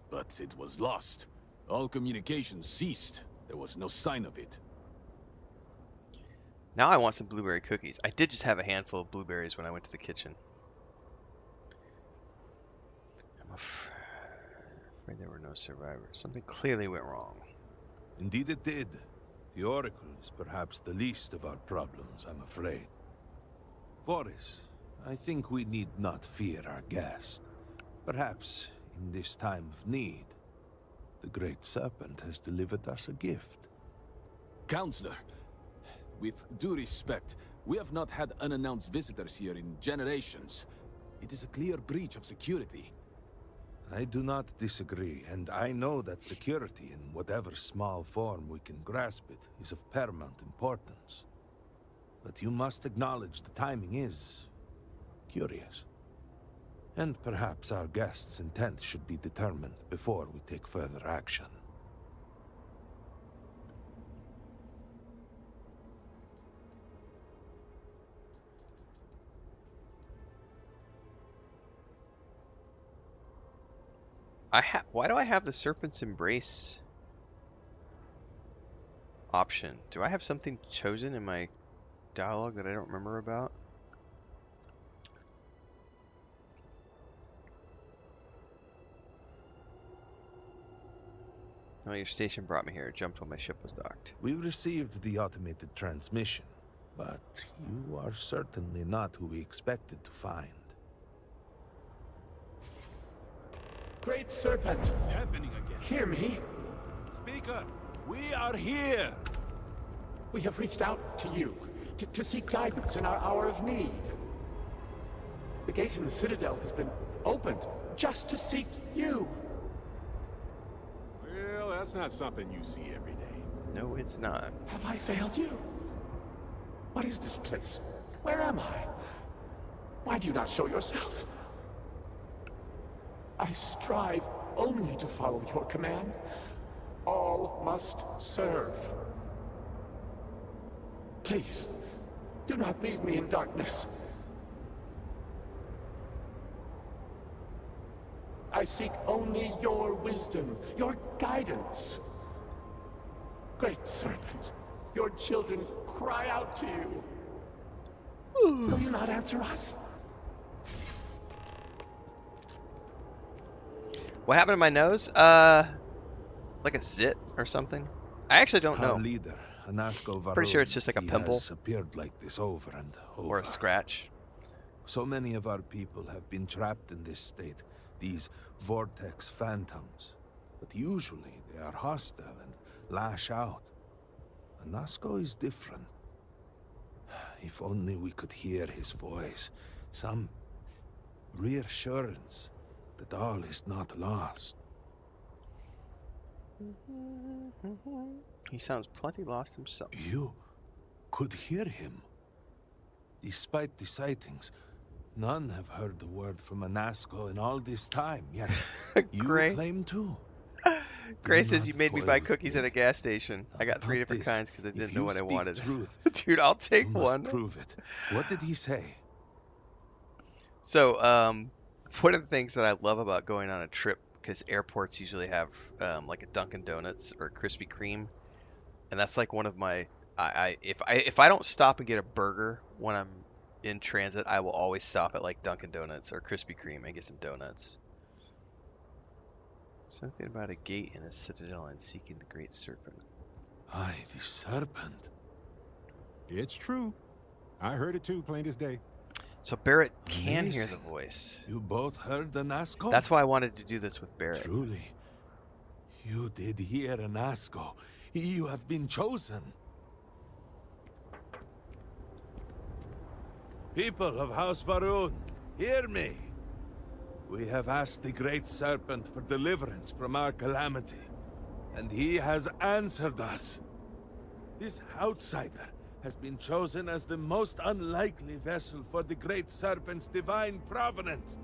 But it was lost. All communication ceased. There was no sign of it. Now I want some blueberry cookies. I did just have a handful of blueberries when I went to the kitchen. I'm afraid there were no survivors. Something clearly went wrong. Indeed it did. The Oracle is perhaps the least of our problems, I'm afraid. Voris, I think we need not fear our guest. Perhaps, in this time of need, the Great Serpent has delivered us a gift. Counselor, with due respect, we have not had unannounced visitors here in generations. It is a clear breach of security. I do not disagree, and I know that security, in whatever small form we can grasp it, is of paramount importance. But you must acknowledge the timing is curious. And perhaps our guest's intent should be determined before we take further action. Why do I have the Serpent's Embrace option? Do I have something chosen in my dialogue that I don't remember about? Oh, your station brought me here. It jumped when my ship was docked. We received the automated transmission, but you are certainly not who we expected to find. Great Serpent! What's happening again? Hear me? Speaker, we are here! We have reached out to you to seek guidance in our hour of need. The gate in the Citadel has been opened just to seek you. Well, that's not something you see every day. No, it's not. Have I failed you? What is this place? Where am I? Why do you not show yourself? I strive only to follow your command. All must serve. Please, do not leave me in darkness. I seek only your wisdom, your guidance. Great Serpent, your children cry out to you. Will you not answer us? What happened to my nose? Like a zit or something? I actually don't know. Our leader, Anasco Varun, Pretty sure it's just like a pimple. has appeared like this over and over. Or a scratch. So many of our people have been trapped in this state, these vortex phantoms. But usually they are hostile and lash out. Anasco is different. If only we could hear his voice, some reassurance that all is not lost. He sounds plenty lost himself. You could hear him. Despite the sightings, none have heard the word from Anasco in all this time, yet you claim to. Gray says you made me buy cookies at a gas station. I got 3 different kinds because I didn't know what I wanted. Dude, I'll take one. Prove it. What did he say? So, one of the things that I love about going on a trip, because airports usually have like a Dunkin' Donuts or a Krispy Kreme, and that's like one of my. If I don't stop and get a burger when I'm in transit, I will always stop at like Dunkin' Donuts or Krispy Kreme and get some donuts. Something about a gate in a citadel and seeking the Great Serpent. Aye, the serpent. It's true. I heard it too, plain as day. So Barrett can hear the voice. You both heard Anasco? That's why I wanted to do this with Barrett. Truly. You did hear Anasco. You have been chosen. People of House Varun, hear me. We have asked the Great Serpent for deliverance from our calamity, and he has answered us. This outsider has been chosen as the most unlikely vessel for the Great Serpent's divine providence,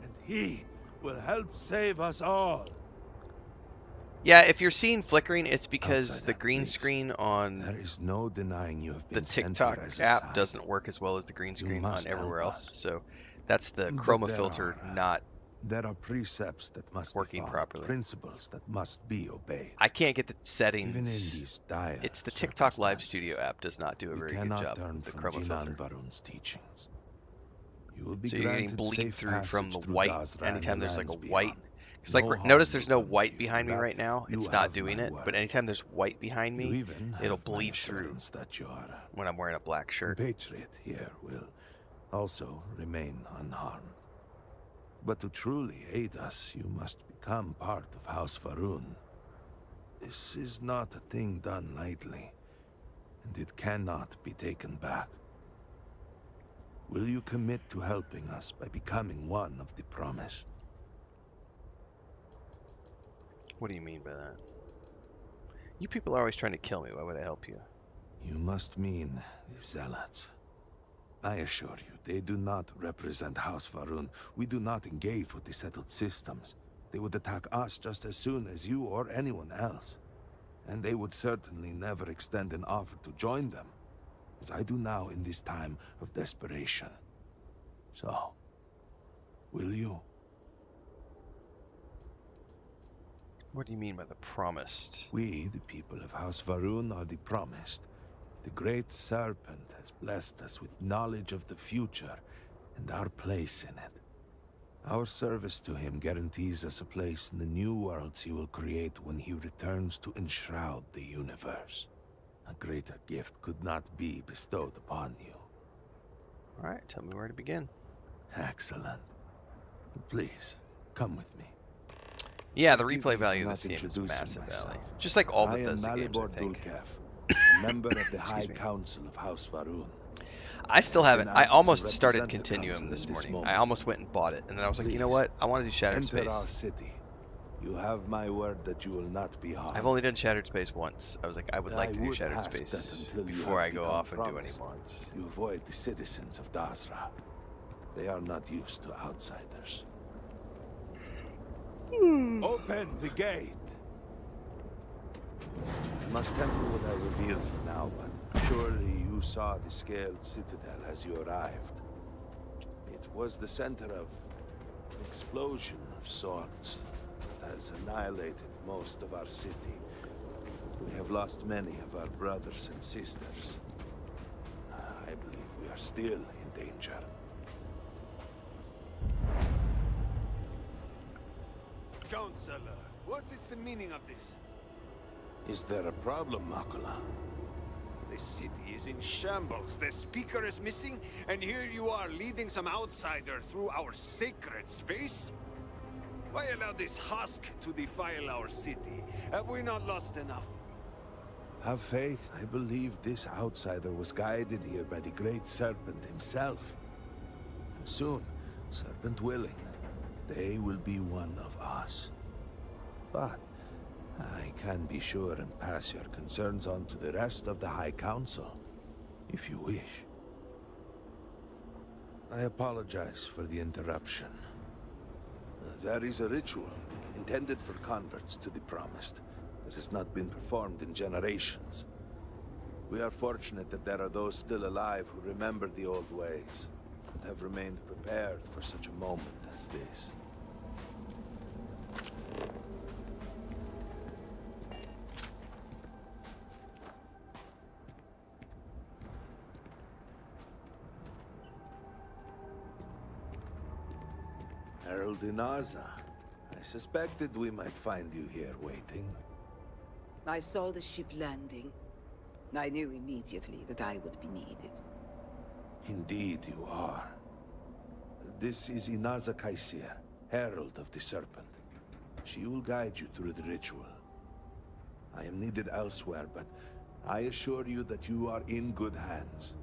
and he will help save us all. Yeah, if you're seeing flickering, it's because the green screen on there is no denying you have been the TikTok app doesn't work as well as the green screen on everywhere else. So that's the chroma filter not there are precepts that must working be followed, properly. Principles that must be obeyed. I can't get the settings. Even in these dire it's the TikTok Live Studio app does not do a very good job with the chroma filter. Varun's teachings. You will be so you're getting granted bleed safe through from the passage through white Dazra anytime and the there's like a lands white. beyond. It's No like harm notice there's will no come white to behind me you. right now. You It's not have doing my it, word. but anytime there's white behind You me, even it'll have my bleed through assurance that your when I'm wearing a black shirt. compatriot here will also remain unharmed. But to truly aid us, you must become part of House Varun. This is not a thing done lightly, and it cannot be taken back. Will you commit to helping us by becoming one of the promised? What do you mean by that? You people are always trying to kill me. Why would I help you? You must mean the Zealots. I assure you, they do not represent House Varun. We do not engage with the settled systems. They would attack us just as soon as you or anyone else. And they would certainly never extend an offer to join them, as I do now in this time of desperation. So, will you? What do you mean by the promised? We, the people of House Varun, are the promised. The Great Serpent has blessed us with knowledge of the future and our place in it. Our service to him guarantees us a place in the new worlds he will create when he returns to enshroud the universe. A greater gift could not be bestowed upon you. All right, tell me where to begin. Excellent. Please, come with me. Yeah, the replay value of this game is massive, Valley. Just like all Bethesda games, I think. A member of the High Council of House Varun. I still haven't. I almost started Continuum this morning. I almost went and bought it, and then I was like, you know what? I want to do Shattered Space. Enter our city. You have my word that you will not be harmed. I've only done Shattered Space once. I was like, I would like to do Shattered Space before I go off and do any mods. You avoid the citizens of Dasra. They are not used to outsiders. Open the gate! I must tell you what I revealed for now, but surely you saw the scaled citadel as you arrived. It was the center of an explosion of sorts that has annihilated most of our city. We have lost many of our brothers and sisters. I believe we are still in danger. Counselor, what is the meaning of this? Is there a problem, Makula? The city is in shambles. The speaker is missing, and here you are leading some outsider through our sacred space? Why allow this husk to defile our city? Have we not lost enough? Have faith. I believe this outsider was guided here by the Great Serpent himself. And soon, Serpent willing, they will be one of us. But I can be sure and pass your concerns on to the rest of the High Council, if you wish. I apologize for the interruption. There is a ritual intended for converts to the Promised that has not been performed in generations. We are fortunate that there are those still alive who remember the old ways and have remained prepared for such a moment as this. Herald Inaza, I suspected we might find you here waiting. I saw the ship landing. I knew immediately that I would be needed. Indeed you are. This is Inaza Kaisir, Herald of the Serpent. She will guide you through the ritual. I am needed elsewhere, but I assure you that you are in good hands.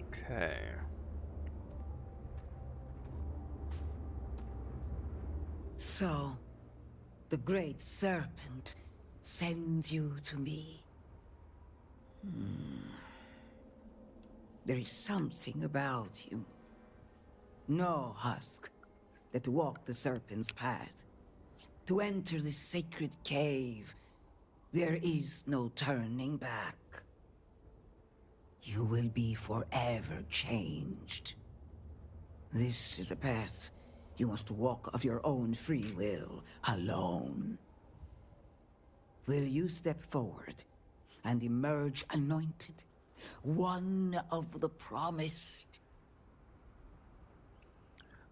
Okay. So, the Great Serpent sends you to me. There is something about you. No husk that walk the Serpent's path. To enter the sacred cave, there is no turning back. You will be forever changed. This is a path you must walk of your own free will, alone. Will you step forward and emerge anointed, one of the promised?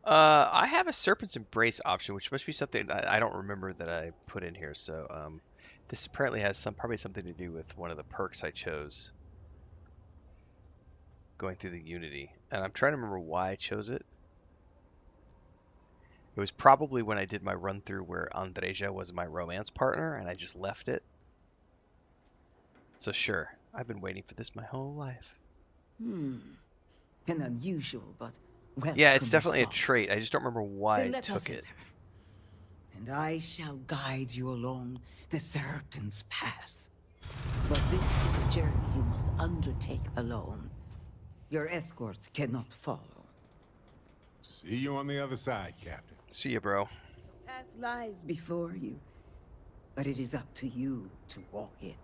I have a Serpent's Embrace option, which must be something I don't remember that I put in here. So this apparently has probably something to do with one of the perks I chose going through the Unity. And I'm trying to remember why I chose it. It was probably when I did my run through where Andreja was my romance partner and I just left it. So sure, I've been waiting for this my whole life. An unusual, but well. Yeah, it's definitely a trait. I just don't remember why I took it. and I shall guide you along the serpent's path. But this is a journey you must undertake alone. Your escort cannot follow. See you on the other side, Captain. See you, bro. Path lies before you, but it is up to you to walk it.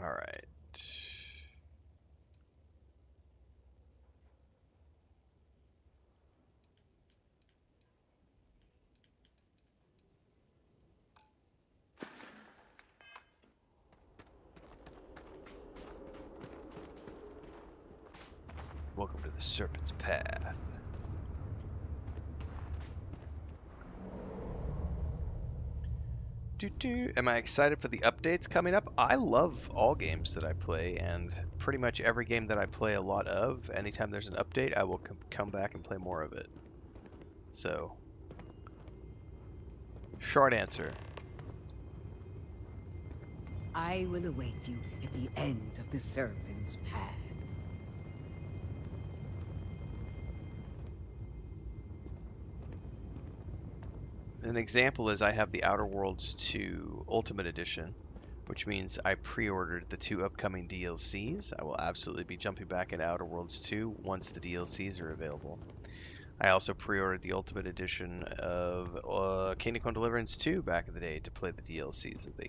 All right. Welcome to the Serpent's Path. Am I excited for the updates coming up? I love all games that I play, and pretty much every game that I play a lot of, anytime there's an update, I will come back and play more of it. So, short answer. I will await you at the end of the Serpent's Path. An example is I have the Outer Worlds 2 Ultimate Edition, which means I pre-ordered the 2 upcoming DLCs. I will absolutely be jumping back into Outer Worlds 2 once the DLCs are available. I also pre-ordered the Ultimate Edition of Kingdom Come Deliverance 2 back in the day to play the DLCs as they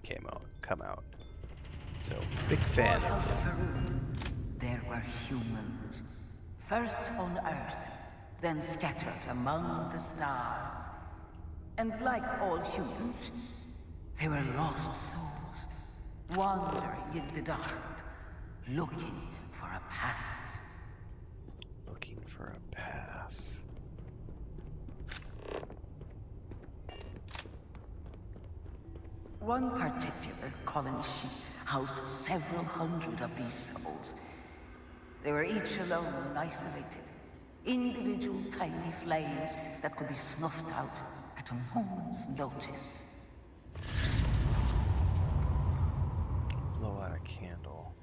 come out. So, big fan of them. There were humans, first on Earth, then scattered among the stars. And like all humans, they were lost souls, wandering in the dark, looking for a path. Looking for a path. One particular colony ship housed several hundred of these souls. They were each alone and isolated, individual tiny flames that could be snuffed out at a moment's notice. Blow out a candle.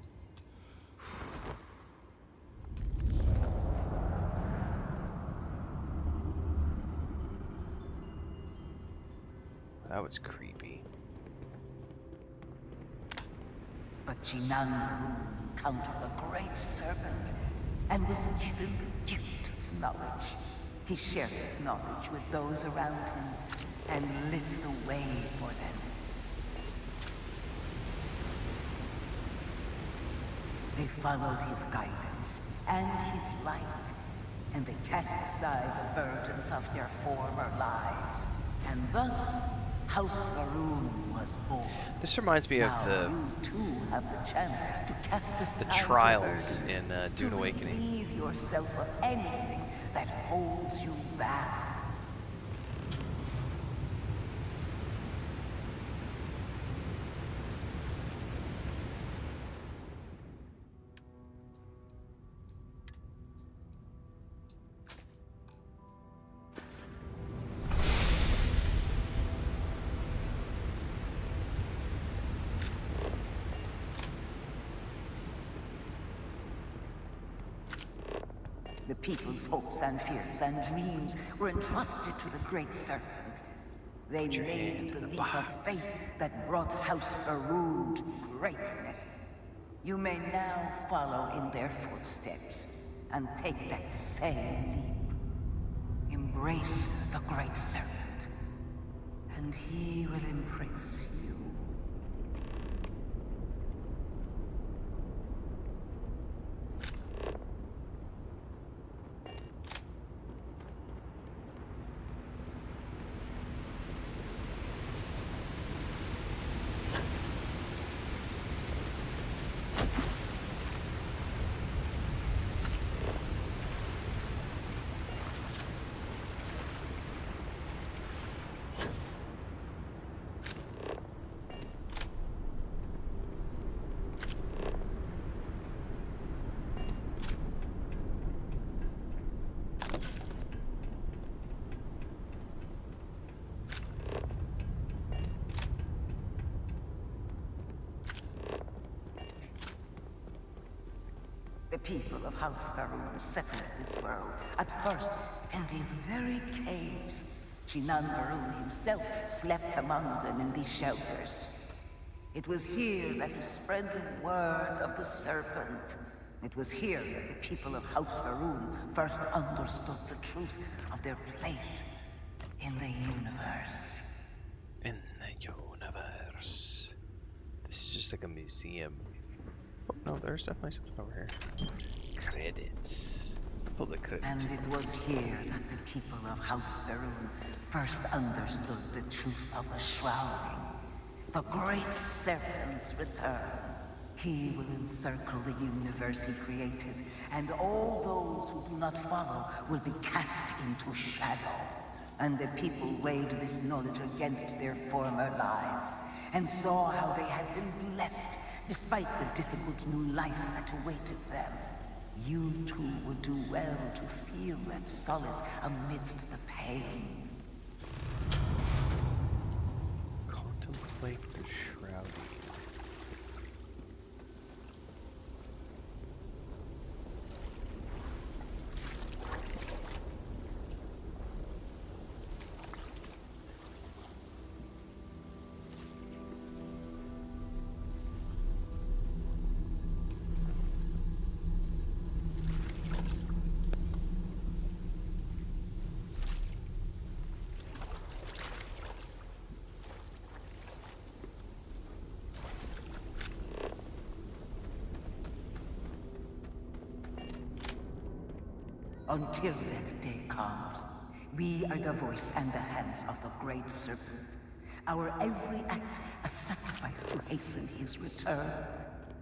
That was creepy. But Jinan encountered the great serpent and was given the gift of knowledge. He shared his knowledge with those around him and lit the way for them. They followed his guidance and his light, and they cast aside the burdens of their former lives. And thus, House Varun was born. This reminds me of Now you too have the chance to cast aside the trials in Dune Awakening. To relieve yourself of anything that holds you back. The people's hopes and fears and dreams were entrusted to the great serpent. They made the leap of faith that brought House Varun to greatness. You may now follow in their footsteps and take that same leap. Embrace the great serpent, and he will embrace you. The people of House Varun settled this world, at first in these very caves. Shinan Varun himself slept among them in these shelters. It was here that he spread the word of the serpent. It was here that the people of House Varun first understood the truth of their place in the universe. In the universe. This is just like a museum. Oh, no, there's definitely something over here. Credits. Pull the credits. And it was here that the people of House Varun first understood the truth of the shrouding. The great serpent's return. He will encircle the universe he created, and all those who do not follow will be cast into shadow. And the people weighed this knowledge against their former lives, and saw how they had been blessed despite the difficult new life that awaited them. You too would do well to feel that solace amidst the pain. Contemplate the shrouding. Until that day comes, we are the voice and the hands of the great serpent. Our every act a sacrifice to hasten his return.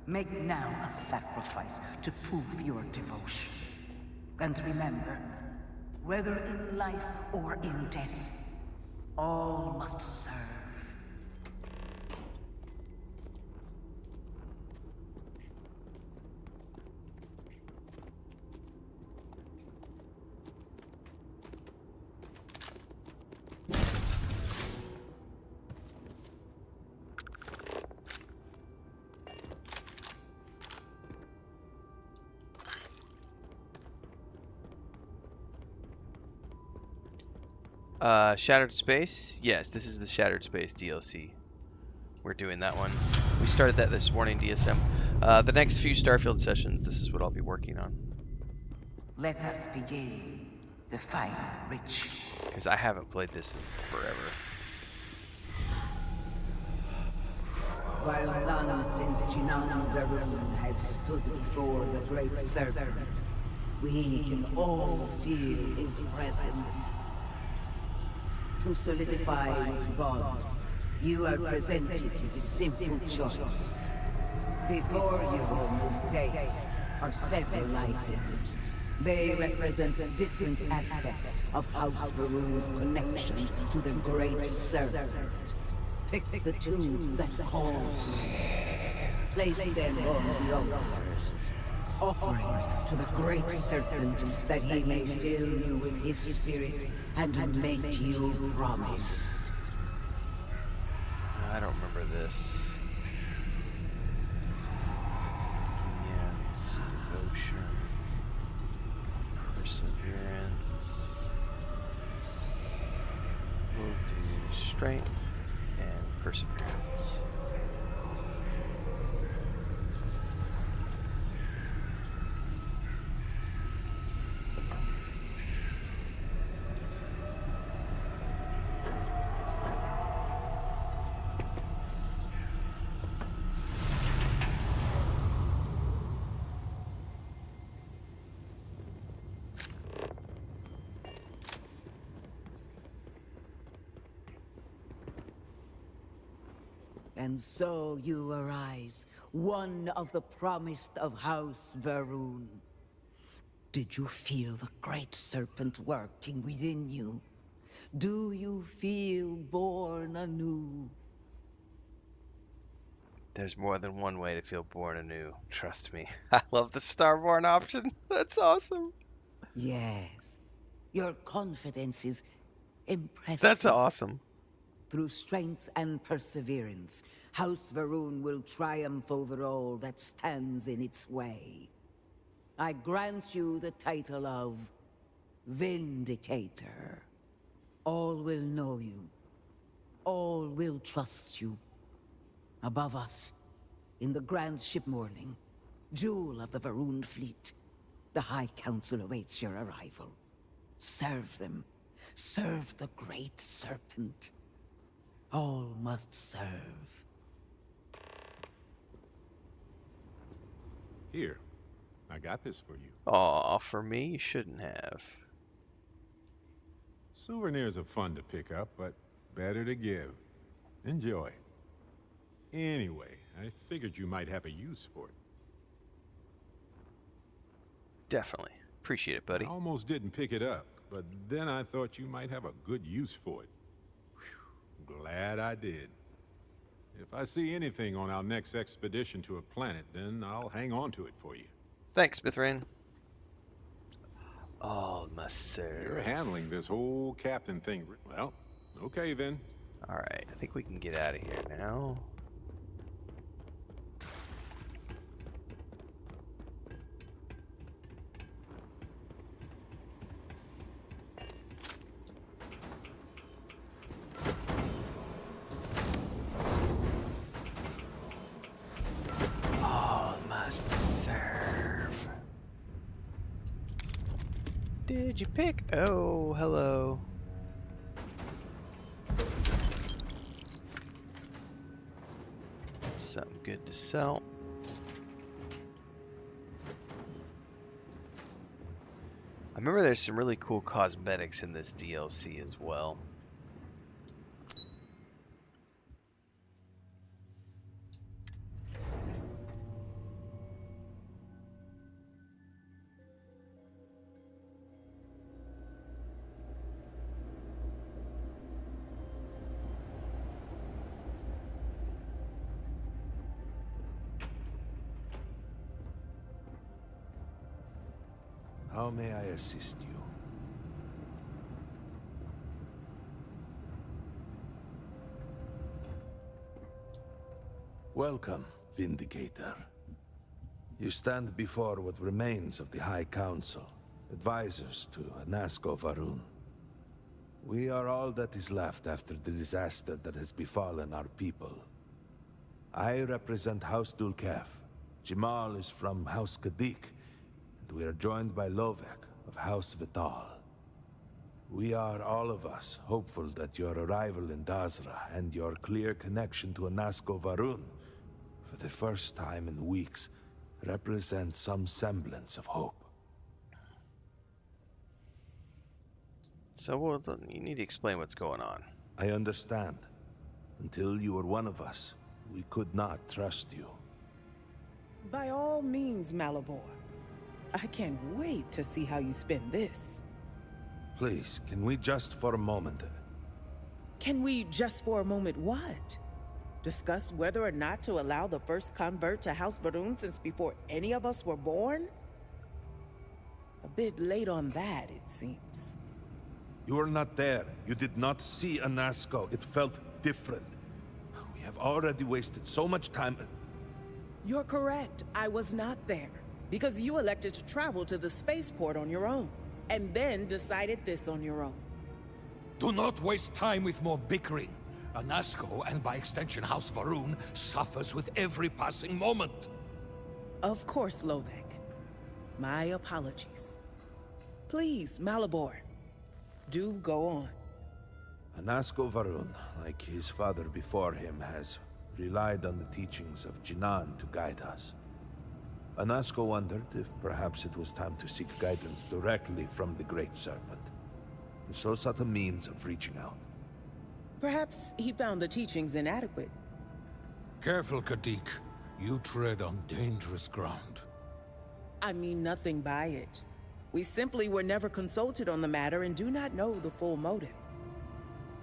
Make now a sacrifice to prove your devotion. And remember, whether in life or in death, all must serve. Shattered Space? Yes, this is the Shattered Space DLC. We're doing that one. We started that this morning, DSM. The next few Starfield sessions, this is what I'll be working on. Let us begin the final ritual. Because I haven't played this in forever. While none since Jinan Varun have stood before the great serpent, we can all feel his presence. To solidify this bond, you are presented with a simple choice. Before you on this dais are several items. They represent different aspects of House Varun's connection to the great serpent. Pick the two that call to you. Place them on the altars. Offerings to the great serpent that he may fill you with his spirit and make you promise. I don't remember this. Yes, devotion, perseverance. We'll do strength and perseverance. And so you arise, one of the promised of House Varun. Did you feel the great serpent working within you? Do you feel born anew? There's more than one way to feel born anew. Trust me. I love the Starborn option. That's awesome. Yes. Your confidence is impressive. That's awesome. Through strength and perseverance, House Varun will triumph over all that stands in its way. I grant you the title of Vindicator. All will know you. All will trust you. Above us, in the grand ship morning, jewel of the Varun fleet, the High Council awaits your arrival. Serve them. Serve the Great Serpent. All must serve. Here, I got this for you. Aw, for me, you shouldn't have. Souvenirs are fun to pick up, but better to give. Enjoy. Anyway, I figured you might have a use for it. Definitely. Appreciate it, buddy. I almost didn't pick it up, but then I thought you might have a good use for it. Whew, glad I did. If I see anything on our next expedition to a planet, then I'll hang on to it for you. Thanks, Mithrin. All must serve. You're handling this whole captain thing. Well, okay then. Alright, I think we can get out of here now. All must serve. Did you pick? Oh, hello. Something good to sell. I remember there's some really cool cosmetics in this DLC as well. How may I assist you? Welcome, Vindicator. You stand before what remains of the High Council, advisors to Anasco Varun. We are all that is left after the disaster that has befallen our people. I represent House Dulkef. Jamal is from House Kadik, and we are joined by Lovek of House Vital. We are, all of us, hopeful that your arrival in Dazra and your clear connection to Anasco Varun, for the first time in weeks, represent some semblance of hope. So, well, you need to explain what's going on. I understand. Until you were one of us, we could not trust you. By all means, Malabor. I can't wait to see how you spend this. Please, can we just for a moment... Can we just for a moment what? Discuss whether or not to allow the first convert to House Varun since before any of us were born? A bit late on that, it seems. You were not there. You did not see Anasco. It felt different. We have already wasted so much time... You're correct. I was not there. Because you elected to travel to the spaceport on your own. And then decided this on your own. Do not waste time with more bickering. Anasco, and by extension House Varun, suffers with every passing moment. Of course, Lovek. My apologies. Please, Malabor. Do go on. Anasco Varun, like his father before him, has relied on the teachings of Jinan to guide us. Anasco wondered if perhaps it was time to seek guidance directly from the Great Serpent, and so sought a means of reaching out. Perhaps he found the teachings inadequate. Careful, Kadik. You tread on dangerous ground. I mean nothing by it. We simply were never consulted on the matter and do not know the full motive.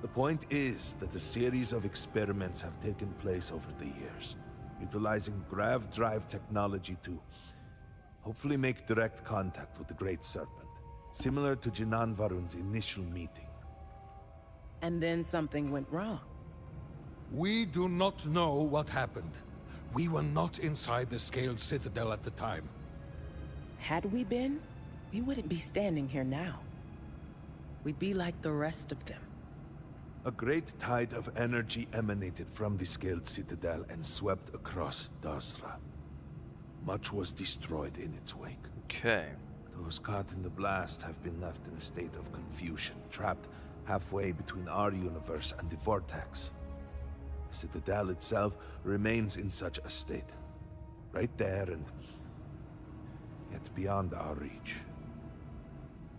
The point is that a series of experiments have taken place over the years, utilizing grav drive technology to hopefully make direct contact with the Great Serpent, similar to Jinan Varun's initial meeting. And then something went wrong. We do not know what happened. We were not inside the Scaled Citadel at the time. Had we been, we wouldn't be standing here now. We'd be like the rest of them. A great tide of energy emanated from the scaled citadel and swept across Dasra. Much was destroyed in its wake. Okay. Those caught in the blast have been left in a state of confusion, trapped halfway between our universe and the vortex. The citadel itself remains in such a state. Right there and yet beyond our reach.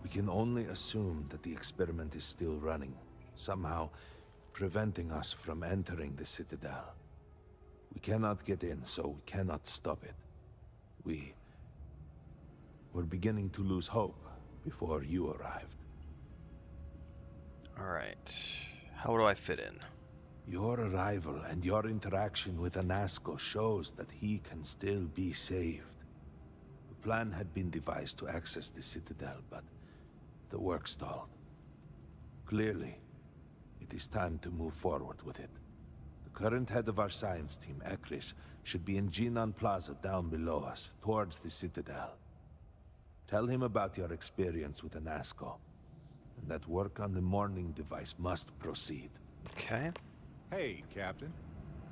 We can only assume that the experiment is still running, somehow preventing us from entering the citadel. We cannot get in, so we cannot stop it. We're beginning to lose hope before you arrived. Alright. How do I fit in? Your arrival and your interaction with Anasco shows that he can still be saved. The plan had been devised to access the Citadel, but the work stalled. Clearly, it is time to move forward with it. The current head of our science team, Ekris, should be in Jinan Plaza down below us, towards the Citadel. Tell him about your experience with Anasco, and that work on the morning device must proceed. Okay. Hey, Captain.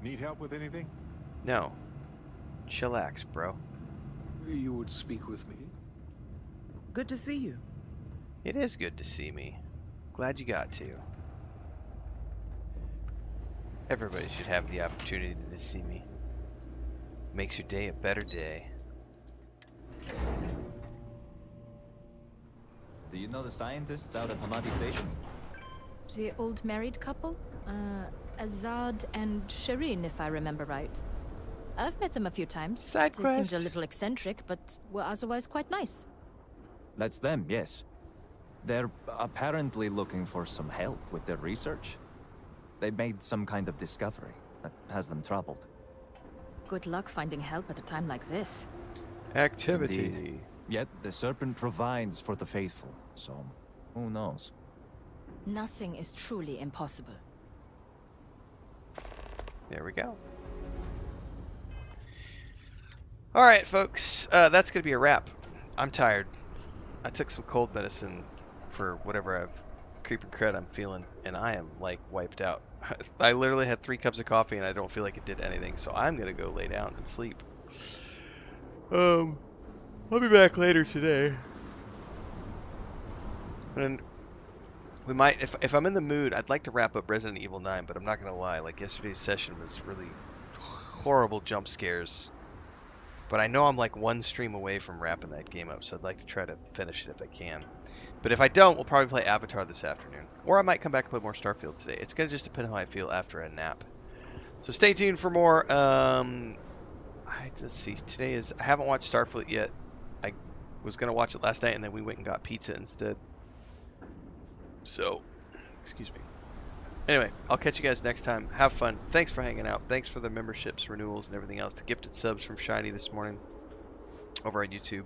Need help with anything? No. Chillax, bro. You would speak with me? Good to see you. It is good to see me. Glad you got to. Everybody should have the opportunity to see me. Makes your day a better day. Do you know the scientists out at Hamadi Station? The old married couple? Azad and Shireen, if I remember right. I've met them a few times. Side They quest. seemed a little eccentric, but were otherwise quite nice. That's them, yes. They're apparently looking for some help with their research. They made some kind of discovery that has them troubled. Good luck finding help at a time like this. Activity. Indeed. Yet the Serpent provides for the faithful, so who knows? Nothing is truly impossible. There we go. Alright, folks. That's going to be a wrap. I'm tired. I took some cold medicine for whatever creeping crud I'm feeling, and I am, like, wiped out. I literally had 3 cups of coffee, and I don't feel like it did anything, so I'm going to go lay down and sleep. I'll be back later today. And we might, if I'm in the mood, I'd like to wrap up Resident Evil 9, but I'm not going to lie. Like, yesterday's session was really horrible jump scares. But I know I'm like one stream away from wrapping that game up, so I'd like to try to finish it if I can. But if I don't, we'll probably play Avatar this afternoon. Or I might come back and play more Starfield today. It's going to just depend on how I feel after a nap. So stay tuned for more. Let's see. Today is... I haven't watched Starfield yet. I was going to watch it last night, and then we went and got pizza instead. So, excuse me. Anyway, I'll catch you guys next time. Have fun. Thanks for hanging out. Thanks for the memberships, renewals, and everything else. The gifted subs from Shiny this morning over on YouTube.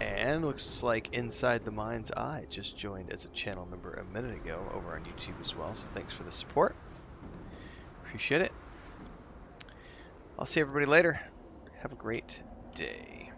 And looks like Inside the Mind's Eye just joined as a channel member a minute ago over on YouTube as well. So thanks for the support. Appreciate it. I'll see everybody later. Have a great day.